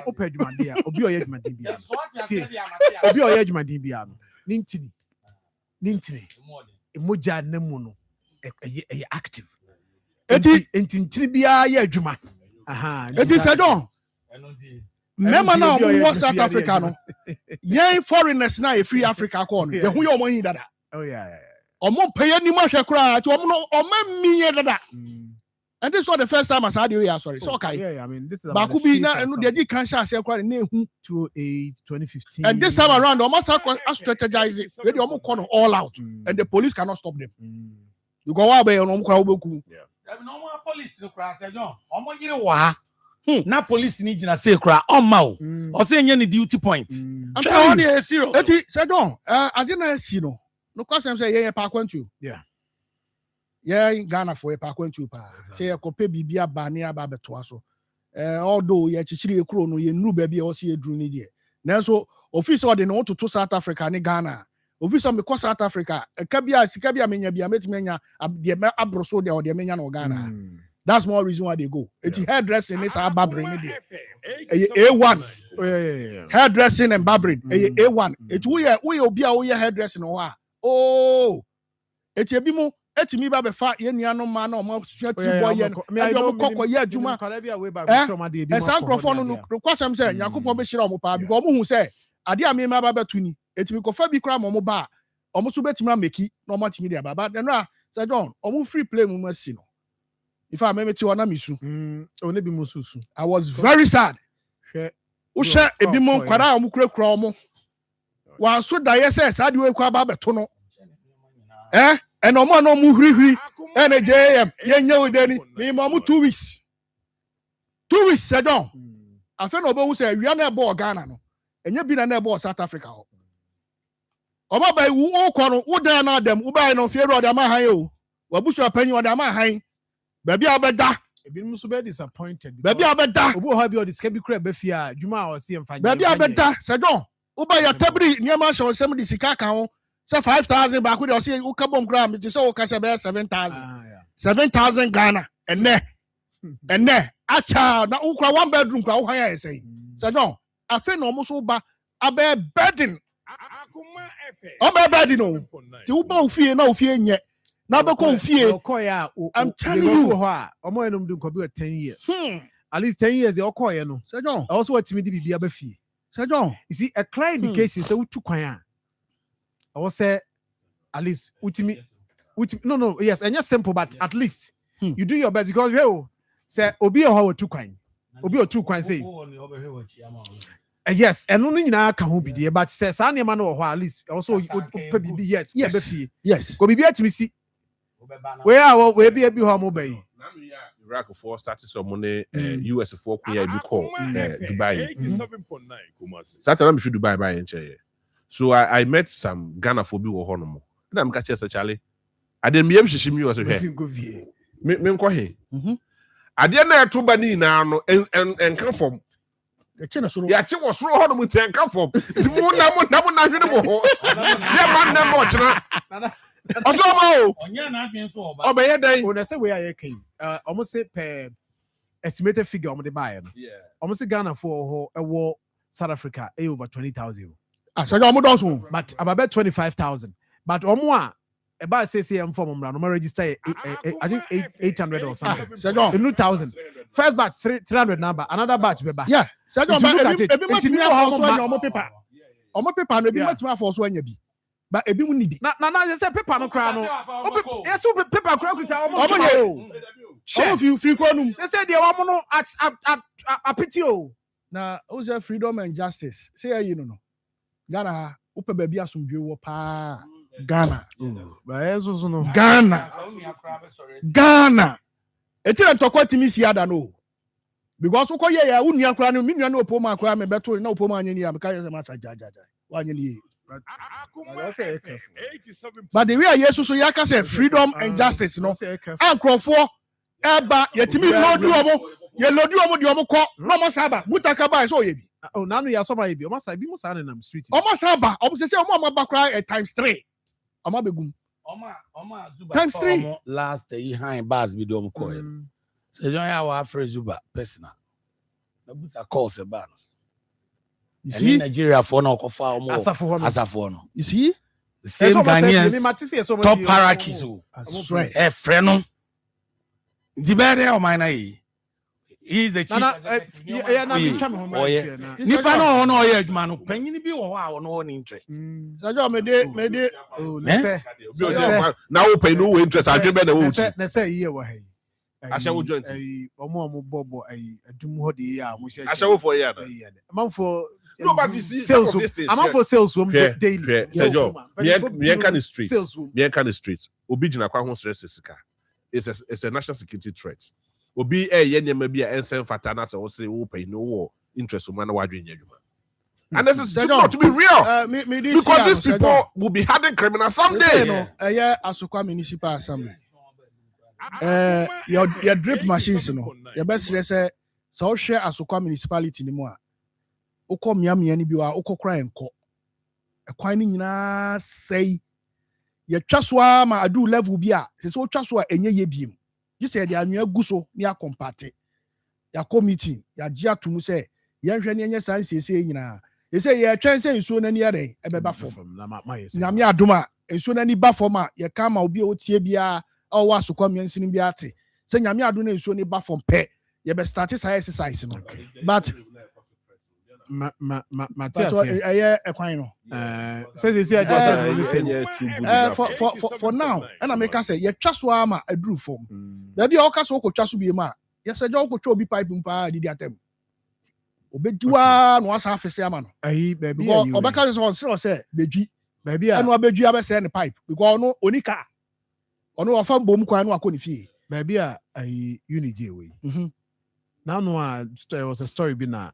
open adwumade a obi ɔyɛ adwumade bia obi ɔyɛ adwumade bia no ne ntini emogya na mu no ɛyɛ active enti ntini bia yɛ adwuma eti sɛdɔn mɛma na ɔmo wɔ South Africa no yɛn foreigners na free Africa kɔ no yɛn ho yɛ ɔmo yin dada ɔmo pɛ yɛ nimu ahwɛ koraa ati ɔmo no ɔmo mi yɛ dada. And this was the first time I saw the sorry. So okay. Yeah, I mean this is Baku be now and they did cancel say quite name 2015. And this time around almost strategize it. They almost call all out and the police cannot stop them. You go away on omoku. Yeah. No police no cry say no. Omo yire wa. Na police need na say cry on ma o. O say any duty point. I'm telling you zero. Eti say no. I didn't see no. No question say yeah pa kwantu. Yeah. Yeah, in Ghana for a parkwentu pa. Say a copy bibia bani about so. Although ye chichiri ekro no ye nu baby or see a drew ni there. So official they know to South Africa and Ghana. Official me South Africa. Kabia menya bia metimenya abroso de or de menya no Ghana. That's more reason why they go. It's hairdressing is our barbering there. A1. Yeah. Hairdressing and barbering. A1. It's we obi a we hairdressing or oh. It's a bimo. Etimi ba be fa ye nua no ma na o ma swati boy ye no e do kokko ye adwuma e san krofo no kwasem se yakopon be hira o mo pa because o mo hu se ade a me ma ba betu ni etimi ko fa bi kra mo ba o mo so betimi ameki na o ma timi dia baba no a say John o mo free play mu asi no if I me ti ona misu o ne bi mo susu I was very sad hwe o she ebi mo kwara o mo kura o mo One so die says, I do a crab betono. And no more no muhri and a JM. Yen yo denny, me mamu 2 weeks. 2 weeks, said on. I feel no who say we are never Ghana, and you been a never South Africa. Oba by who all corner, who dare not them, who buy no fear of the Mahayo. Wabusu a penny on the Mahai. Baby, I bet that. Ebi so be disappointed. Baby, I bet that. Obo ha bi odi sika bi kura be fia. Juma o see mfa. Baby, I bet that. Said on. Uba your tabri near my show, some of the Sika say 5,000 back with your see who come on gram. It is all Casabella 7,000. 7,000 Ghana. And ne. A child now ukra 1 bedroom crowd higher say. Said on. I feel almost over a bear bedding. Oh, my bed, you know. See, who don't fear no fear yet. Now, I'm telling you, Omo enum do ko bi 10 years. At least 10 years, you call no. Said John. Also, what me be a befi. Said John. You see, a client indication so we took kwan. I will say, at least, no, yes, and just simple, but at least you do your best because you say, Obi or how 2 kwan. Obi or 2 kwan say. Yes, and no nyina ka ho bidie but say sa ne ma no ho at least also pe bibi yes go bibi atimi si where we be ho mo bai Iraq for started some money US for kuya bi call Dubai 87.9 Kumasi. Saturday me fi Dubai buy enche. So I met some Ghana for bi wo ho no mo na me ka che say Charlie ade me yem hihim US hwe me nko he ade na eto ba ni na no en kan form ya chi wo soro ho no muten ka fom ti mu na hwene mo ho ye man na mo chira oso ma o Onya na adwen so oba oba ye dan o na say we aye kan almost say per estimated figure omo de buy no almost say Ghana for ho ewo South Africa over 20,000 so omo don so but about 25,000 but omo a about say form no register I think 800 or something so 2,000 first batch 300 number another batch beba yeah so John ebi matimi afọ so anya omo paper no ebi matimi afọ so anya bi but ebi mu ni bi na say paper no kra no yes paper kra kuta omo omo free kro num say dey omo no apiti o na o say freedom and justice say you no Ghana upe baby asomdwe wo pa Ghana Ghana etire ntokwa timi si ada no because uko ye ya unu akra no minua no opoma akra me beto na opoma anyani ya me ka yese ma jaja wa anyani but the way yesu so ya ka say freedom and justice no ankrofo eba yetimi lodu omo ye lodu omo de omo ko no mo saba mutaka ba so ye bi oh nanu ya so ma ye bi omo sabi mo sa na nam street omo saba omo se omo amaba kra times 3 omo begum Oma Zuba times 3 last year bars bi do ko e se John ya wa afre Zuba personal na busa call se ba no you see Nigeria for na okofa omo asafo no you see the same Ghanaians top hierarchies o frɛ no dibere o man na yi he is the chief nipa no no oye adwuma no panyini bi wo ho a no one interest sajo me de na wo pay no interest adwe be na wo chi na say ye wo hai asha wo joint omo bobo adum ho de ya mo she asha wo for ye na man for no but you see sales I'm for sales daily sajo me kan the streets obi gina kwa ho stress sika it's a national security threat obi ye nyema bi a ensen fata na say wo say wo pay no wo interest man na wadwe nyadwuma and this is not to be real because these people will be hardened criminals someday no Asokwa municipal assembly your drip machines no your best say so share Asokwa municipality ni mu a ukọ miamia ni bi wa ukọ kra enko ekwan ni nyina sei ye twaswa ma adu level bi a se so twaswa enye ye biem you say the anua guso ni akompate ya committee ya gia tumu say ye hwe ni enye san siesie nyina ye say ye twen say nsuo na ni ere ebeba fom na me adoma nsuo na ni ba fom a ye ka ma obi o tie bia o wa Asokwa miansini bia ate say nyame ado na nsuo ni ba fom pe ye be start say exercise no but Matthias ekwan no for now and I make us say ye twaso ama aduru fom da bia o ka so ko twaso bi ma ye say jo ko twa obi pipe mpa didi atem obediwa no asa afese ama no Ayi baby because ayi. obeka say bedwi Baby anu abedwi abese ne pipe because ono onika ono wafa mbom kwan no akọ ne fie baby ayi unije we. Now no there was a story be na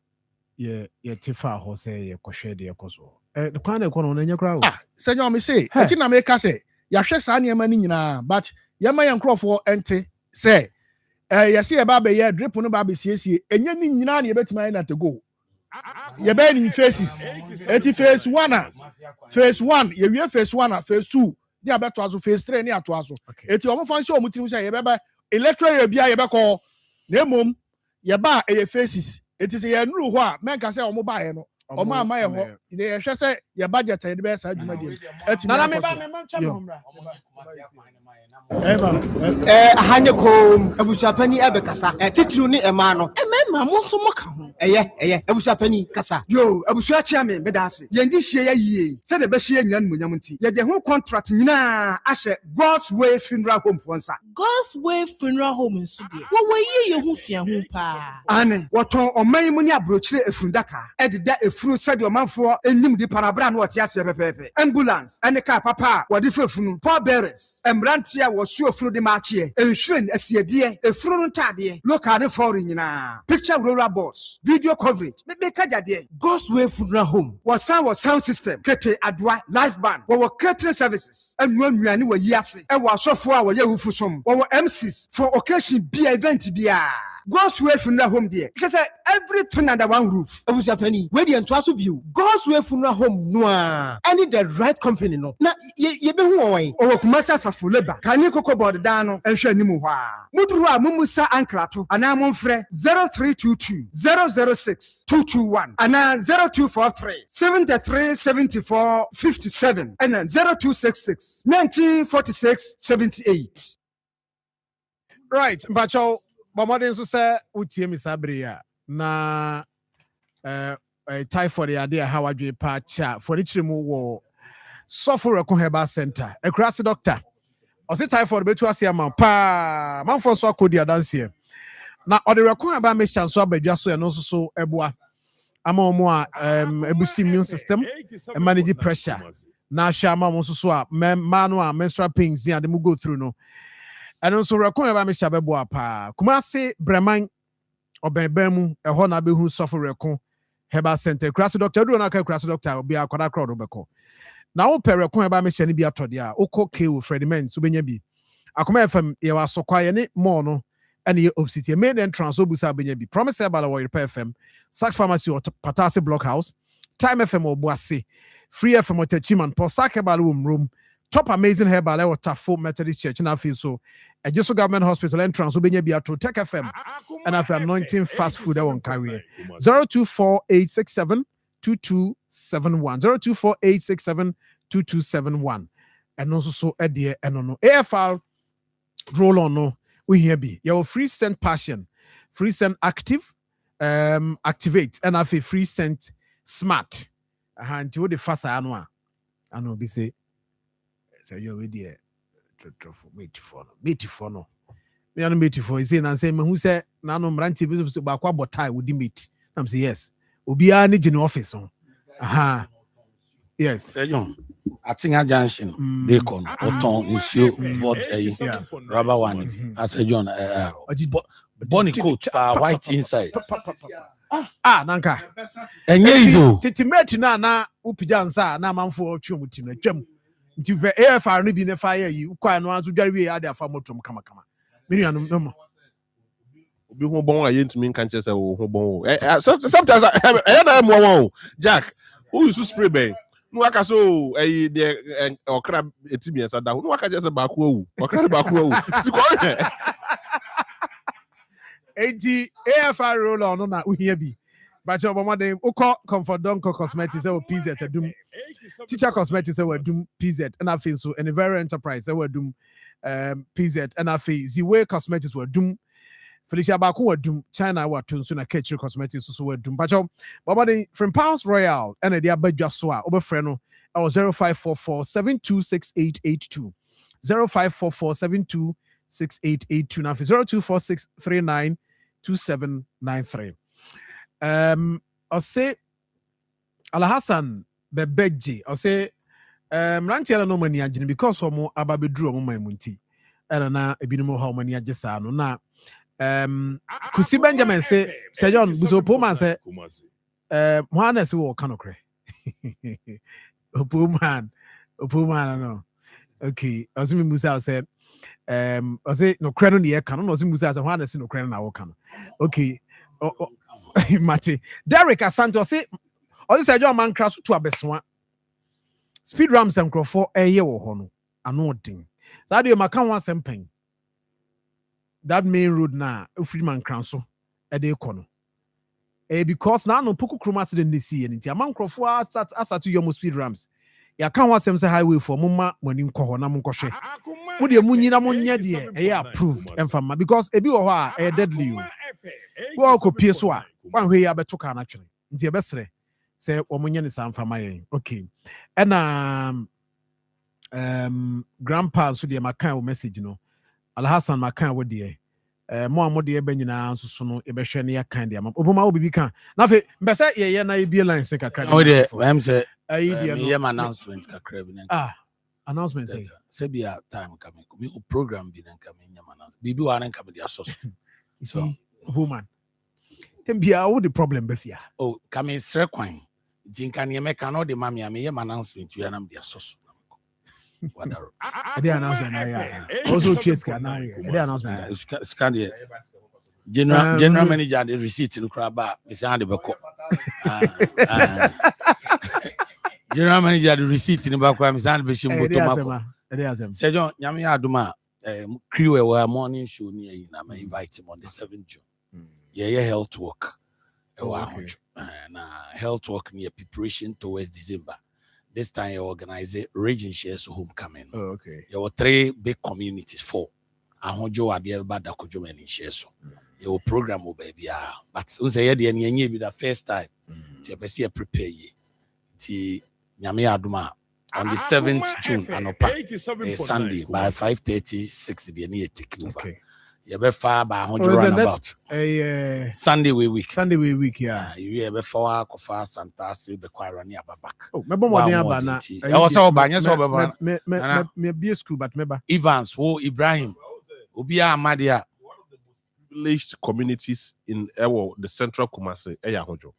ye tifa ho say ye kohwe de ekoso. The kwan na ekono na nya kra o. senyo me say enti na me ka say ya hwe saa ne ma ni nyina but ye ma ye nkrofo ente say ye say ye ba be ye drip no ba be siesie enye ni nyina na ye betima na to go ye be ni phases eti phase 1 phase 1 ye wie phase 1 phase 2 di abeto aso phase 3 ni ato aso eti omo fan show omutirim say ye be ba electoral bia ye be ko na emom ye ba e phases eti say ye nuru ho a menka say omo ba ye no omo ama ye ho de ye hwe say ye budget ye de be sa adwuma di eti Na me ba chama homra. ahanye kom abusuapani ebekasa titiri ni ema no emema mo so mo ka ho eye abusuapani kasa yo abusua chia me bedase yendi hie ya yie se de be hie nyina nmunyam nti ye de ho contract nyina ahye God's Way Funeral Home fonsa God's Way Funeral Home nso de wo yie ye ho sua ho pa ane woton oman mu ni abrochire efundaka ededa efunu se de omanfo enim di parabra na wote ase pepepe ambulance ane car papa wode fefunu paul bearers emrantia wo suofunu de maachie enhwen asiedie efunu ntade local ne foreign nyina picture roller boards video coverage be kajade God's Way Funeral Home was sound system kete adwa live band wo catering services enu anuane wo yiase e wo asofo a wo ye hufusom wo MCs for occasion bia event bia God's Way Funeral Home there. She said everything under one roof. Abusuapani, where the entwaso biu. God's Way Funeral Home noa. I need the right company no. Na ye be hu wan. O kumasa safu leba. Kani koko board dano enhwe nimu hwa. Muduru a mumusa ankrato. Ana momfre 0322 006 221. Ana 0243 73 74 57. And 0266 1946 78. Right, Bacho. Bamade nso sɛ wotie mi sabre ya na typhoid ya de ha wadwe pa cha for the mu wo suffer ko heba center ekrasi doctor ɔse typhoid betu ase ama pa manfo so akodi adanse na ɔde reko heba me chanso abadwa so no so eboa ama omo a ebusi immune system manage pressure na hwa ama mo so a ma no a menstrual pains ya de mu go through no. And also, Rakon me Shabebo apa. Kumasi Breman Obebemu, a hona be who suffer Rakon Heba Center. Crass doctor, do not crass doctor, be a quadra crowd obeko. Now, Perakon about me Shani be a todia, Oko K. Freddy Men, Subenyabi. Akoma FM, you are so quiet, mono, and ye obsity made entrance Obusa Benyabi. Promise about our FM, Sax Pharmacy or Patasi Blockhouse, Time FM or Boise, Free FM or Techiman, Posaka Balloon Room. Top amazing herbal or Tafo Methodist Church and I feel so. A just government hospital entrance will be near to Tech FM and after anointing fast food I won't carry 024867 2271 024867 2271 and also so Eddie and no AFR roll on no we here be your free scent passion free scent active activate and I feel free scent smart and you the fast I know be say so you with the meat for no. Me an meat for is saying and say who say na no mranti business ba kwa botai with the meat. I'm say yes. Obia ni in office on. Aha. Yes. Say John. I think a junction they con auton nsuo vote rubber one. I say John bonny coat white inside. Nanka. Enye izo. Titimate na upijansa na manfo twum tim na twam. Nti be AFR no bi ne fire yi kwa no anso dware wi ade afa motom kama me nuanom no obi ho bon aye ntimi nka nche se wo ho bon sometimes I na mo won Jack who used to spray ben no aka so the okra etimi esa da no aka je se ba ko owu okra ba ko owu ti ko enti AFR roll on no na uhia bi but obomade ukọ comfort donko cosmetics or PZ adum teacher cosmetics or adum PZ and I feel so and a very enterprise or adum PZ and I feel the way cosmetics were doom Felicia Baku were doom China were tun soon a catcher cosmetics so were doom but obomade from Pounds Royal and a dear bedja soa over freno I was 0544 726882 0544 726882 now 0246392793 I say Alhassan Bebeji. I say Rantiana no money agent because of more ababedru mo my munti. And na ebinimo how many ajesa no na Kusi Benjamin say John Buzo Poma say Mohanes will canokre. Opoman no. Okay, Osimi Musa said I say no credit the canon no Musa say Mohanes no credit na wo kan. Okay. Mate Derek Asanto say all this John man crash to abeswa speed rams and crofo eye wo ho no ano odin so dey maka wan sempen that main road na Freeman Cranso e dey kono because na no poku kroma accident dey see enti aman crofo asat to your speed rams ya kan wan sem say highway for mumma mani nkọ ho na mo nkọhwe mo dey munyina mo nya de e approved emfama because ebi wo ho a e deadly you wo ko pie so a wan hwe ya beto ka na twene nti e besere say omunye ne samfama yen okay and grandpa so de makan message no Alhassan makan wo de mo amode e banyina nso so no e behwe ne yakan de am oboma wo bibi kan na fe mbese ye na e bie line se kakra o de am say me announcement kakra bi announcement say bia time coming me program bi nan coming nyam announcement bibi wa nan coming dia so so woman tem bia wo the problem be fia oh coming sre kwan dinka ne me kan o de mami am ye announcement wi anam dia so wadaro the announcement na also cheska na the announcement scan here general manager the receipt no kra ba is hand be ko general manager the receipt in back am stand be shimbo to mako say John nyame aduma crew we morning show ni na me invite him on the 7th June yeah health work na health work near preparation towards December this time you organize a region shares homecoming okay there were 3 big communities 4 ahojo ade ba da kojo mani shares your program will be but we say the enye be the first time to be prepare ye ti nyame aduma on the 7th June anopa Sunday by 5:30 6 the near take over okay you be far by 100 about Sunday week yeah you be far kofa Santa say be kwara ni ababak oh mebo mo den aba na e wo so ba nya so be me be school but meba Evans wo Ibrahim obi amadia privileged communities in the central Kumasi Hojo.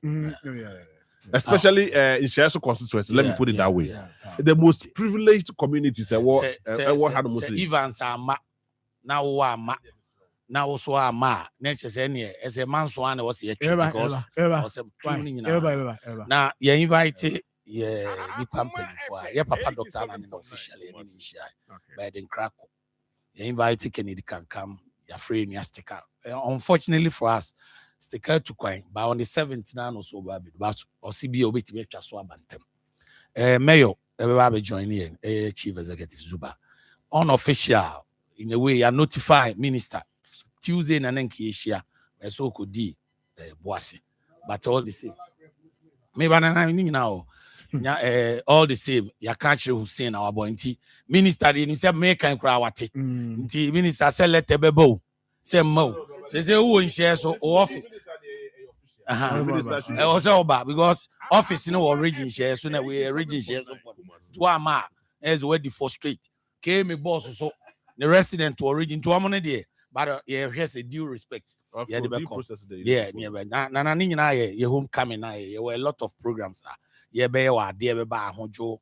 Especially in Sheso constituency, let me put it that way. The most privileged communities had Evans ama now wa now also ama nature say as a man so one was here because now you invite the company for papa doctor and officially by the crack you invite Kennedy can come you're free in your sticker. Unfortunately for us, sticker to coin, but on the 7th now so but or CBO bit me so abantem. Mayor everybody join in chief executive Zuba. Unofficial in a way you notify minister Tuesday na nenki share so could di boase. But all the same. Me banana now. All the same, you can't Hussein our boy. Minister, you say make and cry what minister say let tebebo say mo say who in share so office. Also because office no origin share so now we origin share so to ama as where the first straight came me boss so the resident to origin to amone there but here's a due respect. Yeah, na nyina ye homecoming na ye were a lot of programs ye be wa de be ba ahojo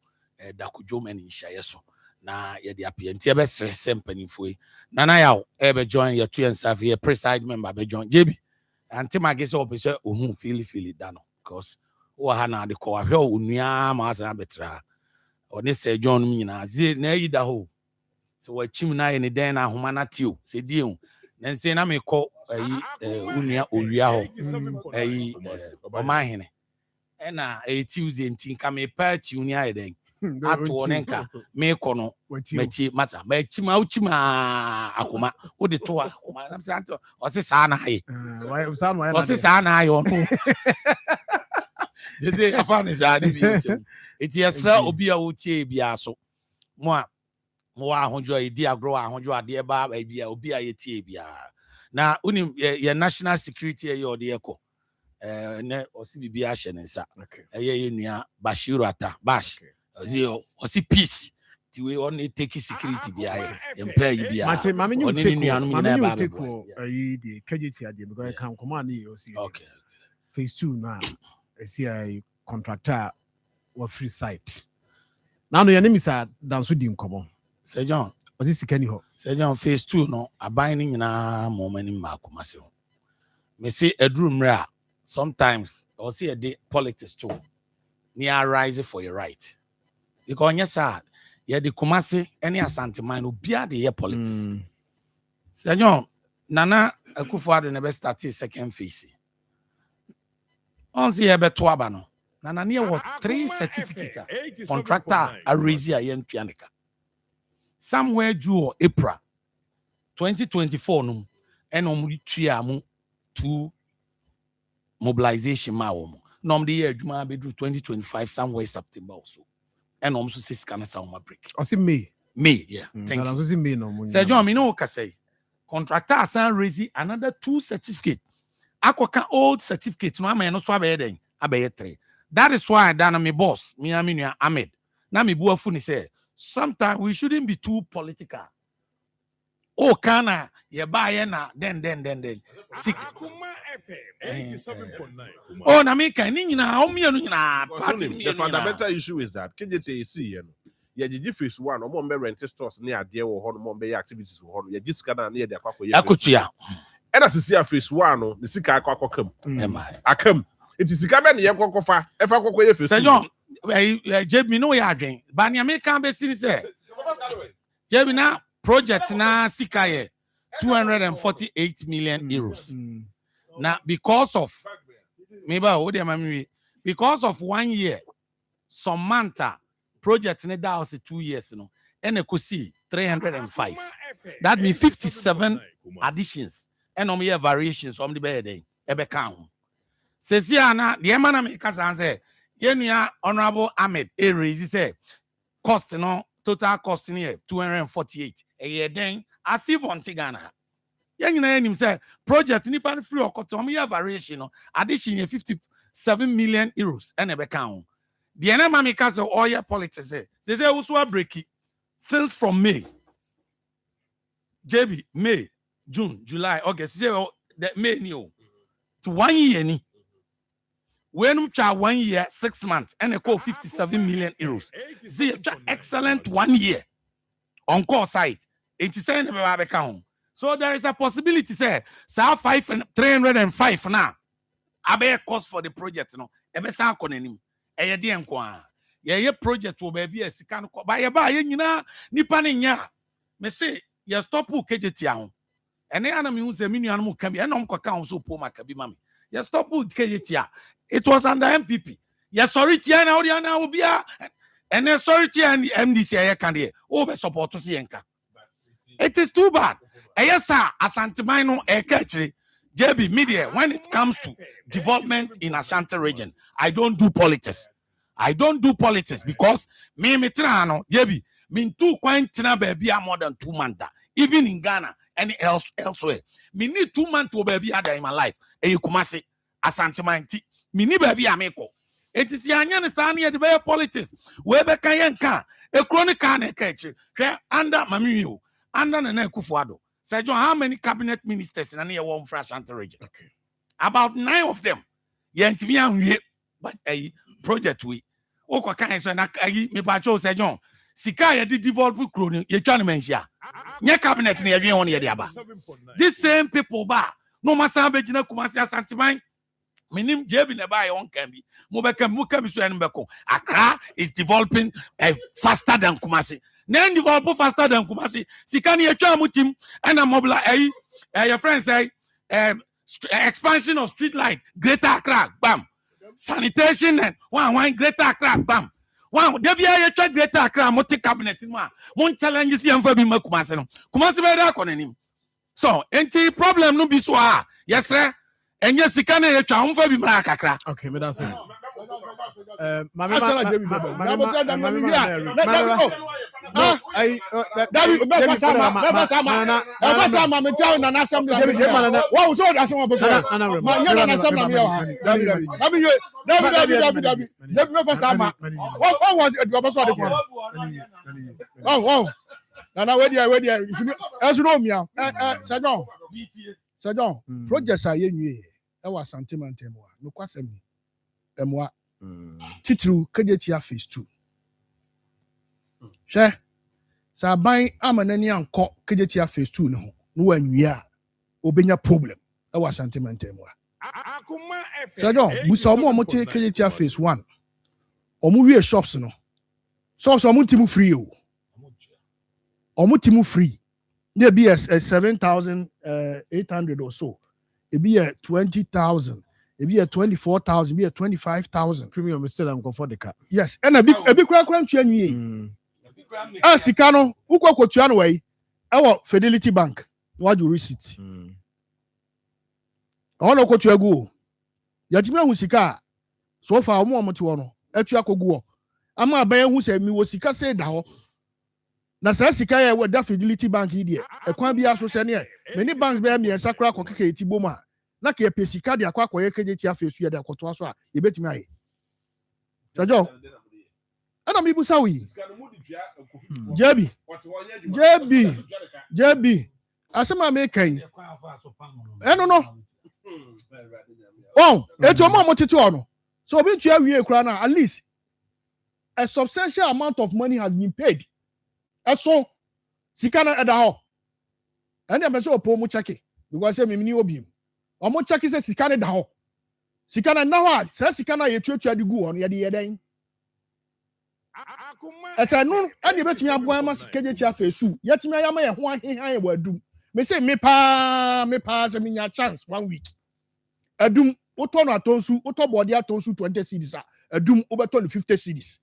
da kojo mani hyaye so na ye de apia nti e be sere sempanifo yi na yaw e be join ye to ensaf ye preside member be join jebi anti magese opese ohun feel da no because wo ha na de ko ahwe onua ma asa betra oni se join nyina zi na yi da ho so wa chim na ye ne den na ahoma na tio se die hu na nse na me ko unua owia ho omahene ena Tuesday ntin ka me party uni ayeden ato nenka me kono mechi mata mechima uchima akoma wo de to akoma na santo o se sa na haye o se sa na haye ono jese afa ne za de bi eti yesra obi a wotie bia so mo ahonjo edi agro ahonjo ade ba bia obi a yetie bia na unim ye national security ye ode yeko ne osi bibi a shenensa eye yenua Bashiru ata bash osi peace ti we on take security bi aye employ bi a Mate mama nyu oni take nuanu mama nyina nyu ba take bo ayi the KJT ade because I can come on you see okay phase 2 now I see a contractor or free site now no your name is danso di nkomo Sir John osi sika ni ho Sir John phase 2 no aban ni nyina mo mani ma akomase ho me say eduru mre a sometimes or see a day politics too near rise for your right because yes sir yeah the Kumasi any Asante man obia the year politics Sir John Nana Akufo-Addo never started second phase on see ebe to aba no Nana near what 3 certificate contractor a raise a yen pianica somewhere June or April 2024 no and mu 2 mobilization ma wo no the year adwuma be 2025 somewhere September also and also say scan sound break osi May yeah thank you osi May no Sir John me no ka say contractor asan raise another 2 certificate akoka old certificate no am no so abaye den abaye 3 that is why that me boss me aminu Ahmed na me buafu ni say sometimes we shouldn't be too political. Oh, kana ye buy na then. Sick. Oh, na me kan ni nyina o mienu nyina party the fundamental issue is that KJT is see ye gigi phase 1 o mo rent stores near ade wo ho no mo be activities wo ho no ye gisika na ye de akwa ye akotua e na sisi phase 1 no the sika akwa kam akam it is sika be ne ye kokofa e fa kokko ye phase 2 Sir John Jebi no ya adwen ba ne me kan be sini say Jebi na project na sika ye 248 million euros now because of because of 1 year some manta project ne da was 2 years no and e see 305 that means 57 additions and year variations from the bed e be kan sesi ana the man na me kasa say yenua honorable Ahmed e raise say cost no total cost in 248 a year then as if on Tigana. Young him say project nipa free okotom year variation no addition 57 million euros and a account. The enema makers of all your politics they say also break it since from May, JB, May, June, July, August. Say that May new to 1 year ni. When 1 year, 6 months, and a call 57 million euros. See, excellent 1 year on call site. 87 account. So there is a possibility, say, 305 now. Abe cost for the project, no. Ebe sa konenim. Eye di enkwa. Ye project will be a sikan ko. Ba ye nyina nipa ne nya. Me say, ye stop who KJT ahun. Ene ana mi hu se mi nuanu mu kan bi. Ene omko kan so po makabi mami. Ye stop who KJT. It was under MPP. Ye sorry tia na odi ana obia. Ene sorry tia and MDC aye kan de. O be support to see enka. It is too bad. Yes, sir. Asante no ekechiri. JB media, when it comes to development in Ashanti region, I don't do politics. I don't do politics because me mitrano, JB, mean 2 quintina baby are more than 2 months. Even in Ghana and elsewhere. Me need 2 months to baby in my life. E you kumase Asante manti. Me need baby ameko. It is yanyan sani the way politics. Webe kayanka. A chronic can ekechiri. Under Mamiu. Under Nana Akufo-Addo. Sir John, how many cabinet ministers in any one for Ashanti region? Okay. About 9 of them. But a project we. Oko kan so na me ba cho Sir John. Sika ye di develop kroni ye twa ne manhia. Nye cabinet na ye dwen won ye de aba. These same people ba no masa be gina Kumasi Asante man. Minim JB ne ba ye won kan bi. Mo be kan mo kan bi so en be ko. Accra is developing faster than Kumasi. Then develop faster than Kumasi. Sikani etwa mutim and a mobile your friends say expansion of street light, Greater Accra, bam. Sanitation and one Greater Accra, bam. One there be a Greater Accra multi cabinet in one challenge is for be Kumasi. Kumasi be there konenim. So enti problem no be so yes sir. And yes sikani etwa umfa bi mra kakra. Okay, me that's it. projects are you. I was sentiment no question. Emwa titru KJTR phase 2. Share. Sa ban amanani anko KJTR phase 2 no no anwia obenya problem. I was sentiment emwa. Sajon, busa omo te KJTR phase 1. Omo wie shops no. Shops omo timu free o. Omo timu free. There be a 7,800 or so. It be a 20,000. It be a 24,000. Be a 25,000. Premium is still and go for the car. Yes, and a big crowd to you. Ah, Sikano, uko kotuan way. Our Fidelity Bank. What you receipt? I want to go to a go. Yatima Musika. So far, more motuano. Etuako go. I'm a bayan who said me was Sika said now. Na saa sika ya we da Fidelity Bank here e kwan bia so se ne many banks be me sakura kokeke etibo ma na ka pe sika de akwa koye KJTR fesu ya de akoto so a ye betimi aye Jojo ana mi busa wi JB asema me kan eno no oh eto mo tete ono so obi tua wie kura na at least a substantial amount of money has been paid. Eso sikana edaho ene be so opo mu check because say me ni obi o mu check say sikana edaho sikana na ho say sikana ye tuatua de gu ho no ye de yeden esa no ene betimi aboa ma KJTR fesu yetimi ayama ye ho ahehan ye wadum me say me pa say me nya chance 1 week adum uto no atonsu uto body atonsu 20 cedis adum obeto no 50 cedis.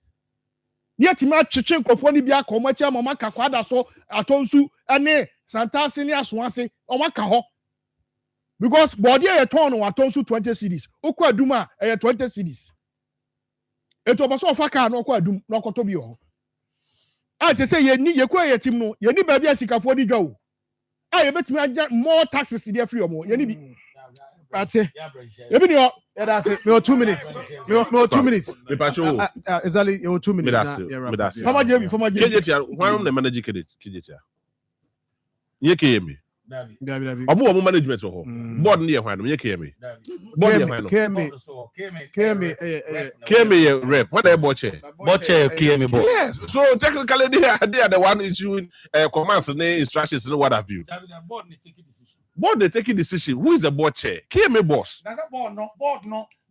Yet ma chiche nkofo ni bia ko machi amama ka kwada so atonsu ene santase ni asoase o maka ho because body e ton no atonsu 20 cedis okwa aduma e 20 cedis eto boso ofa ka no okwa adum no okoto bi ho a se say ye ni ye kwa ye tim no ye ni ba bia sikafo di dwa o a ye betimi agya more taxes dey free omo ye ni bi ate ebi ni o that's it. Me 2 minutes. Me 2 minutes. Exactly. You 2 minutes. Former JB. KJTR. Why am I managing KJTR? Ye KM. Omo management ho. Board ni e hwan no ye KM. Board ye hwan no. KM rep. What the board chair? Board chair KM boss. Yes. So technically they are the one issuing commands and instructions and what have you. Board they taking decision. Who is the board chair? KM boss. That's a board no.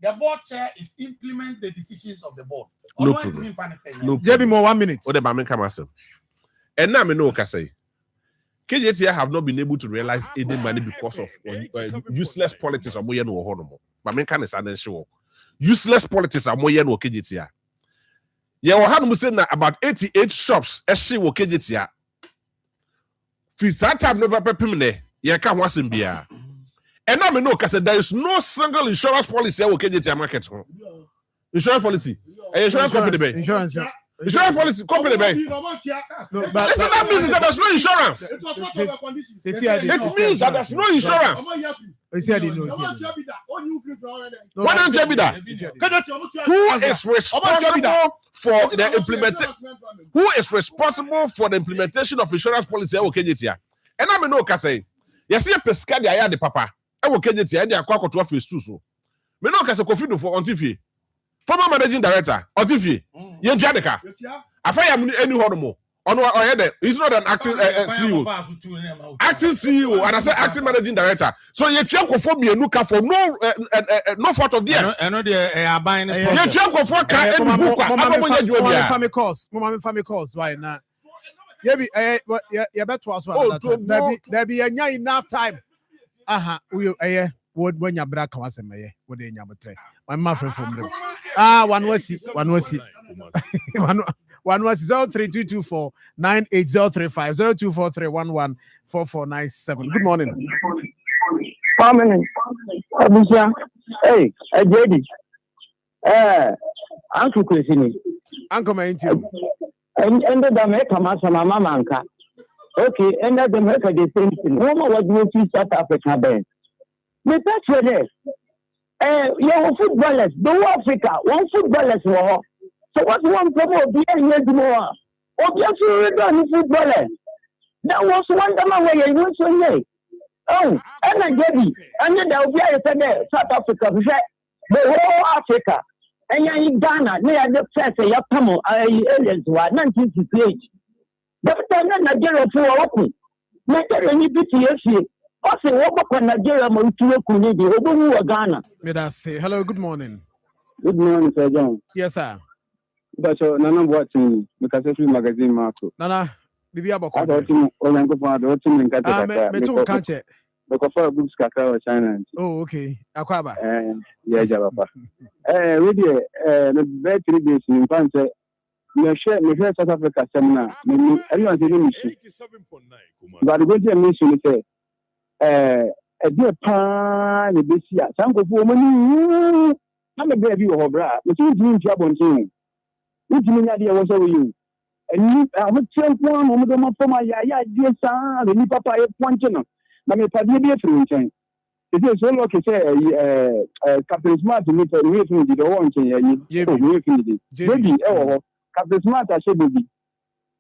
The board chair is implement the decisions of the board. No problem. No. Give me more 1 minute. What the Bamin come myself. And now me know what I say. KJTR have not been able to realize any money because of useless politics or more no honomo. Bamin can is sure. Useless politics are more no KJTR. Yeah, we had say about 88 shops she wo KJTR. For that time no pepimne. Yeah, can once in beer. And now me know because there is no single insurance policy wo KJTR market. Insurance policy. Insurance company be. Insurance policy company be. Listen, that means that there's no insurance. It means that there's no insurance. What does that mean? Who is responsible for the implementation? Who is responsible for the implementation of insurance policy wo KJTR? And I know say yes, you pesca the aya de papa. I will KJTR they are quite to phase 2 so. Me no kase Kofi for Ontifi. Former managing director Ontifi. Ye Jadeka. Afaya any honomo. He's not an acting CEO. Acting CEO and I say acting managing director. So you check for me and look for no fault of theirs. I know they are buying it. You check for family calls right now. Yeah, better as well. There be enough time. We when your brother comes and may what they nyamatre. My mother from them. One was 0322498035 0243114497. Good morning. Family. Hey, JD. Uncle Christine. Uncle Maintio. And the America Masama Manka. Okay, and the America the same thing. Woman was moving South Africa then. But that's what it is. Your footballers, the Africa, one footballers war. So what's one problem being more? Obviously, done footballers. That was one time where you went so late. Oh, and I get it. And then there will be a South Africa, the whole Africa. And you're in Ghana, they are the first, you come on, aliens were 1968. But then Nigeria for open. Nigeria need to see. Also, what about Nigeria? Ghana. May I say hello? Good morning. Good morning, Sir John. Yes, sir. But Nana watching because every magazine, Marfo. Nana, Bibi Aboko. I thought you were watching in Qatar. Me too, can't you? Because for books, Qatar, China. Oh, okay. Akwaba. Yeah, Java. Really, the very days in France. Me share South Africa seminar. Everyone is in mission. But the good mission is a dear pan, the best year. Some go for money. I'm a baby or bra. But you didn't job on team. Which mean idea was over you. And you have a champion on the map for my dear son, the new papa, a punching. Now, me paddy be a free chain. It is so lucky, say, Captain Smart to meet a new thing, the one chain, baby, oh, Captain Smart, I said, baby.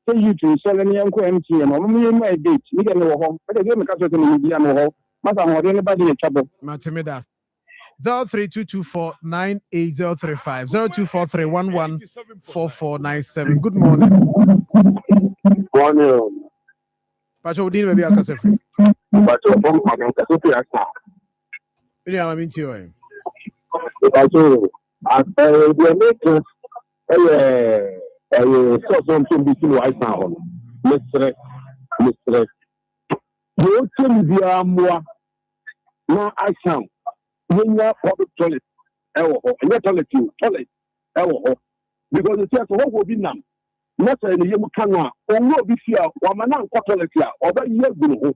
Say you to sell any uncle empty and only my date. You can go home, but again, because of the media, no, Mother, anybody in trouble. Matimidas. 0322498035 0243114497. Good morning. Morning. Pacho Udin maybe I can say free. But your phone can be a star. I mean to you. Pacho, we make something between right now. Mr. You can be a more. No, I sound. When you are public toilet, and your toilet, because the church will be none. Not a young canwa, or will be fear, or man, toilet, or by year go.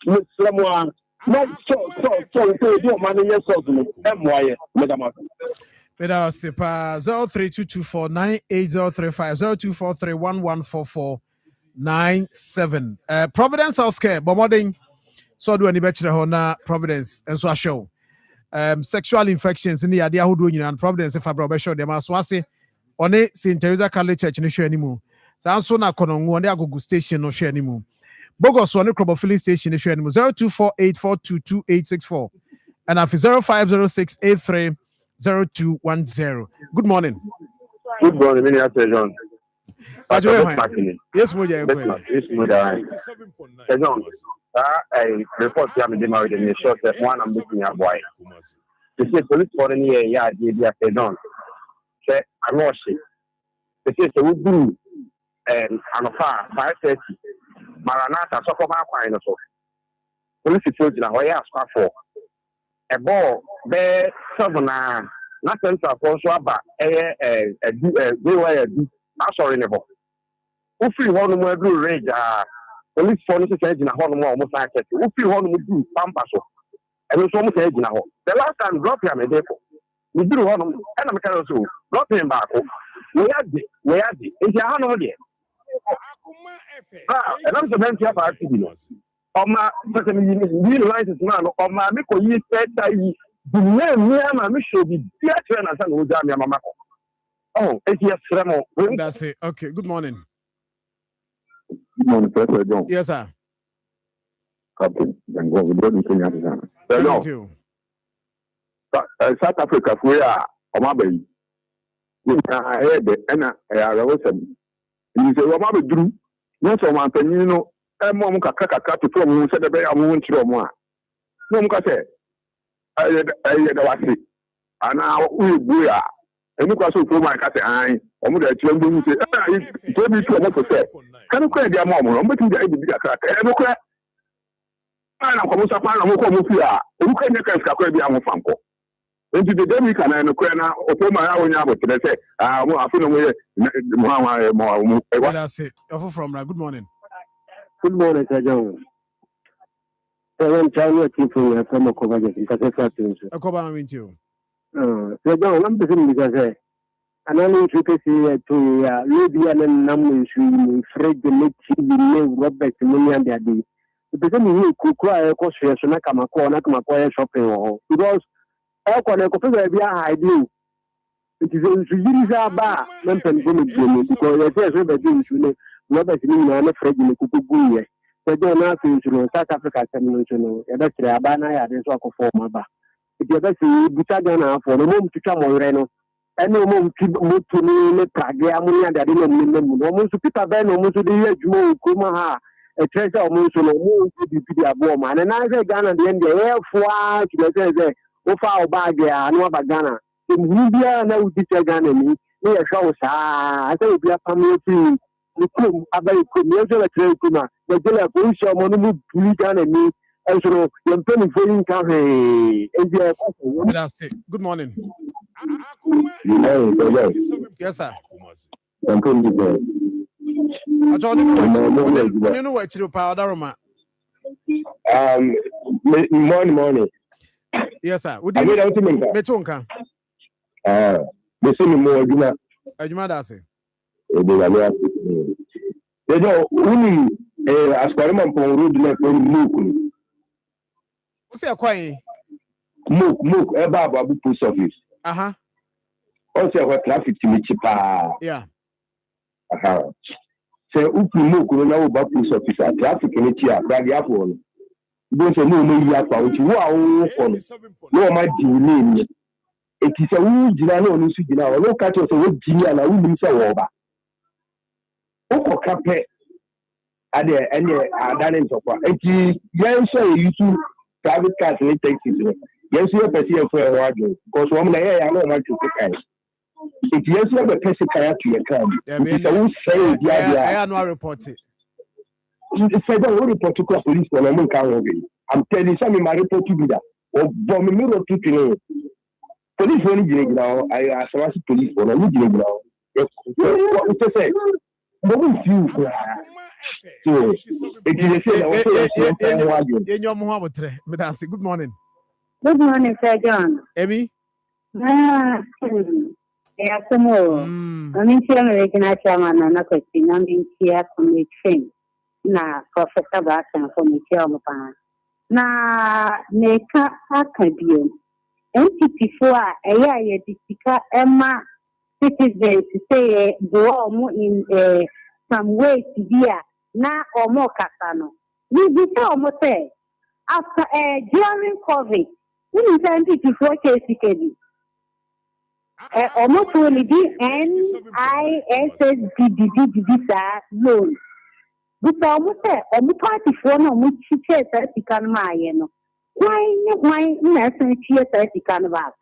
With someone, not so, your money, yes, so, M.Y. Madam. Let us say 0322498035 0243114497. Providence Healthcare, Bomoding. So do any better on Providence and so I show. Sexual infections in the idea who do and Providence if I brought show them as was on it St. Teresa Catholic Church in the show anymore. So I'm so not on one day go station no share anymore. Bogos on the crop filling station in the show anymore 0248422864 and after 0506830210. Good morning. Good morning, Minister John. Yes, Moja. John, I report to me married in a short one. I'm looking at boy. This is police for any year. They don't say I'm not sick. This is a wood and I'm a far 5:30. Maranatha, so come up. I know so. Police is told you now. I ask for a ball. There, 7 not central for Swaba. I'm sorry, never. Who feel one more blue rage? Police for this edge in a horn more almost like it. Who feel one more blue pampaso? And it's almost edge now. The last time drop him a depot. We do one and I'm kind of so drop him back. Where are they? Is your hand on there? And I'm the man to have accidents. On my license man, on my Miko, you said that the name Yama should be dear trainers and Uzami Mamma. Oh, it's yes, Remo. That's it. Okay, good morning. Good morning, Professor John. Yes, sir. Captain, then go with the Thank you. South Africa, we are on my baby. We are head and I are awesome. You say, well, my drew, not so much, and you know, and Mom Kaka to from who said the bear won't show more. Mom said, I had a and now we are. And look also for my cat eye, or the children say, told me to what to say. Can you credit their mom? I'm betting the idea crack. And look at I'm almost a fan of Mufia. Who can you can scrap the Amofanko? Into the day we can and a corner or my own yard to say, I feel away. That's it. From good morning. Good morning, Sir John. I'm trying to keep from Akoma because I thought Akoma, I mean, you. Sir John, I'm the thing because anani tuke si to ya lady and nam su Fred the TV Robert Munya de because me kuku a ko so na kama ko shopping because I ko na ko fe be hide it is a series aba men pen go me because they say be do su ne Robert Munya na Fred the kuku buye so do na fi su South Africa tem no no e be tire aba na ya de so akofo aba it be say buta Ghana for no mo tutwa mo yere no ene mo mutu ni prage amunya de no mu no mo su Peter Ben no mo su de adwuma okuma ha e treasure o mo su no mo di abo ma na say Ghana de end e foa ti le say o fa o bag ya no ba Ghana mu bia na u di Ghana ni e hwa o sa asa obi afam ti ni kum abai kum ye so le tre kuma de gele ko sho mo no mu buli Ghana ni e so ye mpeni fo yin ka he e je ko That's it. Good morning. Yes, sir. Morning. Yes, sir. Would you like to make that? The same more, Ajuma Dase. They don't only as Parliament for road left on Mook. What's your coin? Mook, a Babu post office. Also, what traffic to me cheaper. Yeah. Say, Upu Mook, no Babu post officer, traffic in it here, by the Apple. Don't say no, no, you are found. No, my dear. It is a wood, I know, no catch us a wood, and a woman say over. Oko Cape at the end of our it is young, so you two private cars and taxis. Yes, you are a for a while because one day I know how to take. If yes, you have a person to your car, I am not reported. It's a very particular police when I'm I'm telling you, some in my report to be that. Or bomb mirror to police when you now, I ask police when I'm now. What to say? Good morning. Good morning, Sir John. Emmy? Yeah, I'm in American chairman and a question. I'm in here from the train. Na Professor Barton from the chairman. Na make a cadio. NTP for a year, Emma citizens say go in some way to be na or more casano. We almost say after during COVID, we intended to 4 cases. Almost only NISSDD loan. But almost say almost party for no which chairs that you can no. Why innocent chairs that you can back?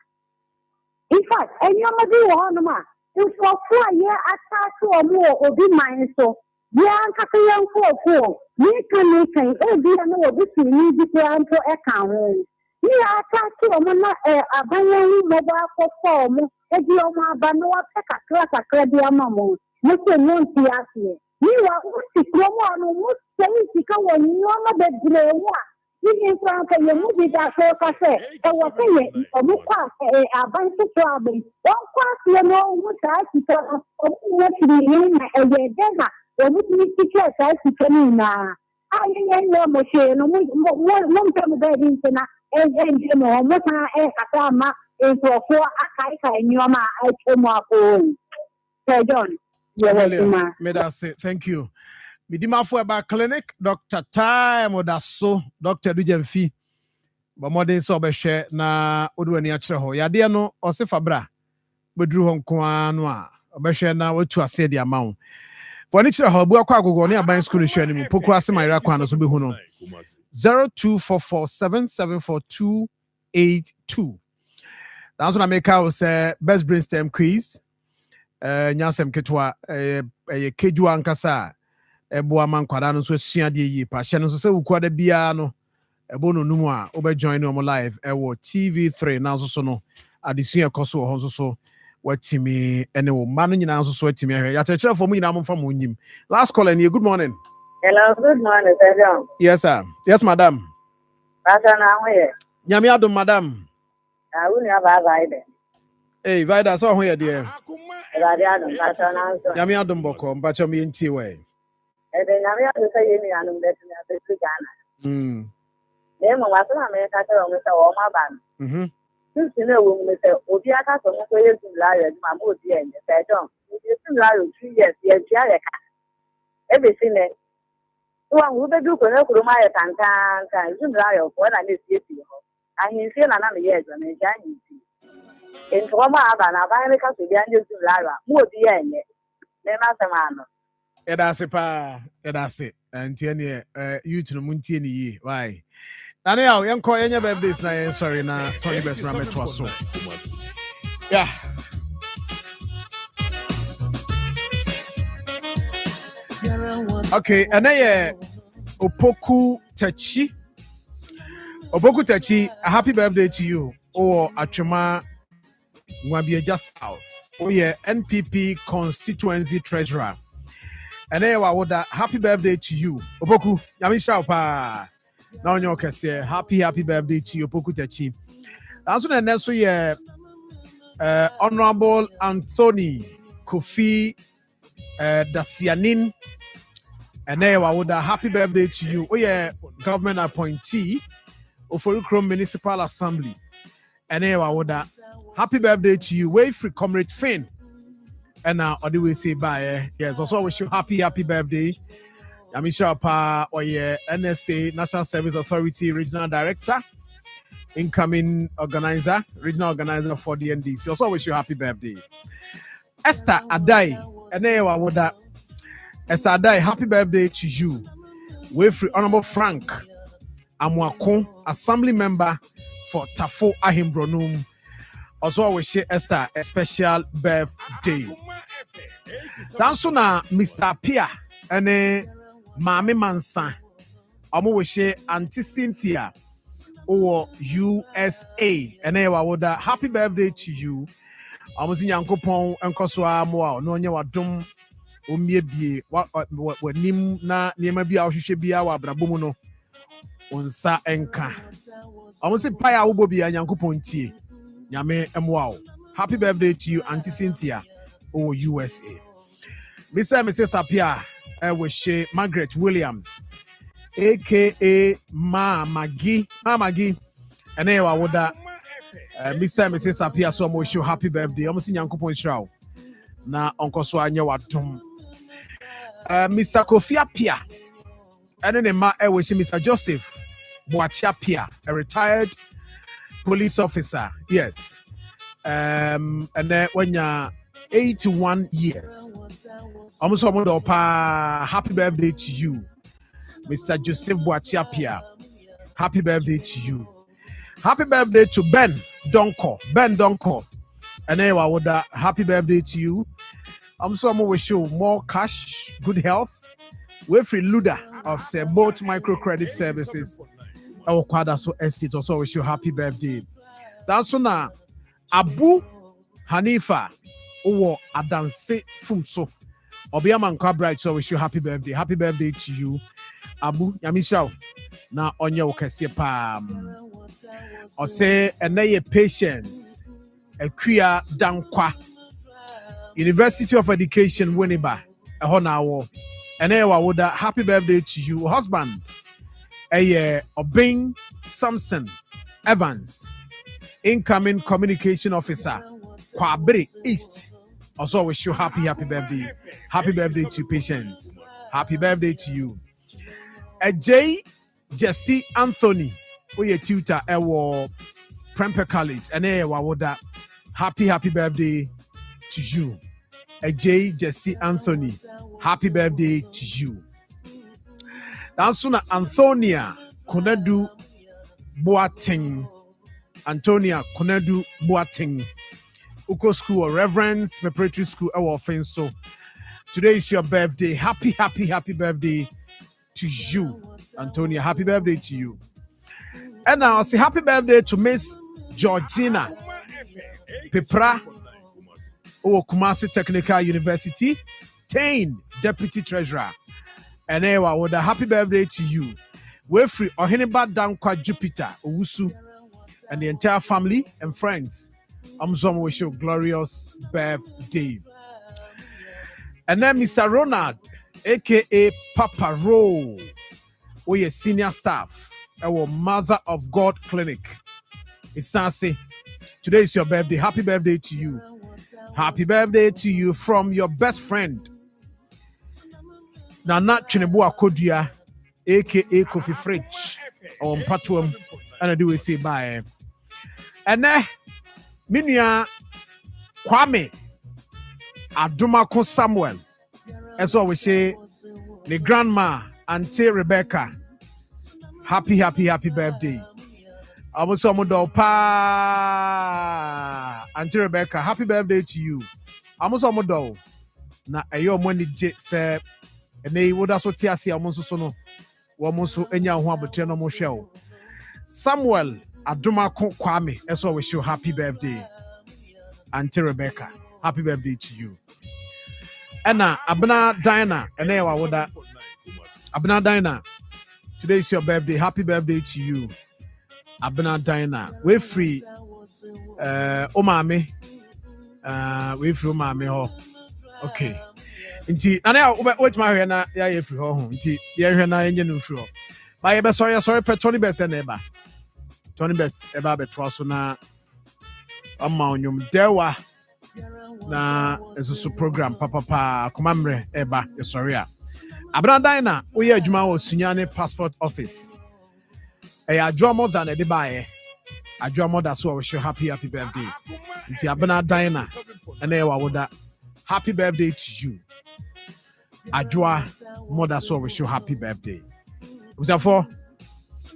In fact, any of the one man. If for 4 years, attack or more or be mine so. Yeah, young for. We can make a be no this need to answer account. We are attacking a banyan mobile form. If you are Banoa Pekka class a credit among Mr. Monty Ashley. You are almost saying to go on your mother. Even from the movie that I say, I was saying, a book a bunch of trouble. One class, you know, what I said, what to be in a dinner, or what you teach us, I see now. I ain't no machine, one time bed in Tina, and you know, what I Akoma is for 4 Akaika and your ma, I came up home. Sir John, may I say thank you. Midima for about clinic, Dr. Time or that's so, Dr. Dujemfi. But more than so be share na Udwani Achreho. Yadia no, or se Fabra. But drew Hong Kwan, or share now what to say the amount. For an extra hobby, I'll go near buying school sharing me. Pokwasi my Rakwan to be Huno 0244774282. That's what I make out say best brainstem quiz. Nyasem Ketwa, a Keju Ankasa. Eboa man kwada no so sua de yi pa hye no so se wukwada bia no ebo no numu a obe join no live ewo TV3 na so no adesua ekoso ho so watimi ene wo ma no nyina so watimi ahwe ya kyekyere fo mu nyina mo fa mo nyim. Last call and good morning. Hello, good morning, Sir John. Yes sir. Yes madam. Asa na ho ye. Nyame adom madam. Uni aba ide. Hey, Vida, so here, dear. Radiano, Latana, Yami Adumboko, but you're me in Tiway. and then I have to say, I'm better than the Ghana. Then, when I was with a warmer band. Since you know, when we say, Obiaka, so much way to lie, my mood, and said, John, you still lie 3 years, yes, everything. One who do my can zoom lie of what I need to see. And you feel another years when I join you. In former Abana, America to the end of Lara, more the end. Then as a man. That's it. And you to the Muntini, why? And now, young call any birthdays now, sorry, now, Tony Best Mamma Twasso. Yeah. Okay, and then Opoku Tachi. Opoku Tachi, a happy birthday to you. Or Achuma Mwabieja South. Oh, yeah, NPP constituency treasurer. And then happy birthday to you. Opoku, Yamisha Pa. Now you can say happy birthday to you, Opoku Tachi. That's what next year, Honorable Anthony Kofi Dasianin. And then happy birthday to you. Oh, yeah, government appointee of Orukrom Municipal Assembly. And then happy birthday to you, Wayfree Comrade Finn. And now, or do we say bye? Yes, also wish you happy birthday. Yamisha Pa, or yeah, NSA, National Service Authority Regional Director, incoming organizer, regional organizer for the NDC. Also wish you happy birthday. Esther Adai, and then Esther Adai, happy birthday to you. Wayfree Honorable Frank Amwako, Assembly Member for Tafo Ahimbronum. Also wish Esther a special birthday. Sansuna Mr. Pia and Mami Mansa. Omo wish Auntie Cynthia or USA. And happy birthday to you. Omo si Yankopon enkoswa mo no nya wadom omiebie wanim na niema bia ohwehwe bia wa abrabomu no onsa enka. Omo si paya wo bia Yankopon tie. Nyame emwa. Happy birthday to you, Auntie Cynthia or USA. Mrs. Apia, wish Margaret Williams, aka Mama Maggie, and then I would Mrs. Apia, so wish you happy birthday. Almost in Yanko Point Shroud. Na Uncle Swanya Watum. Mr. Kofi Apia, and then I wish Mr. Joseph Boachapia, a retired police officer. Yes. And then when you're 81 years. Almost happy birthday to you, Mr. Joseph Boachapia. Happy birthday to you. Happy birthday to Ben Donko. And then happy birthday to you. I'm so wish you more cash, good health. Wayfree Luda of both microcredit services. Our Quadaso Estate also wish you happy birthday. That's now Abu Hanifa or Adanse Funso. Obiaman Bright, so wish you happy birthday. Happy birthday to you, Abu Yamisha. Now on your Pam. Or say a patience, a queer Dankwa, University of Education, Winneba, a Honawo, and happy birthday to you, husband, Obing Samson Evans, incoming communication officer, Kwabri East. Also wish you happy birthday. Happy birthday to you, patients. Happy birthday to you. J. Jesse Anthony, who your tutor at Premper College, and happy birthday to you. J. Jesse Anthony, happy birthday to you. That's soon Antonia Konadu Boateng. Antonia Konadu Boateng. Uko School or Reverence Preparatory School our offense. So today is your birthday. Happy birthday to you, Antonia. Happy birthday to you. And now I'll say happy birthday to Miss Georgina Pepra or Kumasi Technical University, Tain Deputy Treasurer. And then with a happy birthday to you. Wayfree Oheneba Dankwa Jupiter Owusu and the entire family and friends. Some wish you glorious birthday. And then Mr. Ronald, aka Papa Ro, we a senior staff, our Mother of God Clinic. It's Sassy. Today is your birthday. Happy birthday to you. Happy birthday to you from your best friend, Nana Chinebu Akodia, aka Kofi French, on Patuam, and I do we say bye. And then Minia Kwame Adumako Samuel, as always say, the grandma Auntie Rebecca. Happy birthday. Auntie Rebecca, happy birthday to you. Amodo na eyo money say and they would also tear see Amonso Wamonso enya ho abotre no mo hwe. Samuel Adumako Kwame, as always show happy birthday. Auntie Rebecca, happy birthday to you. Anna Abna Diana, and Ewa Abna Diana, today is your birthday. Happy birthday to you, Abna Diana. We're free. Omame. We're free, Omame. Oh, okay. Inti, now wait my hair na ya free home. Inti, ya hair na engine free. But sorry, per Tony Best and Eba. Tony Best Eba Betrosona. Amount dewa na esusu program papa komamre eba yesoria Abna Diana we adwuma wo Sunyane passport office adwo more than e bae adwo more that so we show happy birthday nti Abna Diana ene wa woda happy birthday to you adwo more that so we show happy birthday for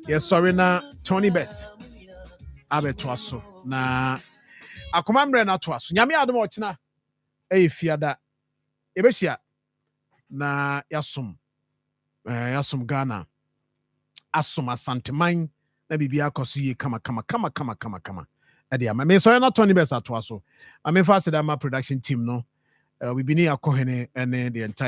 yesoria na Tony Best abetwaso na Akoma mre na to aso nyame adom ochina fiada ebehia na yasom Ghana asom asanteman na bibia akoso yi kama ade ama me so na Tony Best ato aso ame fa se da ma production team no we be ni akohene and the entire